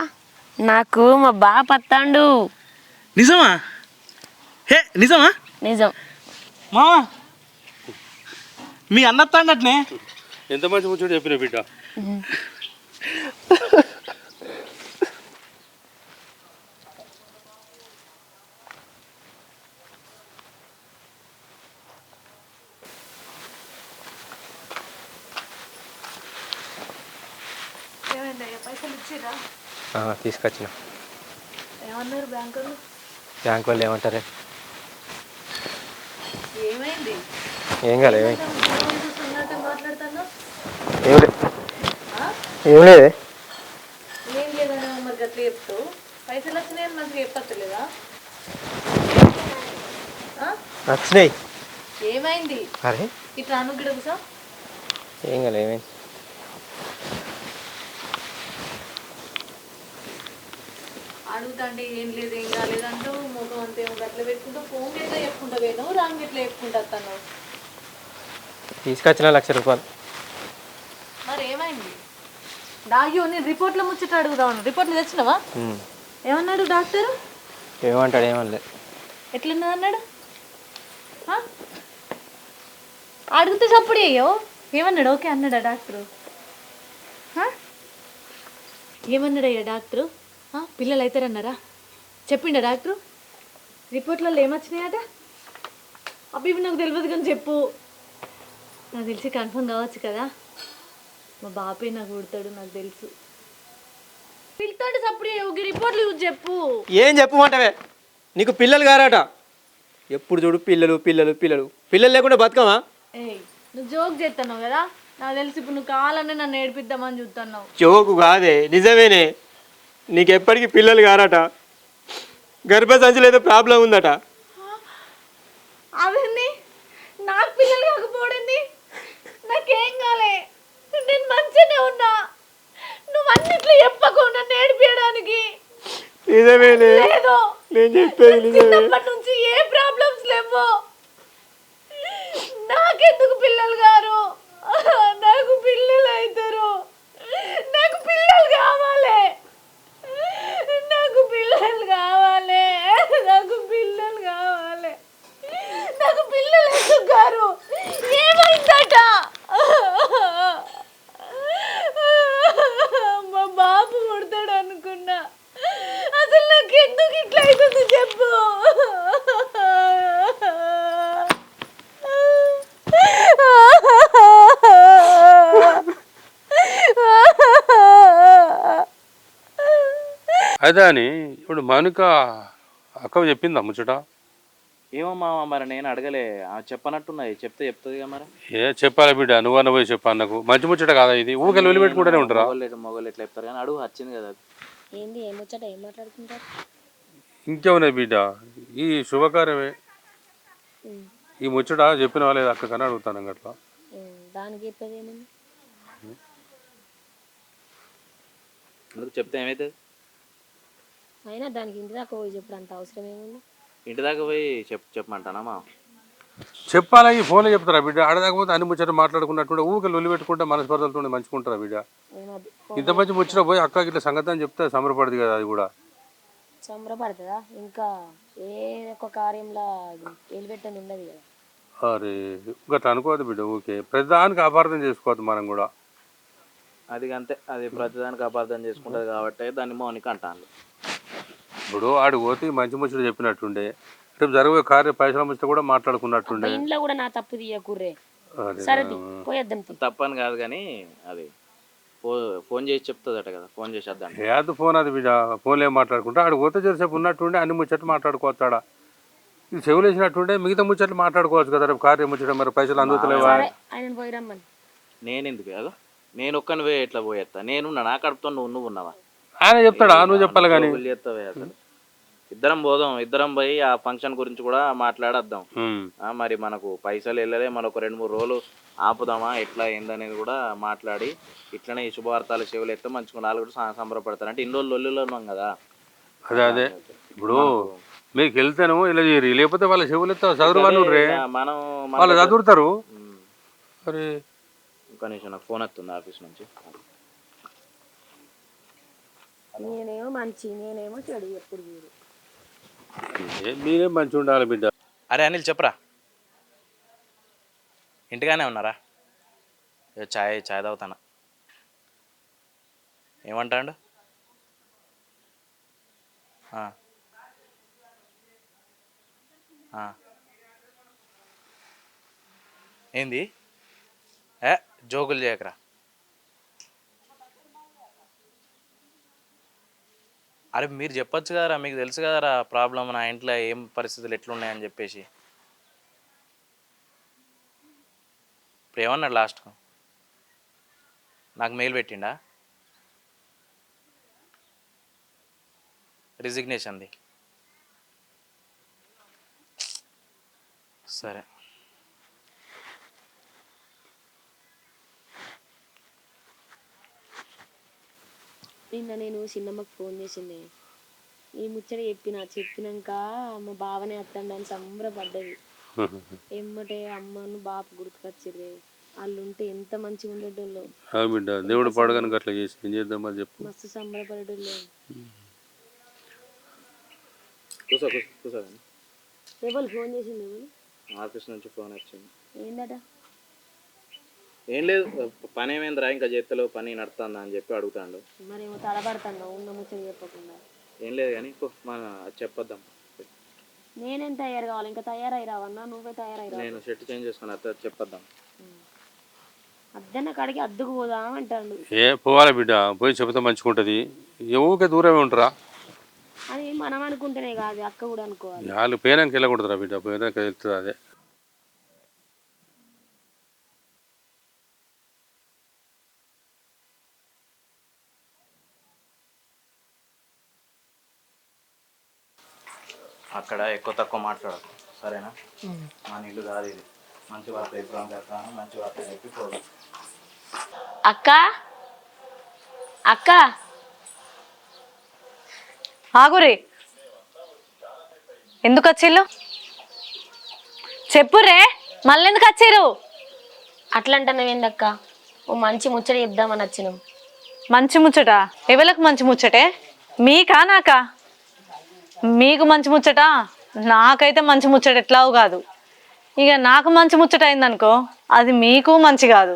నాకు మా బాపత్తాండు. నిజమా? హే నిజమా? నిజం. మామా మీ అన్నత్తాండట్నే. ఎంత మంచి ముచ్చట చెప్పిన బిడ్డ. తీసుకొచ్చిన. ఏమన్నారు బ్యాంకు వాళ్ళు? బ్యాంక్ వాళ్ళు ఏమంటారే? ఏమైంది? ఏం కాలే. ఏమైంది? మాట్లాడుతున్నా ఏం లేదే. ఏం లేదన్నా మరి గట్ల చెప్తావు. పైసలు వచ్చినాయని మంచిగా చెప్పలేదా? వచ్చినాయి. ఏమైంది? అరే ఇట్లా అనుగ్గుడు కూసా. ఏం కాలే. ఏమైంది? అడుగుతాంటే ఏం లేదు ఏం కాలేదంటూ ముఖం అంతేమో గట్ల పెట్టుకుంటూ ఫోన్ ఎట్లా చెప్పుకుంటావేను, రాంగ్ ఎట్లా చెప్పుకుంటా తను. తీసుకొచ్చిన 1,00,000 రూపాయలు. మరి ఏమైంది? అయ్యో నేను రిపోర్ట్లో ముచ్చట అడుగుదాను. రిపోర్ట్లు తెచ్చినావా? ఏమన్నాడు డాక్టర్? ఏమంటాడు? ఏమనలే. ఎట్లున్నది అన్నాడు? అడిగితే చప్పుడు అయ్యో ఏమన్నాడు? ఓకే అన్నాడా డాక్టరు? ఏమన్నాడయ్యా డాక్టరు? పిల్లలు అవుతారన్నారా? చెప్పిండా డాక్టరు? రిపోర్ట్లలో ఏమొచ్చినాయట? అవి నాకు తెలియదు కానీ చెప్పు. నాకు తెలిసి కన్ఫర్మ్ కావచ్చు కదా. మా బాపే నాకు కుడతాడు నాకు తెలుసు. పిల్లతోటి చప్పుడు ఒక రిపోర్ట్లు యూజ్ చెప్పు. ఏం చెప్పమంటావే? నీకు పిల్లలు గారట. ఎప్పుడు చూడు పిల్లలు పిల్లలు పిల్లలు. పిల్లలు లేకుండా బతుకమా? ఏయ్ నువ్వు జోక్ చేస్తున్నావు కదా. నాకు తెలిసి ఇప్పుడు నువ్వు కావాలనే నన్ను ఏడిపిద్దామని చూస్తున్నావు. జోకు కాదే, నిజమేనే. నీకు ఎప్పటికీ పిల్లలు గారట. గర్భసంచిలో ఏదో ప్రాబ్లం ఉందట. అవన్నీ నాకు పిల్లలు కాకపోవడండి. నాకేం కాలే, నేను మంచిగానే ఉన్నా. నువ్వు అన్నిట్లో చెప్పకు నన్ను ఏడిపించడానికి. నిజమేనే, లేదు నేను చెప్పేది నిజమే. చిన్నప్పటి నుంచి ఏ ప్రాబ్లమ్స్ లేవు. నాకెందుకు పిల్లలు గారు? నాకు పిల్లలు అవుతారు. నాకు పిల్లలు కావాలి. నాకు పిల్లలు కావాలి. నాకు పిల్లలు కావాలి. నాకు పిల్లలు ఎందుకు గారు? ఏమైందట? మా బాబు కొడతాడు అనుకున్నా. అసలు నాకు ఎందుకు ఇట్లా అవుతుంది చెప్పు. అదే అని ఇప్పుడు మౌనిక అక్క చెప్పిందా ముచ్చట? ఏమో మామ మరి నేను అడగలే చెప్పనట్టున్నది, చెప్తే చెప్తుందిగా మరి. చెప్పాలి బిడ్డ, నువ్వన్న పోయి చెప్పాను నాకు. మంచి ముచ్చట కాదా ఇది? ఊరికే లొల్లి పెట్టుకుంటూనే ఉంటారా? మొగలు ఎట్లా చెప్తారు కానీ అడుగు వచ్చింది కదా. ఏంది ఏమొచ్చట ఏం మాట్లాడుకుంటారు? ఇంకేమున్నాయి బిడ్డ, ఈ శుభకార్యమే. ఈ ముచ్చట చెప్పిన వాళ్ళే అక్క కన్నా అడుగుతాను అట్లా. దానికి చెప్పేది ఏముంది? చెప్తే ఏమవుతుంది? అయినా దానికి ఇంటి దాకా పోయి చెప్పడం అంత అవసరం ఏముంది? ఇంటి దాకా పోయి చెప్పమంటానమ్మా. చెప్పాలా? ఈ ఫోన్లో చెప్తారా బిడ్డ? ఆడదాకపోతే అన్ని ముచ్చట మాట్లాడుకున్నట్టు ఊరికే లొల్లి పెట్టుకుంటే మనస్పర్ధలతో మంచుకుంటారా బిడ్డ? ఇంత మంచి ముచ్చట పోయి అక్కకి ఇట్లా సంగతి అని చెప్తే సంబరపడదు కదా అది కూడా. సంబరపడుతుందా? ఇంకా ఏ ఒక్క కార్యంలో ఎలిపెట్టని ఉండదు కదా. అరే గట్లా అనుకోవద్దు బిడ్డ, ఊకే ప్రతిదానికి అపార్థం చేసుకోవద్దు మనం కూడా. అది అంతే, అది ప్రతిదానికి అపార్థం చేసుకుంటుంది కాబట్టి దాన్ని మౌనిక అంటాను. ఇప్పుడు ఆడికి పోతే మంచి ముచ్చట చెప్పినట్టుండే, రేపు జరగబోయే కార్య పైసల ముచ్చట కూడా మాట్లాడుకున్నట్టుండే. ఇంట్లో కూడా నా తప్పు తీయకుర్రే. సరే పోయేద్దాం. తప్పని కాదు కానీ అది ఫోన్ చేసి చెప్తుందట కదా, ఫోన్ చేసి వద్దాం. ఏది ఫోన్ అది బిడ్డ, ఫోన్లో ఏం మాట్లాడుకుంటా ఆడికి పోతే జరిసేపు ఉన్నట్టుండే అన్ని ముచ్చట్లు మాట్లాడుకోవచ్చు. ఆడ ఇది చెవులు వేసినట్టుండే మిగతా ముచ్చట్లు మాట్లాడుకోవచ్చు కదా. రేపు కార్యం ముచ్చట మరి పైసలు అందుతలేవా? ఆయన పోయి రమ్మని. నేను ఎందుకు కాదు, నేను ఒక్కని పోయి ఎట్లా పోయేస్తా? నేను నా కడుపుతో నువ్వు ఉన్నావా? ఆయన చెప్తాడా? నువ్వు చెప్పాలి కానీ. చేస్తావే అసలు. ఇద్దరం పోదాం, ఇద్దరం పోయి ఆ ఫంక్షన్ గురించి కూడా మాట్లాడద్దాం. మరి మనకు పైసలు వెళ్ళలే, మనకు 2-3 రోజులు ఆపుదామా ఎట్లా ఏందనేది కూడా మాట్లాడి ఇట్లనే ఈ శుభవార్తలు చెవులు ఎత్తే మంచిగా వాళ్ళు కూడా సంబరపడతారు. అంటే ఇన్ని రోజులు లొల్లిలో ఉన్నాం కదా. అదే ఇప్పుడు మీకు వెళ్తాను ఇలా చేయరు, లేకపోతే వాళ్ళ చెవులు ఎత్తా చదువు వాళ్ళు మనం వాళ్ళు చదువుతారు. అరే ఇంకా నిమిషం, నాకు ఫోన్ వస్తుంది ఆఫీస్ నుంచి. నేనేమో మంచి, నేనేమో చెడు. ఎప్పుడు చూడు మీరే మంచిగా ఉండాలి బిడ్డ. అరే అనిల్ చెప్పరా, ఇంటిగానే ఉన్నారా? చాయ్ తాగుతానా. ఏమంటాడు? ఏంది? జోకులు చేయకరా. అరే మీరు చెప్పొచ్చు కదరా, మీకు తెలుసు కదరా ప్రాబ్లం, నా ఇంట్లో ఏం పరిస్థితులు ఎట్లున్నాయని చెప్పేసి. ఇప్పుడు ఏమన్నాడు లాస్ట్కు? నాకు మెయిల్ పెట్టిండా రిజిగ్నేషన్ది? సరే నిన్న నేను చిన్నమ్మకి ఫోన్ చేసింది. ఈ ముచ్చట చెప్పినాక మా బావనే అత్తండని సంబరపడ్డది. ఎమ్మటే అమ్మను బాపు గుర్తుకొచ్చిర్రే. వాళ్ళు ఉంటే ఎంత మంచిగా ఉండేటోళ్ళు. బిడ్డ దేవుడు పడగానికి అట్లా చేసి ఏం చేద్దామా చెప్పు. మస్తు సంబరపడేటోళ్ళు. ఎవరు ఫోన్ చేసింది? ఆఫీస్ నుంచి ఫోన్ వచ్చింది. ఏందట? ఏం లేదు, పని ఏమైందిరా ఇంకా చేస్తలేవు, పని నడుతుందా అని చెప్పి అడుగుతాడు. మరేమో తడబడతాను ఉన్న ముచ్చట చెప్పకుండా. ఏం లేదు కానీ మన చెప్పొద్దాం. నేనేం తయారు కావాలి? ఇంకా తయారై రావన్నా? నువ్వే తయారై రావు. నేను షర్ట్ చేంజ్ చేసుకుని అత్త చెప్పొద్దాం. అద్దన్న కాడికి అద్దుకు పోదాం అంటాడు. పోవాలి బిడ్డ, పోయి చెబితే మంచిగా ఉంటుంది. ఊరికే దూరమే ఉంటారా అది మనం అనుకుంటేనే కాదు, అక్క కూడా అనుకోవాలి. వాళ్ళు పోయినాక వెళ్ళకూడదురా బిడ్డ, పోయినాక వెళ్తుంది. అదే అక్కడ ఎక్కువ తక్కువ మాట్లాడదు సరేనా? మన ఇల్లు కాదు ఇది. మంచి వార్త ఎప్పుడు చెప్తాను, మంచి వార్త చెప్పి పోదు. అక్క అక్క ఆగురి, ఎందుకు వచ్చిళ్ళు చెప్పురే. మళ్ళీ ఎందుకు వచ్చిర్రు? అట్లా అంటున్నావేందక్క? ఓ మంచి ముచ్చట చెప్దామని వచ్చినాం. మంచి ముచ్చట? ఎవరికి మంచి ముచ్చటే? మీకా నాకా? మీకు మంచి ముచ్చట, నాకైతే మంచి ముచ్చట ఎట్లావు కాదు. ఇక నాకు మంచి ముచ్చట అయిందనుకో అది మీకు మంచి కాదు.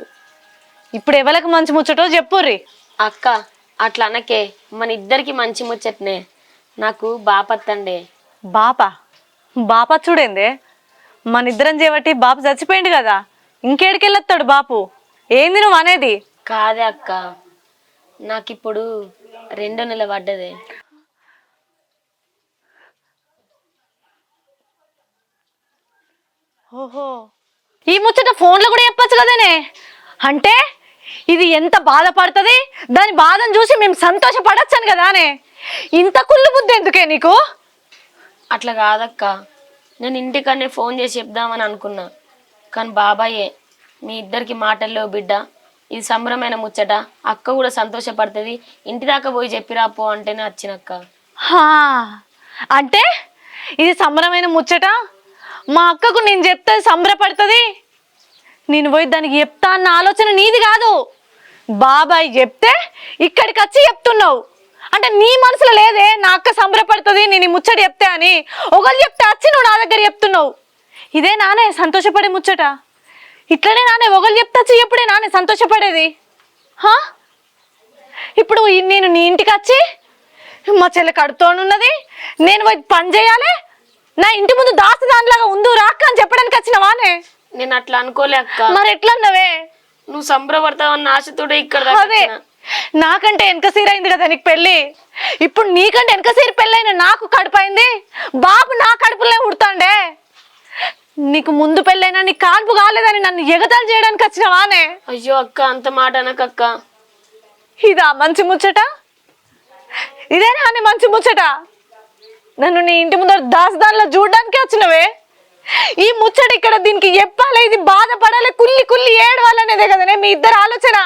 ఇప్పుడు ఎవరికి మంచి ముచ్చటో చెప్పుర్రి. అక్క అట్లా అనకే, మన ఇద్దరికి మంచి ముచ్చటనే. నాకు బాపత్తండే. బాప చూడేందే? మన ఇద్దరం చేయబట్టి బాపు చచ్చిపోయింది కదా, ఇంకేడికెళ్ళొస్తాడు బాపు? ఏంది నువ్వు అనేది? కాదే అక్క, నాకిప్పుడు 2 నెలలు పడ్డదే. ఓహో, ఈ ముచ్చట ఫోన్లో కూడా చెప్పచ్చు కదనే. అంటే ఇది ఎంత బాధపడుతుంది, దాని బాధను చూసి మేము సంతోషపడచ్చాను కదానే. ఇంత కుళ్ళు బుద్ధి ఎందుకే నీకు? అట్లా కాదక్క, నేను ఇంటికన్నే ఫోన్ చేసి చెప్దామని అనుకున్నా. కానీ బాబాయే, మీ ఇద్దరికి మాటల్లో బిడ్డ, ఇది సంబరమైన ముచ్చట, అక్క కూడా సంతోషపడుతుంది, ఇంటి దాకా పోయి చెప్పిరాపో అంటేనే వచ్చినక్క. హా, అంటే ఇది సంబరమైన ముచ్చట, మా అక్కకు నేను చెప్తే సంబరపడుతుంది, నేను పోయి దానికి చెప్తా అన్న ఆలోచన నీది కాదు. బాబాయ్ చెప్తే ఇక్కడికి వచ్చి చెప్తున్నావు. అంటే నీ మనసులో లేదే నా అక్క సంబరపడుతుంది నేను ఈ ముచ్చట చెప్తే అని. ఒకళ్ళు చెప్తే వచ్చి నువ్వు నా దగ్గర చెప్తున్నావు. ఇదే నానే సంతోషపడే ముచ్చట? ఇట్లనే నానే ఒకళ్ళు చెప్తే వచ్చి ఎప్పుడే నానే సంతోషపడేది? హా, ఇప్పుడు నేను నీ ఇంటికి వచ్చి మా చెల్లె కడుతోనున్నది, నేను పోయి పని చేయాలి, నా ఇంటి ముందు దాసి దానిలాగా ఉండు రాక్క అని చెప్పడానికి వచ్చినవానే? నేను అట్లా అనుకోలే అక్క. మరి ఎట్లా అన్నవే? నువ్వు సంబరపడతావన్న ఆశతోడే ఇక్కడ దాకా అదే, వచ్చిన. నాకంటే వెనక సీర అయింది కదా నీకు పెళ్ళి, ఇప్పుడు నీకంటే వెనక సీర పెళ్ళైన నాకు కడుపు అయింది, బాబు నా కడుపులే ఉడతాండే. నీకు ముందు పెళ్ళైనా నీ కాన్పు కాలేదని నన్ను ఎగతాలు చేయడానికి వచ్చినవానే? అయ్యో అక్క, అంత మాట అనకక్క. ఇదా మంచి ముచ్చట? ఇదేనా అని మంచి ముచ్చట? నన్ను నీ ఇంటి ముందర దాసదానిలో చూడడానికి వచ్చినవే? ఈ ముచ్చట ఇక్కడ దీనికి చెప్పాలి, ఇది బాధపడాలి, కుల్లి కుల్లి ఏడవాలనేదే కదనే మీ ఇద్దరు ఆలోచన.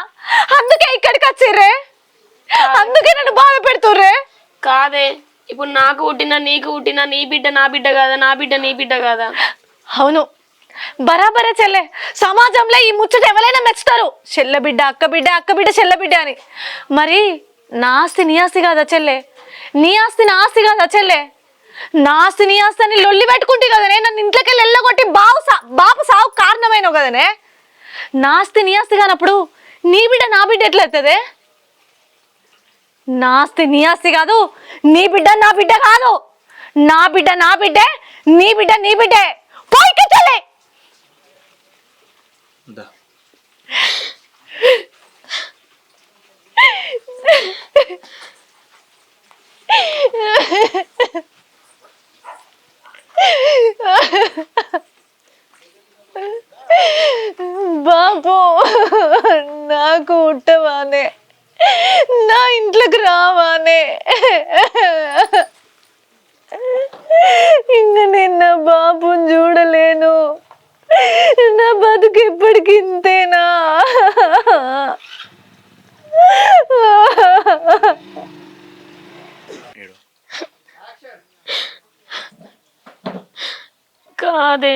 అందుకే ఇక్కడికి వచ్చిర్రే, అందుకే నన్ను బాధ పెడుతుర్రే. కాదే, ఇప్పుడు నాకు పుట్టినా నీకు పుట్టినా నీ బిడ్డ నా బిడ్డ కాదా, నా బిడ్డ నీ బిడ్డ కాదా? అవును, బరాబరే చెల్లె. సమాజంలో ఈ ముచ్చట ఎవరైనా మెచ్చుతారు, చెల్లె బిడ్డ అక్క బిడ్డ, అక్క బిడ్డ చెల్లె బిడ్డ అని. మరి నా ఆస్తి నీ ఆస్తి కాదా చెల్లె? నీ ఆస్తి నా ఆస్తి కాదా చెల్లె? నా ఆస్తి నీ ఆస్తి అని లొల్లి పెట్టుకుంటే కదనే నన్ను ఇంట్లోకి వెళ్ళగొట్టి బాపు సావు కారణమైనవు కదనే. నా ఆస్తి నీ ఆస్తి కానప్పుడు నీ బిడ్డ నా బిడ్డ ఎట్లయితుంది? నా ఆస్తి నీ ఆస్తి కాదు, నీ బిడ్డ నా బిడ్డ కాదు. నా బిడ్డ నా బిడ్డే, నీ బిడ్డ నీ బిడ్డే. పోయికి చెల్లె. బాబు, నాకు ఉట్టవానే, నా ఇంట్లోకి రావానే. ఇంకా నేను నా బాబుని చూడలేను, నా బతుకు ఎప్పటికి ఇంతేనా? కాదే,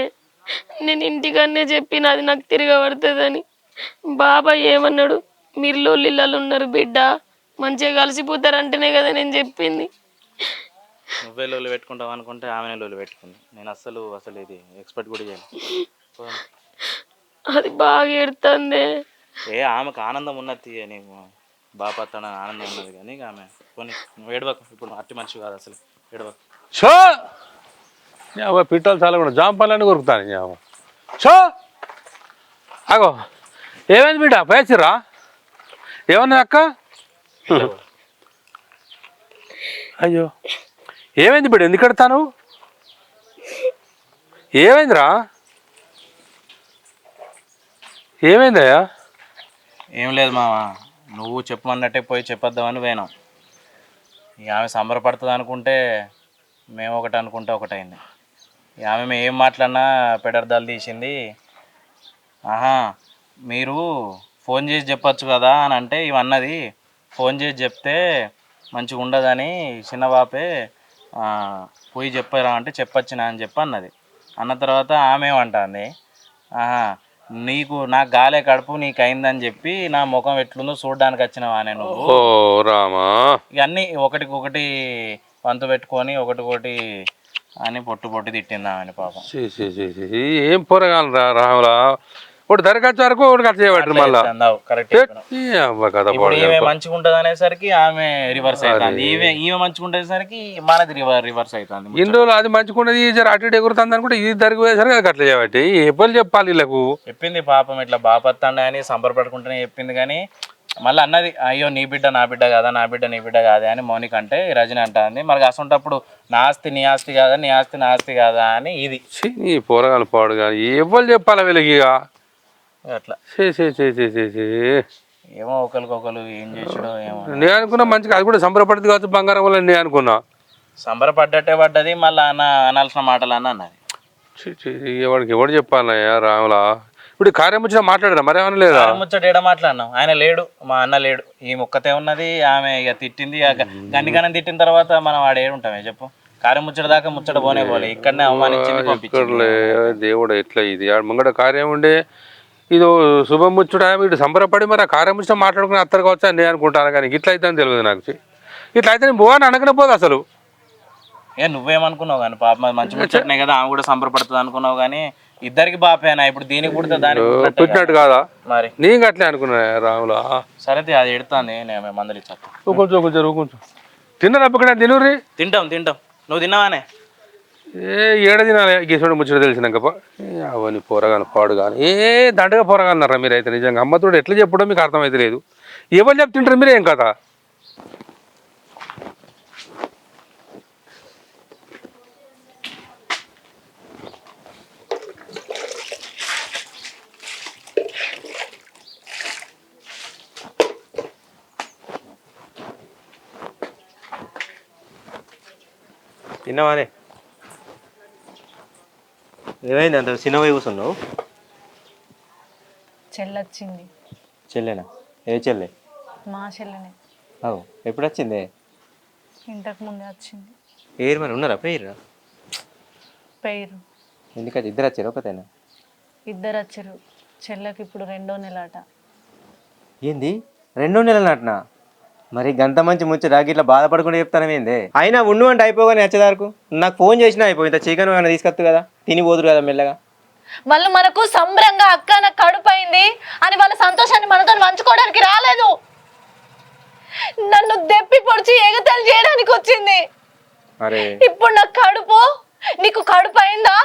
నేను ఇంటికన్నే చెప్పిన అది నాకు తిరగబడుతుందని. బాబాయ్ ఏమన్నాడు, మీరు లొల్లిళ్ళు ఉన్నారు బిడ్డ, మంచిగా కలిసిపోతారంటేనే కదా నేను చెప్పింది. నువ్వే లోలు పెట్టుకుంటావు అనుకుంటే ఆమెనే లోలు పెట్టుకుంది. నేను అసలు ఇది ఎక్స్పెక్ట్ కూడా చేయను. అది బాగా ఎడుతుంది. ఆమెకు ఆనందం ఉన్నది, నీకు బాపత్తాన ఆనందం ఉన్నది, కానీ ఆమె కొన్ని నువ్వు ఏడవకు. ఇప్పుడు అట్టి మనిషి కాదు అసలు, ఏడవకు. షో పిట్టలు చాలా కూడా జాంపల్లని కొరుకుతాను. షో అగో, ఏమైంది బిడ్డ పోయచ్చిర్రా? ఏమన్నా అక్క? అయ్యో, ఏమైంది బిడ్డ, ఎందుకు కడతాను? ఏమైందిరా? ఏమైందయ్యా? ఏం లేదు మామ, నువ్వు చెప్పమన్నట్టే పోయి చెప్పొద్దామని పోయినాం. ఇక ఆమె సంబరపడుతుంది అనుకుంటే మేము ఒకటి అనుకుంటే ఒకటైంది. ఇక ఆమె ఏం మాట్లాడినా పెడర్థాలు తీసింది. ఆహా, మీరు ఫోన్ చేసి చెప్పచ్చు కదా అని అంటే ఇవన్నది. ఫోన్ చేసి చెప్తే మంచిగా ఉండదని చిన్న బాపే పోయి చెప్పారా అంటే చెప్పొచ్చిన అని చెప్పి అన్నది. అన్న తర్వాత ఆమె ఏమంటుంది, ఆహా నాకు గాలే కడుపు నీకు అయిందని చెప్పి నా ముఖం ఎట్లుందో చూడడానికి వచ్చినవా నేను రామా. ఇవన్నీ ఒకటికొకటి వంతు పెట్టుకొని ఒకటి అని పొట్టు తిట్టిందా అని పాపం. ఏం పోరగాను రా రాములా, ఒకటి దరఖాస్తు వరకు ఒకటి కట్ చేయబట్టి మళ్ళీ కరెక్ట్. ఇప్పుడు ఈమె మంచిగా ఉంటుంది అనేసరికి ఆమె రివర్స్ అవుతుంది, ఈమె మంచిగా ఉండేసరికి మనది రివర్స్ అవుతుంది. ఇన్ని రోజులు అది మంచిగా ఉండేది జర అటు ఇటు ఎగురుతుంది అనుకుంటే ఇది జరిగిపోయేసరికి అది కట్ల చేయబట్టి ఎప్పుడు చెప్పాలి వీళ్ళకు? చెప్పింది పాపం, ఇట్లా బాపత్తండి అని సంబరపడుకుంటేనే చెప్పింది, కానీ మళ్ళీ అన్నది అయ్యో నీ బిడ్డ నా బిడ్డ కాదా, నా బిడ్డ నీ బిడ్డ కాదా అని మౌనిక అంటే రజని అంటుంది. మరి అసంటప్పుడు నా ఆస్తి నీ ఆస్తి కాదా, నీ ఆస్తి నా ఆస్తి కాదా అని ఇది నీ పోరగాలు పాడు కానీ ఎవరు చెప్పాలి వీళ్ళకి ఇక అట్లా చే ఏమో ఒకరికొకరు ఏం చేసాడో ఏమో. నేను అనుకున్నా మంచిగా అది కూడా సంబరపడింది కావచ్చు బంగారం వల్ల నేను అనుకున్నా. సంబరపడ్డట్టే పడ్డది, మళ్ళీ అనాల్సిన మాటలు అని అన్నది. వాడికి ఎవడు చెప్పాలయ్యా రాములా? ఇప్పుడు కార్యం వచ్చినా మాట్లాడరా మరి ఏమన్నా లేదా? ముచ్చట ఏడ మాట్లాడినాం, ఆయన లేడు, మా అన్న లేడు, ఈ ముక్కతే ఉన్నది. ఆమె ఇక తిట్టింది, గన్నికనం తిట్టిన తర్వాత మనం వాడు ఏడు ఉంటామే చెప్పు. కార్యం ముచ్చట దాకా ముచ్చట పోనే పోలే, ఇక్కడనే అవమానించింది పంపించింది. దేవుడు ఎట్లా ఇది ముంగట కార్యం ఉండే ఇది శుభం ముచ్చుడా ఇటు సంబరపడి మరి ఆ కార్యం ముచ్చట మాట్లాడుకుని అత్తరు కావచ్చు అని నేను అనుకుంటాను. కానీ ఇట్లా అయితే అని తెలియదు నాకు. ఇట్లా అయితే నేను పోవాలని అనకనే పోదు అసలు. నువ్వేమనుకున్నావు కానీ పాప మంచి ముచ్చటనే కదా, ఆమె కూడా సంబరపడుతుంది అనుకున్నావు. కానీ ఇద్దరికి బాపేనా, ఇప్పుడు దీనికి పుడితే దానికి పుట్టినట్టు కాదా మరి? నేను అట్లే అనుకున్నా రాములా. సరే అది ఎడుతుంది, నేను మందులు ఇస్తాను. కొంచెం తిన్నారా ఇక్కడ తినూరి? తింటాం నువ్వు తిన్నావానే? ఏడ తినాలి గీసుడు ముచ్చట తెలిసినాక అవన్నీ పోరగాను పాడు కానీ దండగా పోరగాన్నారా మీరు అయితే. నిజంగా అమ్మతోడు ఎట్లా చెప్పడం మీకు అర్థమైతే లేదు. ఎవరు చెప్తుంటారు మీరేం కదా? తిన్నావానే? ఏమైంది అంత చిన్నవై కూర్చున్నావు? చెల్లొచ్చింది. చెల్లెనా? ఏ చెల్లె? మా చెల్లెనే. అవు ఎప్పుడు వచ్చిందే? ఇంతకు ముందే వచ్చింది. పేరు మరి ఉన్నారా? పేరు ఎందుకంటే ఇద్దరు వచ్చారు ఒకతేనా? ఇద్దరు వచ్చారు. చెల్లెకి ఇప్పుడు 2వ నెల అట. ఏంది 2వ నెల నాటనా? మరి గంత మంచి ముచ్చట ఇట్లా బాధపడకుండా చెప్తాను ఏందే? అయినా ఉండు అంటే అయిపోగానే వచ్చేదారకు నాకు ఫోన్ చేసినా అయిపోయి. ఇంత చికెన్ ఏమైనా తీసుకొచ్చు కదా, తిని పోదురు కదా మెల్లగా. వాళ్ళు మనకు సంబరంగా అక్క నాకు కడుపైంది అని వాళ్ళ సంతోషాన్ని మనతో పంచుకోవడానికి రాలేదు. నన్ను దెప్పి పొడిచి ఎగతాళి చేయడానికి వచ్చింది. అరే ఇప్పుడు నాకు కడుపు, నీకు కడుపైందా?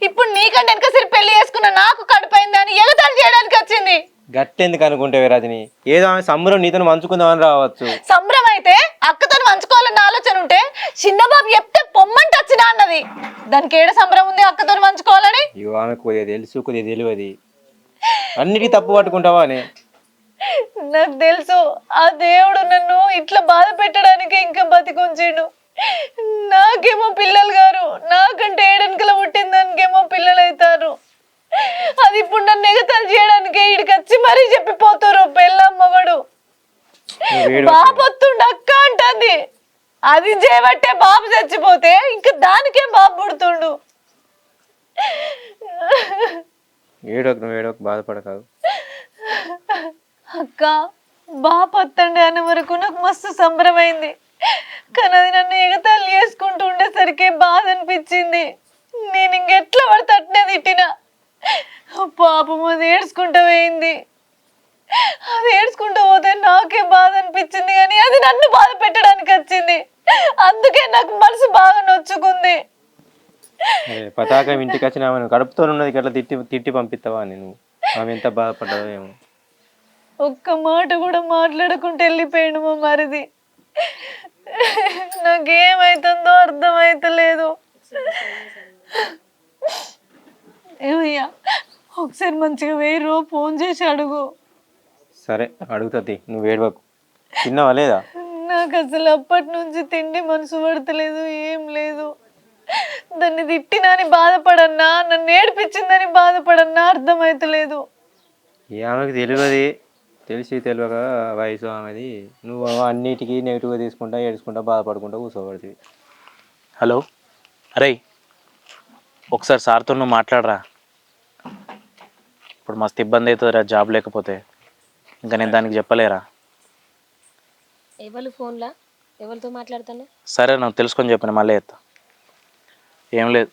ఇప్పుడు నీకంటే వెనకసరి పెళ్లి చేసుకున్న నాకు కడుపైందా అని ఎగతాళి చేయడానికి వచ్చింది. గట్టెందుకు అనుకుంటే రజని, ఏదో ఆమె సంబరం నీతో పంచుకుందామని రావచ్చు. సంబరం అయితే అక్కతో పంచుకోవాలన్న ఆలోచన ఉంటే చిన్నబాబు చెప్తే పొమ్మంటే వచ్చినా అన్నది. దానికి ఏడ సంబరం ఉంది అక్కతో పంచుకోవాలని? ఇగో ఆమె కొద్దిగా తెలుసు కొద్దిగా తెలియదు, అన్నిటికీ తప్పు పట్టుకుంటావా అని నాకు తెలుసు. ఆ దేవుడు నన్ను ఇట్లా బాధ పెట్టడానికి ఇంకా బతికుంచాడు. నాకేమో పిల్లలు గారు, నాకంటే 7 వెనకల పుట్టిన దానికేమో పిల్లలు అవుతారు. అది ఇప్పుడు నన్ను ఎగతాలు చేయడానికి ఇడికి వచ్చి మరీ చెప్పిపోతారు పెళ్ళమ్మగడు. బాబు వస్తుండ అక్క అంటుంది. అది చేయబట్టే బాబు చచ్చిపోతే ఇంకా దానికే బాబు పుడుతుండు. ఏడోక బాధపడకాదు అక్క. బాబు వస్తుండే అనే వరకు నాకు మస్తు సంబరమైంది. కానీ అది నన్ను ఎగతాళి చేసుకుంటూ ఉండేసరికి బాధ అనిపించింది. నేను ఇంకెట్లా పడితే అట్నే తిట్టినా. పాపం అది ఏడ్చుకుంటూ పోయింది. అది ఏడ్చుకుంటూ పోతే నాకే బాధ అనిపించింది, కానీ అది నన్ను బాధ పెట్టడానికి వచ్చింది. అందుకే నాకు మనసు బాగా నొచ్చుకుంది. పతాకం ఇంటికి వచ్చిన ఆమె కడుపుతో ఉన్నది అట్లా తిట్టి పంపిస్తావా? నేను ఆమె ఎంత బాధపడ్డావో ఏమో. ఒక్క మాట కూడా మాట్లాడకుండా వెళ్ళిపోయాడు మా మరిది. నాకేమైతుందో అర్థమైతలేదు. ఏమయ్యా ఒకసారి మంచిగా వేరు ఫోన్ చేసి అడుగు. సరే అడుగుతుంది, నువ్వు ఏడవకు. తిన్నావా లేదా? నాకు అసలు అప్పటి నుంచి తిండి మనసు పడతలేదు, ఏం లేదు. దాన్ని తిట్టినని బాధపడన్నా, నన్ను ఏడిపించిందని బాధపడన్నా అర్థమైతలేదు. ఆమెకు తెలియదు, తెలిసి తెలియక వయసు ఆమెది. నువ్వు అన్నిటికీ నెగిటివ్గా తీసుకుంటా ఏడ్చుకుంటా బాధపడుకుంటా కూర్చోబడుతుంది. హలో అరే, ఒకసారి సార్తో నువ్వు మాట్లాడరా. ఇప్పుడు మస్తు ఇబ్బంది అవుతుందిరా జాబ్ లేకపోతే. ఇంకా నేను దానికి చెప్పలేరా? ఎవరు ఫోన్లా ఎవరితో మాట్లాడుతున్నా? సరే నువ్వు తెలుసుకొని చెప్పిన మళ్ళీ ఎత్తా. ఏం లేదు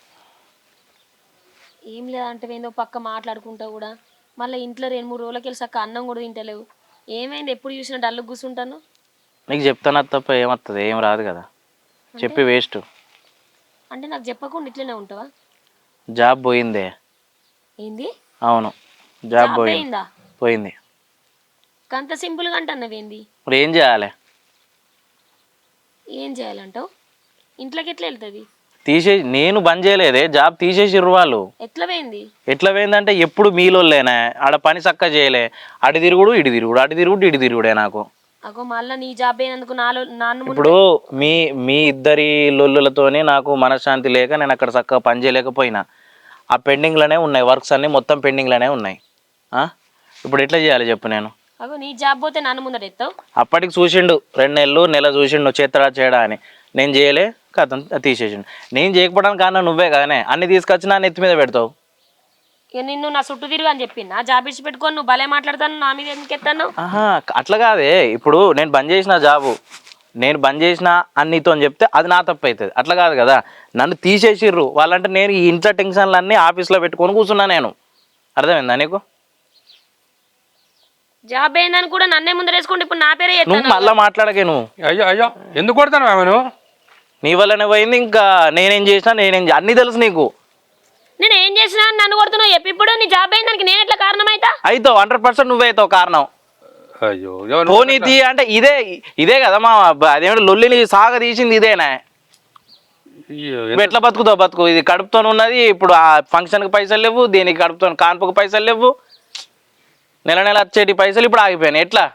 అంటే ఏందో పక్క మాట్లాడుకుంటా కూడా మళ్ళీ ఇంట్లో 2-3 రోజులకి వెళ్ళి అన్నం కూడా తింటలేవు. ఏమైంది? ఎప్పుడు చూసినా డల్లు కూర్చుంటాను. నీకు చెప్తాను తప్ప ఏమవుతుంది? ఏం రాదు కదా, చెప్పి వేస్ట్. అంటే నాకు చెప్పకుండా ఇట్లనే ఉంటావా? జాబ్ పోయిందే. ఏంది? అవును, జాబ్ పోయింది. అంత సింపుల్గా అంటున్నావేంది? మరి ఏం చేయాలి? ఏం చేయాలంటావు? ఇంట్లోకి ఎట్లా వెళ్తుంది? నేను బంద్ చేయలేదే, జాబ్ తీసేసిర్రు వాళ్ళు. ఎట్లా పోయింది? ఎట్లా పోయిందంటే ఎప్పుడు మీలోళ్ళేనా, ఆడ పని చక్క చేయలే, అటు తిరుగుడు ఇటు తిరుగుడు, అటు తిరుగుడు ఇటు తిరుగుడే నాకు. అగో మళ్ళీ నీ జాబ్ అయినందుకు నాన్న ఇప్పుడు మీ ఇద్దరి లొల్లులతోనే నాకు మనశ్శాంతి లేక నేను అక్కడ చక్కగా పని చేయలేకపోయినా. ఆ పెండింగ్లోనే ఉన్నాయి, వర్క్స్ అన్నీ మొత్తం పెండింగ్లోనే ఉన్నాయి. ఇప్పుడు ఎట్లా చేయాలి చెప్పు నేను? అగో నీ జాబ్ పోతే నాన్న ముందర ఎత్తావు. అప్పటికి చూసిండు 2 నెలలు నెల చూసిండు చేత్తడా చేయడా అని. నేను చేయలే, కథం తీసేసిండు. నేను చేయకపోవడానికి కారణం నువ్వే కదనే, అన్ని తీసుకొచ్చి నా నెత్తి మీద పెడతావు. ఇక నిన్ను నా చుట్టూ తిరుగు అని చెప్పి నా జాబ్ ఇచ్చి పెట్టుకొని నువ్వు భలే మాట్లాడతాను, నా మీద ఎందుకు ఎత్తాను? అట్లా కాదే, ఇప్పుడు నేను బంద్ చేసిన జాబు, నేను బంద్ చేసిన అన్నితో అని చెప్తే అది నా తప్పు అవుతుంది. అట్లా కాదు కదా, నన్ను తీసేసిర్రు వాళ్ళంటే నేను ఈ ఇంట్లో టెన్షన్లు అన్నీ ఆఫీస్లో పెట్టుకొని కూర్చున్నా నేను. అర్థమైందా నీకు? జాబ్ అయిందని కూడా నన్నే ముందర వేసుకుంటే ఇప్పుడు నా పేరే నువ్వు మళ్ళీ మాట్లాడకే నువ్వు. అయ్యో ఎందుకు కొడతాను ఆమెను? నీ వల్లనే పోయింది, ఇంకా నేనేం చేసినా అన్నీ తెలుసు నీకు. నేను ఏం చేసినా నన్ను కొడుతున్నావు చెప్పి. ఇప్పుడు నీ జాబ్ అయిందానికి నేను ఎట్లా కారణం అవుతా? అవుతావు 100% నువ్వే అవుతావు కారణం. అయ్యో పోనీతి అంటే ఇదే కదా మా అదేమిటి లొల్లిని సాగ తీసింది ఇదేనా? నువ్వు ఎట్లా బతుకుతావు బతుకు. ఇది కడుపుతో ఉన్నది, ఇప్పుడు ఆ ఫంక్షన్కి పైసలు లేవు, దీనికి కడుపుతో కాన్పుకు పైసలు లేవు, నెల వచ్చేటి పైసలు ఇప్పుడు ఆగిపోయాను. ఎట్లా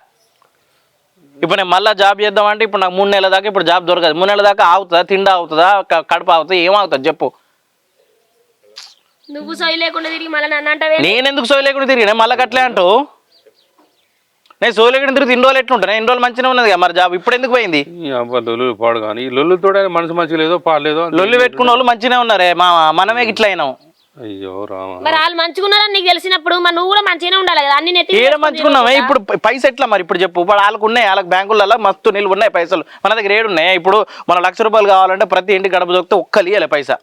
ఇప్పుడు నేను మళ్ళీ జాబ్ చేద్దామంటే ఇప్పుడు నాకు 3 నెలల దాకా ఇప్పుడు జాబ్ దొరకదు. 3 నెలల దాకా ఆగుతుందా? తిండా అవుతుందా? కడుపు అవుతుందా? ఏమవుతుంది చెప్పు? నువ్వు సోయి లేకుండా తిరిగి మళ్ళీ నన్ను అంటావే? నేను ఎందుకు సోయి లేకుండా తిరిగినా మళ్ళీ అట్లే అంటావు? నేను సోయి లేకుండా తిరిగి 2 రోజులు ఎట్లుంటాను? 2 రోజులు మంచిగా ఉన్నది మరి జాబ్, ఇప్పుడు ఎందుకు పోయింది? లొల్లు పాడు కానీ ఈ లొల్లుతో మనసు మంచిగా లేదో పాడలేదో. లొల్లు పెట్టుకున్న వాళ్ళు మంచిగానే ఉన్నారే, మనమే ఇట్లా అయినాం. అయ్యో రామా, మరి వాళ్ళు మంచిగా ఉన్నారని నీకు తెలిసినప్పుడు మరి నువ్వు కూడా మంచిగానే ఉండాలి కదా. అన్ని నెత్తి ఏడ మంచుకున్నామే. ఇప్పుడు పైసలు ఎట్లా మరి ఇప్పుడు చెప్పు. ఇప్పుడు వాళ్ళకు ఉన్నాయి, వాళ్ళకి బ్యాంకులలో మస్తు నిల్వ ఉన్నాయి పైసలు, మన దగ్గర ఏడున్నాయి. ఇప్పుడు మన 1,00,000 రూపాయలు కావాలంటే ప్రతి ఇంటి గడప దొరికితే ఒక్కలియాలి పైసా.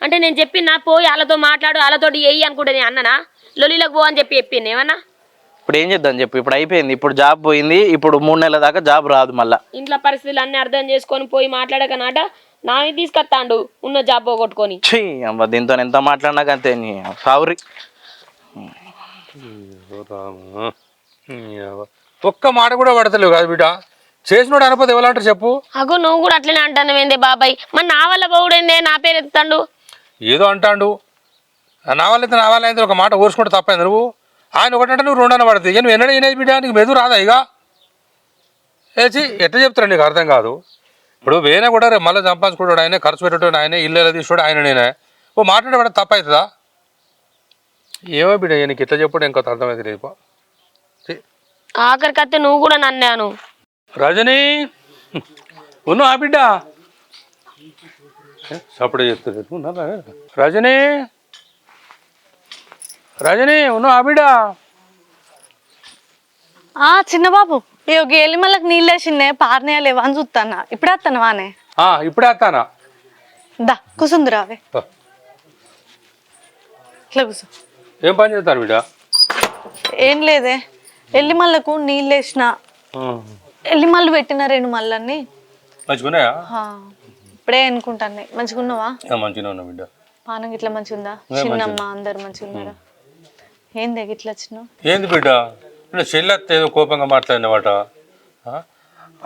అంటే నేను చెప్పిన పోయి వాళ్ళతో మాట్లాడు, వాళ్ళతో వెయ్యి అనుకుంటే నేను అన్ననా లొల్లిలోకి పో అని చెప్పింది ఏమన్నా? ఇప్పుడు ఏం చేద్దాం చెప్పు? ఇప్పుడు అయిపోయింది, ఇప్పుడు జాబ్ పోయింది, ఇప్పుడు 3 నెలల దాకా జాబ్ రాదు మళ్ళా. ఇంట్లో పరిస్థితులు అన్ని అర్థం చేసుకొని పోయి మాట్లాడక నాట నాని తీసుకొస్తాండు ఉన్న జాబ్ పోగొట్టుకొని. అమ్మ దీంతో ఎంత మాట్లాడినాక అంతే సావురి. ఒక్క మాట కూడా పడతలేవు కాదు బిడ్డ. చేసినోడు అనపోతే ఎవరంటారు చెప్పు? అగో నువ్వు కూడా అట్లనే అంటానవేందే బాబాయ్? మరి నా వల్ల పోవుడేందే, నా పేరు ఎత్తాడు ఏదో అంటాడు. నా వాళ్ళ అయితే ఒక మాట ఊరుసుకుంటే తప్పైంది. నువ్వు ఆయన ఒకటంటే నువ్వు 2 అన్న పడుతుంది. ఇక నువ్వు ఎన్నడూ వినేది బిడ్డ, నీకు మెదు రాదా? ఇక ఏచి ఎట్లా చెప్తారా నీకు అర్థం కాదు. ఇప్పుడు వేరే కూడా రేపు మళ్ళీ సంపాదించుకుంటాడు ఆయనే, ఖర్చు పెట్టాడు ఆయనే, ఇల్లు ఎలా తీసుకోడు ఆయన, నేనే ఓ మాట్లాడబడ తప్ప అవుతుందా? ఏమో బిడ్డ నీకు ఎట్లా చెప్పాడు ఇంకొక అర్థమైతే రేపు. ఆఖరికత్తే నువ్వు కూడా నన్నాను. రజనీ ఉన్నావు ఆ బిడ్డ? సపడే చెప్తుంది. రజనీ ఉన్నావు ఆ బిడ్డ? చిన్న బాబు ఇక గేలి మళ్ళకి నీళ్ళు వేసిందే పారనేయాలి అని చూస్తానా. ఇప్పుడు వస్తాను వానే. ఇప్పుడే వస్తానా? దా కూసుందిరావే. ఇట్లా కూర్చో. ఏం పని చేస్తారు బిడ్డ? ఏం లేదే, ఎల్లి మళ్ళకు నీళ్ళు వేసిన, ఎల్లి మళ్ళీ పెట్టిన 2 మళ్ళని మంచిగున్నాయా? ఇప్పుడే అనుకుంటాను. మంచిగా ఉన్నావా? మంచిగా ఉన్నా బిడ్డ. పానం ఇట్లా మంచిగా ఉందా? చిన్నమ్మ అందరు మంచిగా ఉన్నారా? ఏంది ఇట్లా వచ్చినావు? ఏంది బిడ్డ చెల్లెత్త ఏదో కోపంగా మాట్లాడినమాట.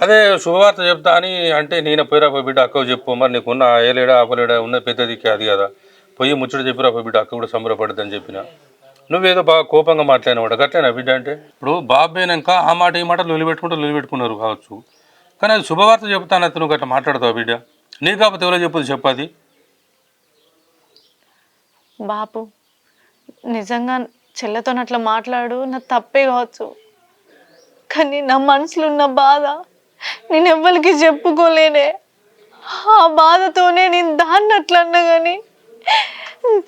అదే శుభవార్త చెప్తా అని అంటే నేను పోయిరా పోయి బిడ్డ అక్కకు చెప్పు, మరి నీకున్న ఏలేడా ఆపలేడా ఉన్న పెద్దదికి అది కదా, పోయి ముచ్చట చెప్పిరా పోయి బిడ్డ అక్క కూడా సంబరపడుద్ది అని చెప్పిన. నువ్వేదో బాగా కోపంగా మాట్లాడినమాట గట్లేనా బిడ్డ? అంటే ఇప్పుడు బాబు అయినాక ఆ మాట ఈ మాట లొలి పెట్టుకున్నారు కావచ్చు, కానీ అది శుభవార్త చెప్తాను అయితే నువ్వు అట్లా మాట్లాడతావు బిడ్డ. నీ కాకపోతే ఎవరో చెప్పుది చెప్పది. బాపు నిజంగా చెల్లెతో అట్లా మాట్లాడు, నా తప్పే కావచ్చు, కానీ నా మనసులో ఉన్న బాధ నేను ఎవ్వరికి చెప్పుకోలేనే. ఆ బాధతోనే నేను దాన్ని అట్లా అన్నా, కానీ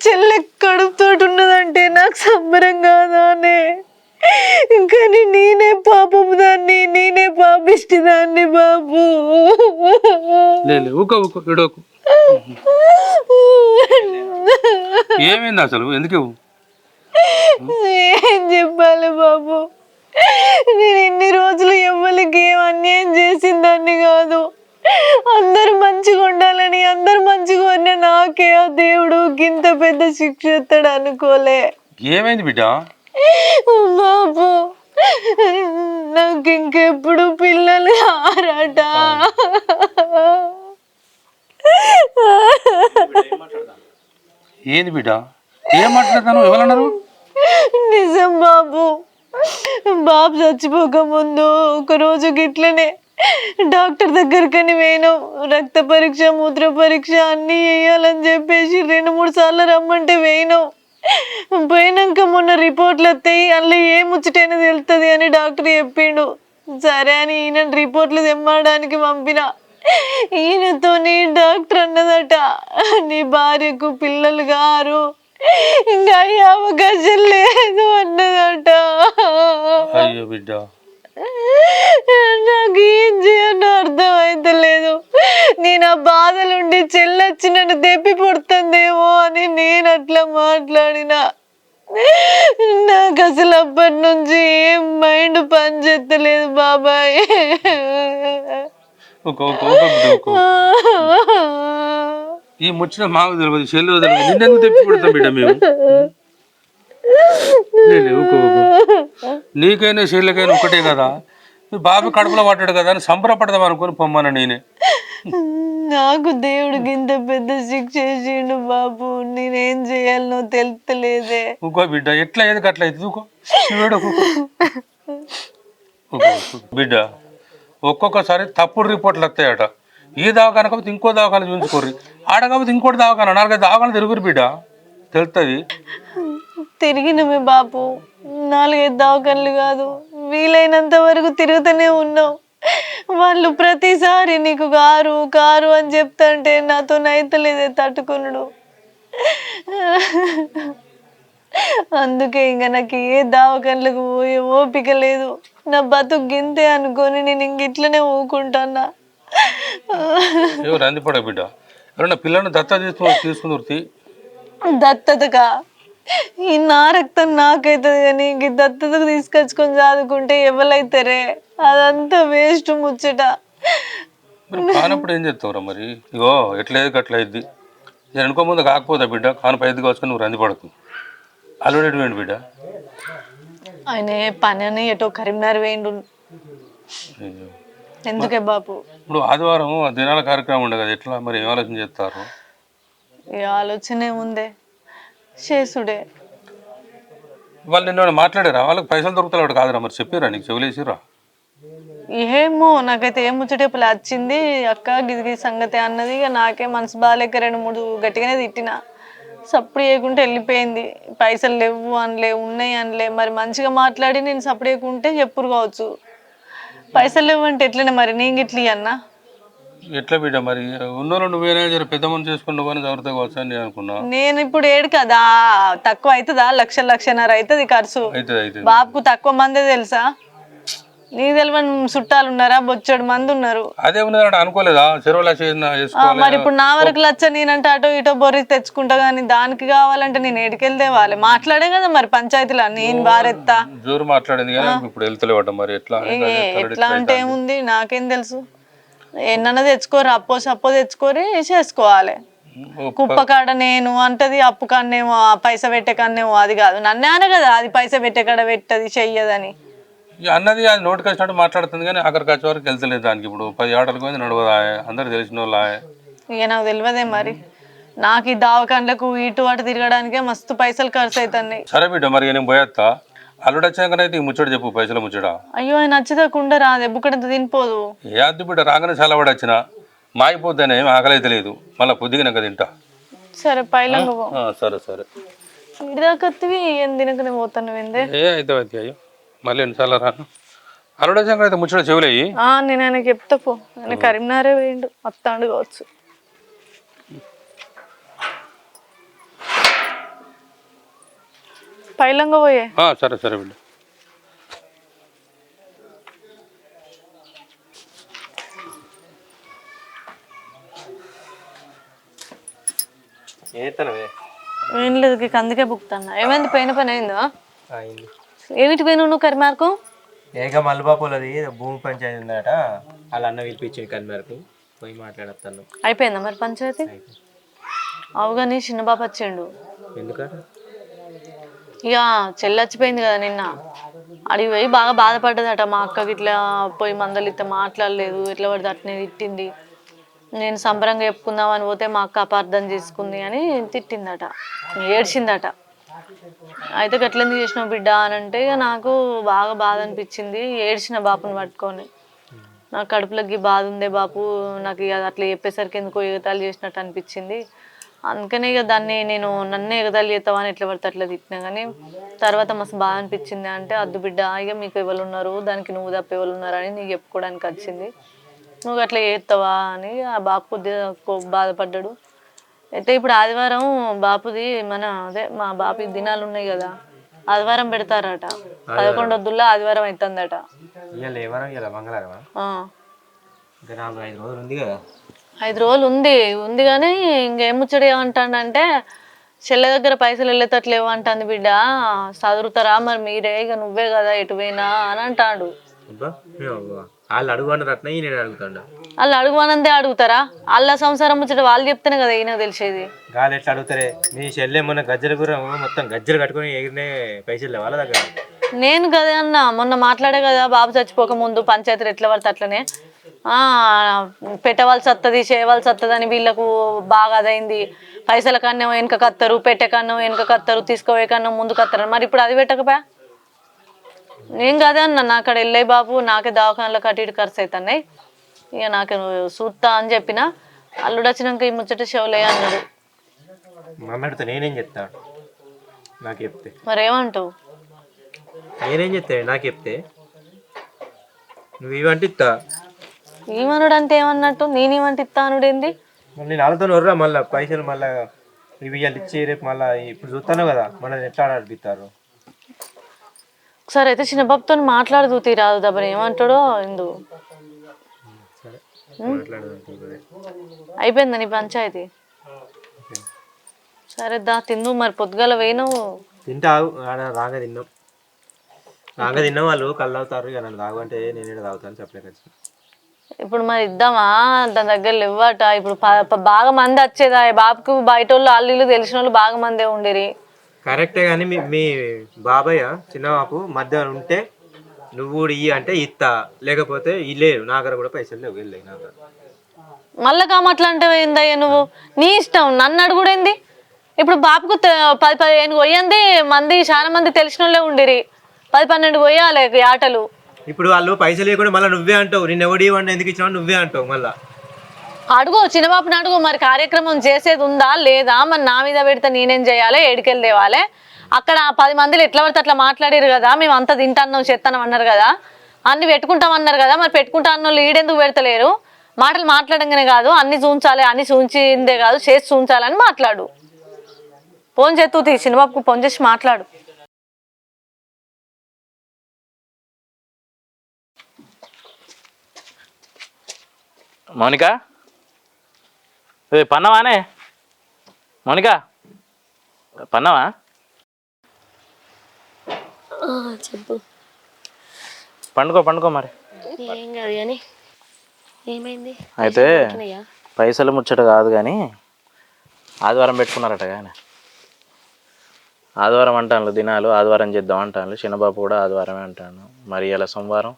చెల్లె కడుపుతో ఉన్నదంటే నాకు సంబరం కాదానే. కానీ నేనే పాపపు దాన్ని, నేనే పాపిష్టి దాన్ని బాబు. ఏమైంది అసలు? ఎందుకు? ఏం చెప్పాలి బాబు, నేను ఇన్ని రోజులు ఎవ్వరికి ఏం అన్యాయం చేసిందాన్ని కాదు. అందరు మంచిగా ఉండాలని, అందరు మంచిగా ఉన్న నాకే ఆ దేవుడు ఇంత పెద్ద శిక్ష ఎత్తాడు అనుకోలే. ఏమైంది బిడ్డ? బాబు నాకు ఇంకెప్పుడు పిల్లలు ఆరాట. ఏంది బిడ్డ ఏం మాట్లాడతాను ఎవరన్నారు? నిజం బాబు. బాబు చచ్చిపోక ముందు ఒకరోజు గిట్లనే డాక్టర్ దగ్గరకని వేయను. రక్త పరీక్ష మూత్ర పరీక్ష అన్నీ వేయాలని చెప్పేసి 2-3 సార్లు రమ్మంటే వేయను. పోయినాక మొన్న రిపోర్ట్లు వస్తాయి, అందులో ఏ ముచ్చటైనా తెలుస్తుంది అని డాక్టర్ చెప్పిండు. సరే అని ఈయన రిపోర్ట్లు తెమ్మడానికి పంపిన. ఈయనతోని డాక్టర్ అన్నదట, నీ భార్యకు పిల్లలు గారు, ఇంకా అయ్యే అవకాశం లేదు అన్నదట. అయ్యో బిడ్డ నాకు ఏం చేయాలో అర్థమైతలేదు. నేను ఆ బాధలుండి చెల్లొచ్చి నన్ను దెప్పి పుడుతుందేమో అని నేను అట్లా మాట్లాడినా. నాకు అసలు అప్పటి నుంచి ఏం మైండ్ పని చేస్తలేదు బాబాయ్. ఈ ముచ్చిన మాకు తెలియదు, చెల్లు తెలియదు, నిన్నెందుకు తెప్పి పెడతాం బిడ్డ మేము? నీకైనా చెల్లెకైనా ఒకటే కదా, మీ బాబు కడుపులో పట్టాడు కదా అని సంబరపడదాం అనుకుని పొమ్మను నేనే. నాకు దేవుడికి ఇంత పెద్ద శిక్ష చేసిండు బాబు, నేనేం చేయాలనో తెలుస్తలేదే. ఇంకో బిడ్డ ఎట్లా ఏది అట్లా అవుతుంది. బిడ్డ ఒక్కొక్కసారి తప్పుడు రిపోర్ట్లు వస్తాయట. ఈ దవాఖాన కాకపోతే ఇంకో దవాఖాన చూసుకోర్రి, ఆడ కాకపోతే ఇంకోటి దవాఖాన, 4-5 దవాఖాన తిరుగురు బిడ్డ, తెలుస్తుంది. తిరిగినమే బాబు, 4-5 దవాఖానలు కాదు, వీలైనంత వరకు తిరుగుతూనే ఉన్నాం. వాళ్ళు ప్రతిసారి నీకు కారు కారు అని చెప్తాంటే నాతో నైతలేదే తట్టుకున్నాడు. అందుకే ఇంకా నాకు ఏ దవాఖానలకు పోయే ఓపిక లేదు. నా బతుకు గింతే అనుకొని నేను ఇంక ఇట్లనే ఊకుంటానా. రందిపడ బిడ్డ, ఎవరన్నా పిల్లల్ని దత్త తీసుకుని దత్తతగా ఈ నా రక్తం నాకైతుంది కానీ ఇంక దత్తతకు తీసుకొచ్చుకొని చదువుకుంటే ఎవరైతారే, అదంతా వేస్ట్ ముచ్చట. కానప్పుడు ఏం చేస్తావురా మరి? ఇగో ఎట్లేదు అట్లా అయింది, నేను అనుకో ముందు కాకపోతా బిడ్డ, కానపై ఎద్దు కావచ్చుకొని నువ్వు రందిపడకు. అల్లుడేంటి బిడ్డ? ఆయన పని అని ఎటో కరీంనగర్ వేయండు. ఎందుకే బాబు? ఇప్పుడు ఆదివారం దినాల కార్యక్రమం ఉండదు కదా, ఎట్లా మరి ఏం ఆలోచన చేస్తారు? ఏ ఆలోచనే ఉందే, చేసుడే. వాళ్ళు నిన్న మాట్లాడారా? వాళ్ళకి పైసలు దొరుకుతాడు కాదురా, మరి చెప్పారా నీకు? చెవులేసిరా? ఏమో నాకైతే ఏం ముచ్చటేపులు వచ్చింది అక్క గిదిగి సంగతి అన్నది. ఇక నాకే మనసు బాగాలేక 2-3 గట్టిగానే తిట్టిన, సప్పుడు చేయకుంటే వెళ్ళిపోయింది. పైసలు లేవు అనలే, ఉన్నాయి అనలే. మరి మంచిగా మాట్లాడి నేను సప్పుడు చేయకుంటే చెప్పురు కావచ్చు. పైసలు లేవు అంటే ఎట్లనే మరి నేను ఇట్లా అన్నా. ఎట్లా బిడ్డ మరి? ఉన్నోళ్ళు నువ్వేనా జర పెద్ద మనిషి చేసుకుని నువ్వు జాగ్రత్త కావచ్చు అని నేను అనుకున్నా. నేను ఇప్పుడు ఏడు కదా, తక్కువ అవుతుందా? 1,00,000-1,50,000 అవుతుంది ఖర్చు. బాబుకు తక్కువ మందే తెలుసా? నీకు తెలియని చుట్టాలు ఉన్నారా? బొచ్చడు మంది ఉన్నారు. అదే ఉన్నది అనుకోలేదా? మరి ఇప్పుడు నా వరకు 1,00,000 నేనంటే అటో ఇటో బొర్రి తెచ్చుకుంటా, కానీ దానికి కావాలంటే నేను ఏడికెళ్తే వాళ్ళే మాట్లాడే కదా మరి పంచాయతీలో నేను బారెత్తా. జోరు మాట్లాడింది కానీ ఇప్పుడు వెళ్తలేవట మరి ఎట్లా? ఎట్లా అంటే ఏముంది, నాకేం తెలుసు. ఎన్నన్నా తెచ్చుకోరు, అప్పో సప్పో తెచ్చుకోరి చేసుకోవాలి. కుప్ప కాడ నేను అంటది, అప్పు కన్నేమో పైసా పెట్టే కన్నేమో, అది కాదు నన్నే అనే కదా అది పైసా పెట్టే కాడ పెట్టది చెయ్యదని అన్నది. అది నోటికి వచ్చినట్టు మాట్లాడుతుంది కానీ అక్కడికి వచ్చే వరకు వెళ్తలేదు దానికి. ఇప్పుడు 10 ఆటలకు పోయింది నడవదా, అందరు తెలిసిన వాళ్ళ. ఇక నాకు తెలియదే మరి, నాకు ఈ దావకాండ్లకు ఇటు అటు తిరగడానికే మస్తు పైసలు ఖర్చు అవుతున్నాయి. సరే బిడ్డ మరి నేను పోయేస్తా. అల్లుడు వచ్చాకనైతే ముచ్చట చెప్పు, పైసల ముచ్చట. అయ్యో ఆయన నచ్చదకుండా రాదే, బుక్కడంత తినిపోదు. ఏ అద్దు బిడ్డ, రాగానే చల్లబడి వచ్చిన మాయిపోతేనే ఏం ఆకలి అయితే లేదు, మళ్ళీ పొద్దుగినాక తింటా. సరే పైలంగ పో. సరే సరే. ఇడిదాకత్తివి ఏం తినకనే పోతాను ఏందే? అయితే అయ్యో మళ్ళీ ఎన్నిసార్లు రాను. అల్లుడు వచ్చాక అయితే ముచ్చట చెవులేయి. నేను ఆయనకి చెప్తా పో, ఆయన కరీంనగరే వేయండు, వస్తాడు కావచ్చు. పైలంగ పోయే. సరే సరే బిడ్డ. ఏం లేదు, అందుకే బుక్తాన్నా. ఏమైంది, పోయిన పని అయిందా? ఏమిటి పోయినావు నువ్వు కరిమార్కు? ఏక మల్లబాపులది భూమి పంచాయతీ ఉందట, వాళ్ళ అన్న పిలిపించింది కరిమార్కు, పోయి మాట్లాడతాను. అయిపోయిందా మరి పంచాయతీ? అవుగాని చిన్న బాబు వచ్చిండు. ఎందుకట? ఇక చెల్లొచ్చిపోయింది కదా నిన్న, అడిగి పోయి బాగా బాధపడ్డదట. మా అక్కకి ఇట్లా పోయి మందలు ఇట్లా మాట్లాడలేదు, ఎట్లా పడితే అట్నే తిట్టింది. నేను సంబరంగా చెప్పుకుందామని పోతే మా అక్క అపార్థం చేసుకుంది అని తిట్టిందట, ఏడ్చిందట. అయితే గట్లెందుకు చేసినావు బిడ్డ అని అంటే ఇక నాకు బాగా బాధ అనిపించింది. ఏడ్చిన బాపుని పట్టుకొని, నాకు కడుపులోకి బాధ ఉందే బాపు, నాకు ఇక అట్లా చెప్పేసరికి ఎందుకో ఎగతాళి చేసినట్టు అనిపించింది. అందుకనే ఇక దాన్ని నేను నన్నే ఎగతాళి చేస్తావని ఎట్లా పడితే అట్లా తిట్టినా. కానీ తర్వాత మస్తు బాధ అనిపించింది. అంటే అద్దు బిడ్డ, ఇక మీకు ఎవరు ఉన్నారు, దానికి నువ్వు తప్ప ఎవరు ఉన్నారని నీకు చెప్పుకోవడానికి వచ్చింది, నువ్వు అట్లా చేస్తావా అని ఆ బాపు కొద్దిగా బాధపడ్డాడు. అయితే ఇప్పుడు ఆదివారం బాపుది అదే మా బాపు దినాలు ఉన్నాయి కదా, ఆదివారం పెడతారట. 11 వద్దుల్లో ఆదివారం అవుతుందట. మంగళవారం ఆ. 5 రోజులు ఉంది కదా. 5 రోజులు ఉంది కానీ ఇంకేం ముచ్చడి ఏమంటాడంటే చెల్లె దగ్గర పైసలు వెళ్ళేటట్లేవు అంటుంది బిడ్డ, చదువుతారా మరి మీరే, ఇక నువ్వే కదా ఎటు పోయినా అని అంటాడు. వాళ్ళు అడుగున్నారు అట్లా నేను అడుగుతాడు. వాళ్ళు అడుగుమనందే అడుగుతారా? వాళ్ళ సంసారం ముచ్చట వాళ్ళు చెప్తేనే కదా ఈయన తెలిసేది. గాలి ఎట్లా అడుగుతారే? మీ చెల్లె మొన్న గజ్జల గుర్రం మొత్తం గజ్జలు కట్టుకుని ఎగిరినే పైసలు వాళ్ళ దగ్గర. నేను కదా అన్న మొన్న మాట్లాడే కదా, బాబు చచ్చిపోక ముందు పంచాయతీలు ఎట్లా పడితే అట్లనే పెట్టవలసి వస్తుంది, చేయవలసి వస్తుంది అని వీళ్ళకు బాగా అదైంది. పైసల కన్నా వెనుక కత్తరు, పెట్టే కన్నా వెనుక కత్తరు, తీసుకోవే కన్నా ముందు కత్తరు. మరి ఇప్పుడు అది పెట్టకపోయా? నేను కదే అన్న, నా అక్కడ వెళ్ళాయి బాబు, నాకే దవాఖానలో కట్టి ఇటు ఖర్చు అవుతున్నాయి, ఇక నాకు చూస్తా అని చెప్పిన. అల్లుడు వచ్చినాక ఈ ముచ్చట షోలే అన్నాడు. మమ్మడితో నేనేం చెప్తాను నాకు చెప్తే? మరేమంటావు? నేనేం చెప్తాను నాకు చెప్తే? నువ్వు ఇవంటే ఇస్తా. ఏమనుడు అంటే ఏమన్నట్టు? నేనేమంటే ఇస్తా అనుడు ఏంది? నేను వాళ్ళతో వర్రా మళ్ళీ పైసలు మళ్ళీ ఇవి ఇచ్చి రేపు మళ్ళీ ఇప్పుడు చూస్తాను కదా మళ్ళీ ఎట్లా అడిపిస్తారు. ఒకసారి అయితే చిన్నబాబుతో మాట్లాడదు తీరాదు దబ్బని ఏమంటాడో ఎందు. అయిపోయిందా నీ పంచాయతీ? సరే దా తిందు మరి, పొద్దుగాల వేయను తింటావు రాగా తిన్నాం వాళ్ళు కళ్ళు తాగుతారు, ఇక నన్ను తాగు అంటే నేను తాగుతాను చెప్పలేక. ఇప్పుడు మరి ఇద్దామా? దాని దగ్గర ఇవ్వట. ఇప్పుడు బాగా మంది వచ్చేదా బాబుకు, బయట వాళ్ళు అల్లు తెలిసిన వాళ్ళు బాగా మందే ఉండేరి. కరెక్టే కానీ మీ బాబాయ్ చిన్న బాబు మధ్య ఉంటే నువ్వు కూడా ఇయ్యి అంటే ఇస్తా, లేకపోతే ఇల్లేరు నా దగ్గర కూడా పైసలు లేవు వెళ్ళాయి నా దగ్గర. మళ్ళా కామట్లా అంటే ఏందయ్యా నువ్వు? నీ ఇష్టం, నన్ను అడుగుడేంది? ఇప్పుడు బాబుకు 10-15 పోయింది మంది, చాలా మంది తెలిసిన వాళ్ళే ఉండిరి. 10-12 పోయాలి ఆటలు. ఇప్పుడు వాళ్ళు పైసలు లేకుండా మళ్ళీ నువ్వే అంటావు, నిన్న ఎవడి ఇవ్వండి ఎందుకు ఇచ్చినావు నువ్వే అంటావు మళ్ళీ. అడుగు చిన్నబాబుని అడుగు, మరి కార్యక్రమం చేసేది ఉందా లేదా, మరి నా మీద పెడితే నేనేం చేయాలి, ఏడికెళ్ళి తేవాలి. అక్కడ 10 మందిలో ఎట్లా పడితే అట్లా మాట్లాడారు కదా, మేము అంతా తింటాన్నాం చేస్తానం అన్నారు కదా, అన్ని పెట్టుకుంటామన్నారు కదా, మరి పెట్టుకుంటా అన్న వాళ్ళు ఈడెందుకు పెడతలేరు? మాటలు మాట్లాడంగానే కాదు, అన్ని చూంచాలి, అన్ని చూంచిందే కాదు చేసి చూంచాలని మాట్లాడు. ఫోన్ చేస్తూ చిన్నబాబుకు ఫోన్ చేసి మాట్లాడు. మౌనిక పన్నవానే? మౌనిక పన్నవా? చెప్పు. పండుకో మరి. ఏం కాదు కానీ ఏమైంది? అయితే పైసలు ముచ్చట కాదు కానీ ఆదివారం పెట్టుకున్నారట కానీ. ఆదివారం అంటాను దినాలు, ఆదివారం చేద్దాం అంటాను. చిన్నబాబు కూడా ఆదివారమే అంటాను. మరి ఇలా సోమవారం,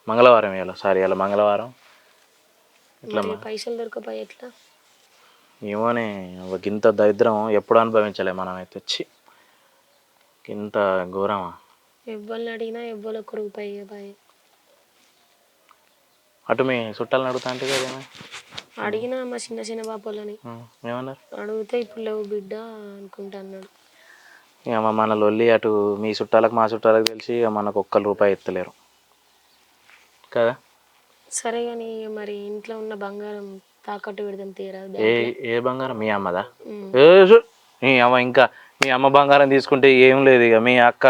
మంగళవారం ఇలా మంగళవారం. ఇట్లా పైసలు దొరకపోయి ఎట్లా ఏమోనే, ఇంత దరిద్రం ఎప్పుడు అనుభవించలే మనమైతే. వచ్చి ఇంత ఘోరమా? ఎవ్వరిని అడిగినా ఎవ్వరు 1 రూపాయి ఇవ్వబాయి. అటు మీ చుట్టాలని అడుగుతా అంటే కదా అడిగినా మా చిన్న బాపోళ్ళని ఏమన్నారు? అడిగితే ఇప్పుడు లేవు బిడ్డ అనుకుంటా అన్నాడు. ఇక మన లొల్లి అటు మీ చుట్టాలకు మా చుట్టాలకు తెలిసి ఇక మనకు 1 రూపాయి ఎత్తలేరు కదా. సరే కానీ మరి ఇంట్లో ఉన్న బంగారం తాకట్టు పెడదాం తీరా. ఏ బంగారం? మీ అమ్మదా? మీ అమ్మ ఇంకా మీ అమ్మ బంగారం తీసుకుంటే ఏం లేదు. ఇక మీ అక్క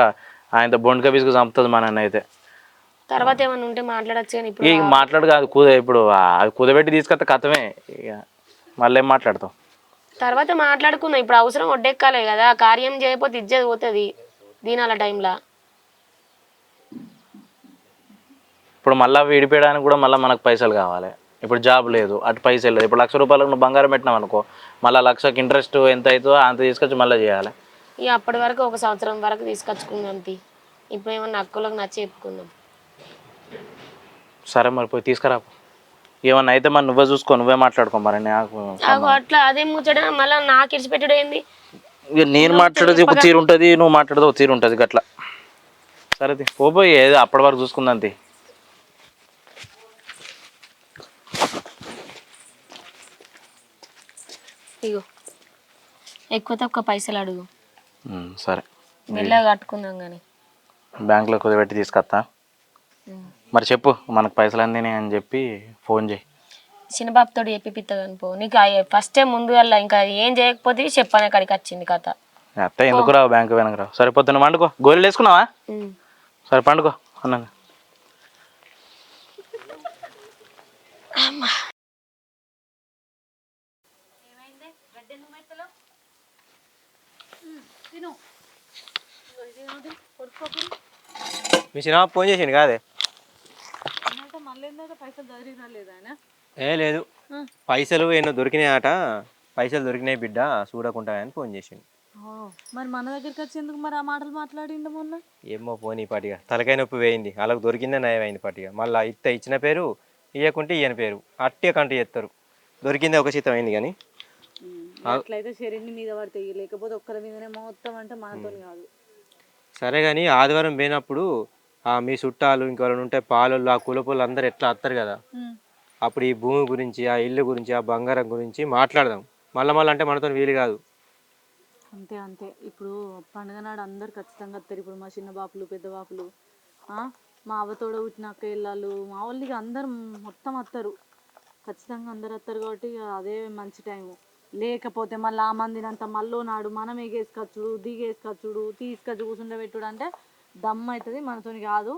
ఆయనతో బొండక బిసుకు చంపుతుంది మా నాన్న అయితే. తర్వాత ఏమన్నా ఉంటే మాట్లాడచ్చు కానీ ఇప్పుడు ఇక మాట్లాడు కాదు ఇప్పుడు అది కుదబెట్టి తీసుకొస్తే కథమే. ఇక మళ్ళీ ఏం మాట్లాడతాం? తర్వాత మాట్లాడుకుందాం. ఇప్పుడు అవసరం ఒడ్డెక్కాలే కదా, కార్యం చేయకపోతే ఇజ్జత్ పోతుంది దీనాల టైంలో. ఇప్పుడు మళ్ళీ విడిపోయడానికి కూడా మళ్ళీ మనకు పైసలు కావాలి. ఇప్పుడు జాబ్ లేదు, అటు పైసలు లేదు. ఇప్పుడు 1,00,000 రూపాయలకు నువ్వు బంగారం పెట్టినావు అనుకో, మళ్ళీ 1,00,000కి ఇంట్రెస్ట్ ఎంత అవుతుందో అంత తీసుకొచ్చి మళ్ళీ చేయాలి. ఇక అప్పటి వరకు 1 సంవత్సరం వరకు తీసుకొచ్చుకుందాం. ఇప్పుడు ఏమన్నా అక్కలకు నచ్చి చెప్పుకుందాం. సరే మరి పోయి తీసుకురా. ఏమన్నా అయితే మరి నువ్వే చూసుకో, నువ్వే మాట్లాడుకో. మరి నాకు అట్లా అదే ముచ్చట మళ్ళీ నాకు ఇడిచిపెట్టుడు ఏంది? ఇక నేను మాట్లాడేది ఒక తీరు ఉంటుంది, నువ్వు మాట్లాడేది ఒక తీరు ఉంటుంది గట్లా. సరే పోయి ఏదో అప్పటి వరకు చూసుకుందంతి. ఇగో ఎక్కువ తక్కువ పైసలు అడుగు. సరే మెల్లగా కట్టుకుందాం కానీ. బ్యాంకులో కుదిపెట్టి తీసుకొస్తా. మరి చెప్పు మనకు పైసలు అందినాయి అని చెప్పి ఫోన్ చేయి. చిన్నబాబుతో చెప్పిపిస్తా కానీ పో. నీకు ఫస్ట్ టైం ముందుగా ఇంకా ఏం చేయకపోతే చెప్పాను అక్కడికి వచ్చింది కథ. అత్త ఎందుకు రావు బ్యాంకు వెనక రావు. సరిపోతుంది, పండుకో. గోళీలు వేసుకున్నావా? సరే పండుకో అన్నాను. మీ చిన్న ఫోన్ చేసిండు కాదే? లేదు, పైసలు ఎన్నో దొరికినాయట. పైసలు దొరికినాయి బిడ్డ చూడకుండా అని ఫోన్ చేసిండు. మరి మన దగ్గరికి వచ్చేందుకు మరి ఆ మాటలు మాట్లాడిండు మొన్న? ఏమో పోనీ పాటిగా తలకాయ నొప్పి వేయింది. వాళ్ళకి దొరికిందే నయమైంది పాటిగా. మళ్ళీ ఇచ్చిన పేరు ఇవ్వకుంటే ఈయన పేరు అట్టే కంట చేస్తారు. దొరికిందే ఒక శీతం అయింది కానీ అట్లయితే శరీరం మీద పడితే, లేకపోతే ఒక్కరి మీదనే మొత్తం అంటే మనతో కాదు. సరే కానీ ఆదివారం పోయినప్పుడు మీ చుట్టాలు ఇంకెవరైనా ఉంటే పాలోళ్ళు ఆ కులపోళ్ళు అందరు ఎట్లా వస్తారు కదా, అప్పుడు ఈ భూమి గురించి ఆ ఇల్లు గురించి ఆ బంగారం గురించి మాట్లాడదాం. మళ్ళీ అంటే మనతో వీలు కాదు. అంతే అంతే. ఇప్పుడు పండుగ నాడు అందరు ఖచ్చితంగా వస్తారు. ఇప్పుడు మా చిన్న బాపులు పెద్ద బాపులు మా అవ్వతోడ పుట్టిన అక్క ఇళ్ళు మా వాళ్ళకి అందరు మొత్తం వస్తారు. ఖచ్చితంగా అందరు వస్తారు కాబట్టి అదే మంచి టైము. లేకపోతే మళ్ళీ ఆ మందినంతా మళ్ళీ నాడు మనం ఎగేసుకొచ్చుడు దిగేసుకొచ్చుడు తీసుకొచ్చి కూర్చుండబెట్టుడు అంటే దమ్ అవుతుంది, మనతోని కాదు.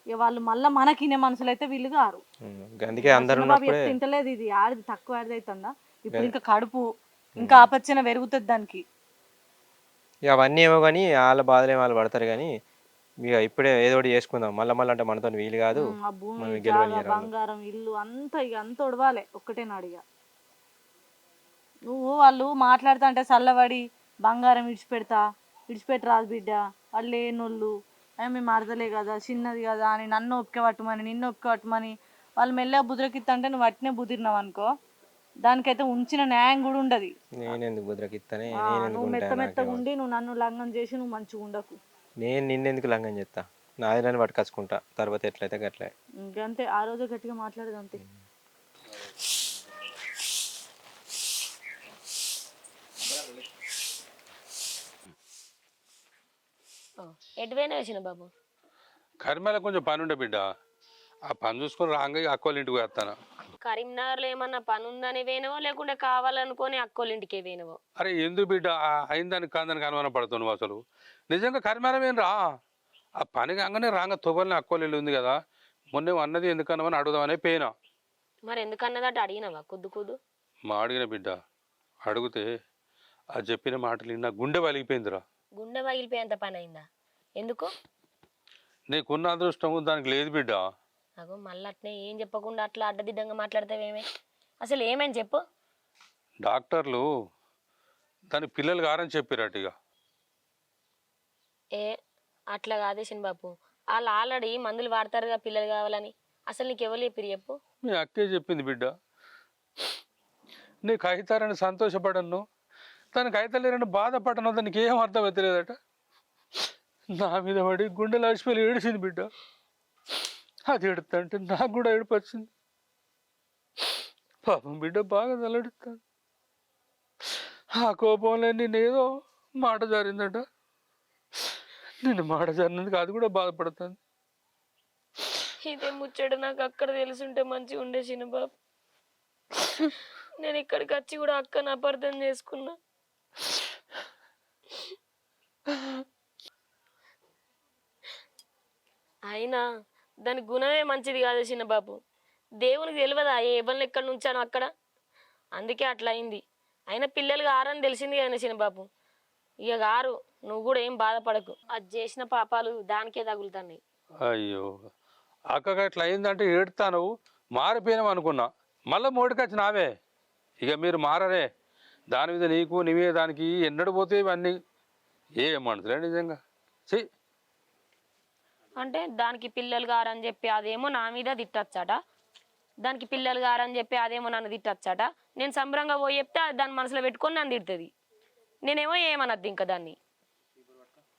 ఇక వాళ్ళు మళ్ళీ మనకినే మనుషులు అయితే వీళ్ళు గారు. అందుకే అందరూ తింటలేదు. ఇది ఆడిది తక్కువ ఆడిది అవుతుందా? ఇప్పుడు ఇంకా కడుపు ఇంకా ఆపచ్చన పెరుగుతుంది దానికి. ఇక అవన్నీ ఏమో కానీ వాళ్ళ బాధలే వాళ్ళు పడతారు. కానీ ఇక ఇప్పుడే ఏదో ఒకటి చేసుకుందాం. మళ్ళీ అంటే మనతో వీలు కాదు. ఆ భూమి బంగారం ఇల్లు అంతా ఇక అంత ఒడవాలి ఒక్కటే నాడు. ఇక నువ్వు వాళ్ళు మాట్లాడుతా అంటే చల్లబడి బంగారం విడిచిపెట్టి రాదు బిడ్డ, వాళ్ళు లేనోళ్ళు మేము అర్థలే కదా చిన్నది కదా అని నన్ను ఒప్పుకే పట్టమని నిన్ను ఒప్పుకే పట్టమని వాళ్ళు మెల్లగా బుద్రకిత్తా అంటే నువ్వు అట్నే బుదిరినావు అనుకో, దానికైతే ఉంచిన న్యాయం కూడా ఉండదు. నువ్వు మెత్తగా ఉండి నువ్వు నన్ను లంఘం చేసి నువ్వు మంచిగా ఉండకు. నేను నిన్నెందుకు లంఘం చేస్తా? నాది నన్ను పట్టుకొచ్చుకుంటా. తర్వాత ఎట్లయితే గట్లే. ఇంకంతే, ఆ రోజు గట్టిగా మాట్లాడదు అంతే. ఎటువైనా వచ్చిన బాబు కరిమేళ కొంచెం పని ఉండే బిడ్డ, ఆ పని చూసుకొని రాగా అక్కోళ్ళ ఇంటికి వేస్తాను. కరీంనగర్లో ఏమన్నా పని ఉందని వేనవో లేకుంటే కావాలనుకొని అక్కోళ్ళ ఇంటికే వేనవో? అరే ఎందుకు బిడ్డ అయిందానికి కాదని అనుమానం పడుతున్నావు? అసలు నిజంగా కరిమేళ ఏం రా, ఆ పని కాగానే రాగా తువ్వలని అక్కోళ్ళ ఇల్లు ఉంది కదా, మొన్న అన్నది ఎందుకన్నామని అడుగుదామనే పోయినా. మరి ఎందుకన్నదట అడిగినవా? కుద్దు మా అడిగిన బిడ్డ అడిగితే ఆ చెప్పిన మాటలు నా గుండె వలిగిపోయిందిరా. గుండె పగిలిపోయేంత పని అయిందా? ఎందుకు? నీకున్న అదృష్టం దానికి లేదు బిడ్డ. నాకు మళ్ళీ అట్నే ఏం చెప్పకుండా అట్లా అడ్డదిడ్డంగా మాట్లాడతావేమే? అసలు ఏమని చెప్పు. డాక్టర్లు దాని పిల్లలు కారని చెప్పారట. ఇక అట్లా కాదే బాపు, వాళ్ళు ఆల్రెడీ మందులు వాడతారుగా పిల్లలు కావాలని. అసలు నీకు ఎవరు చెప్పిరు చెప్పు? మీ అక్కే చెప్పింది బిడ్డ. నీకు అవుతారని సంతోషపడను, తనకు అవుతలేరని బాధపడను, దానికి ఏం అర్థం అవుతలేదట. నా మీద పడి గుండెలు అలసిపోయి ఏడిచింది బిడ్డ. అది ఎడుతుంటే నాకు కూడా ఏడుపు వచ్చింది. పాపం బిడ్డ బాగా తలెడుతాను. ఆ కోపంలో నేనేదో మాట జారిందట. నిన్ను మాట జారినందుకు అది కూడా బాధపడుతుంది. ఇదే ముచ్చట నాకు అక్కడ తెలుసుంటే మంచిగా ఉండే చిన్నబాబు. నేను ఇక్కడికి వచ్చి కూడా అక్కను అపార్థం చేసుకున్నా. అయినా దాని గుణమే మంచిది కాదు చిన్నబాబు. దేవునికి తెలియదా ఎవరిని ఎక్కడ నుంచాను అక్కడ, అందుకే అట్లా అయింది. అయినా పిల్లలు గారని తెలిసింది కదా చిన్నబాబు. ఇక గారు, నువ్వు కూడా ఏం బాధపడకు. అది చేసిన పాపాలు దానికే తగులుతున్నాయి. అయ్యో అక్కగా ఇట్లా అయిందంటే ఏడుతాను, మారిపోయినాం అనుకున్నా. మళ్ళీ మోటికొచ్చి నావే. ఇక మీరు మారరే, దాని మీద నీకు నీవే దానికి ఎన్నడు పోతే ఇవన్నీ ఏ మనసులే నిజంగా. చెయ్యి అంటే దానికి పిల్లలు గారని చెప్పి అదేమో నా మీద తిట్టచ్చట, దానికి పిల్లలు గారని చెప్పి అదేమో నన్ను తిట్టచ్చట. నేను సంబరంగా పోయి చెప్తే దాని మనసులో పెట్టుకొని నన్ను తిడుతుంది. నేనేమో ఏమనద్దు ఇంకా దాన్ని.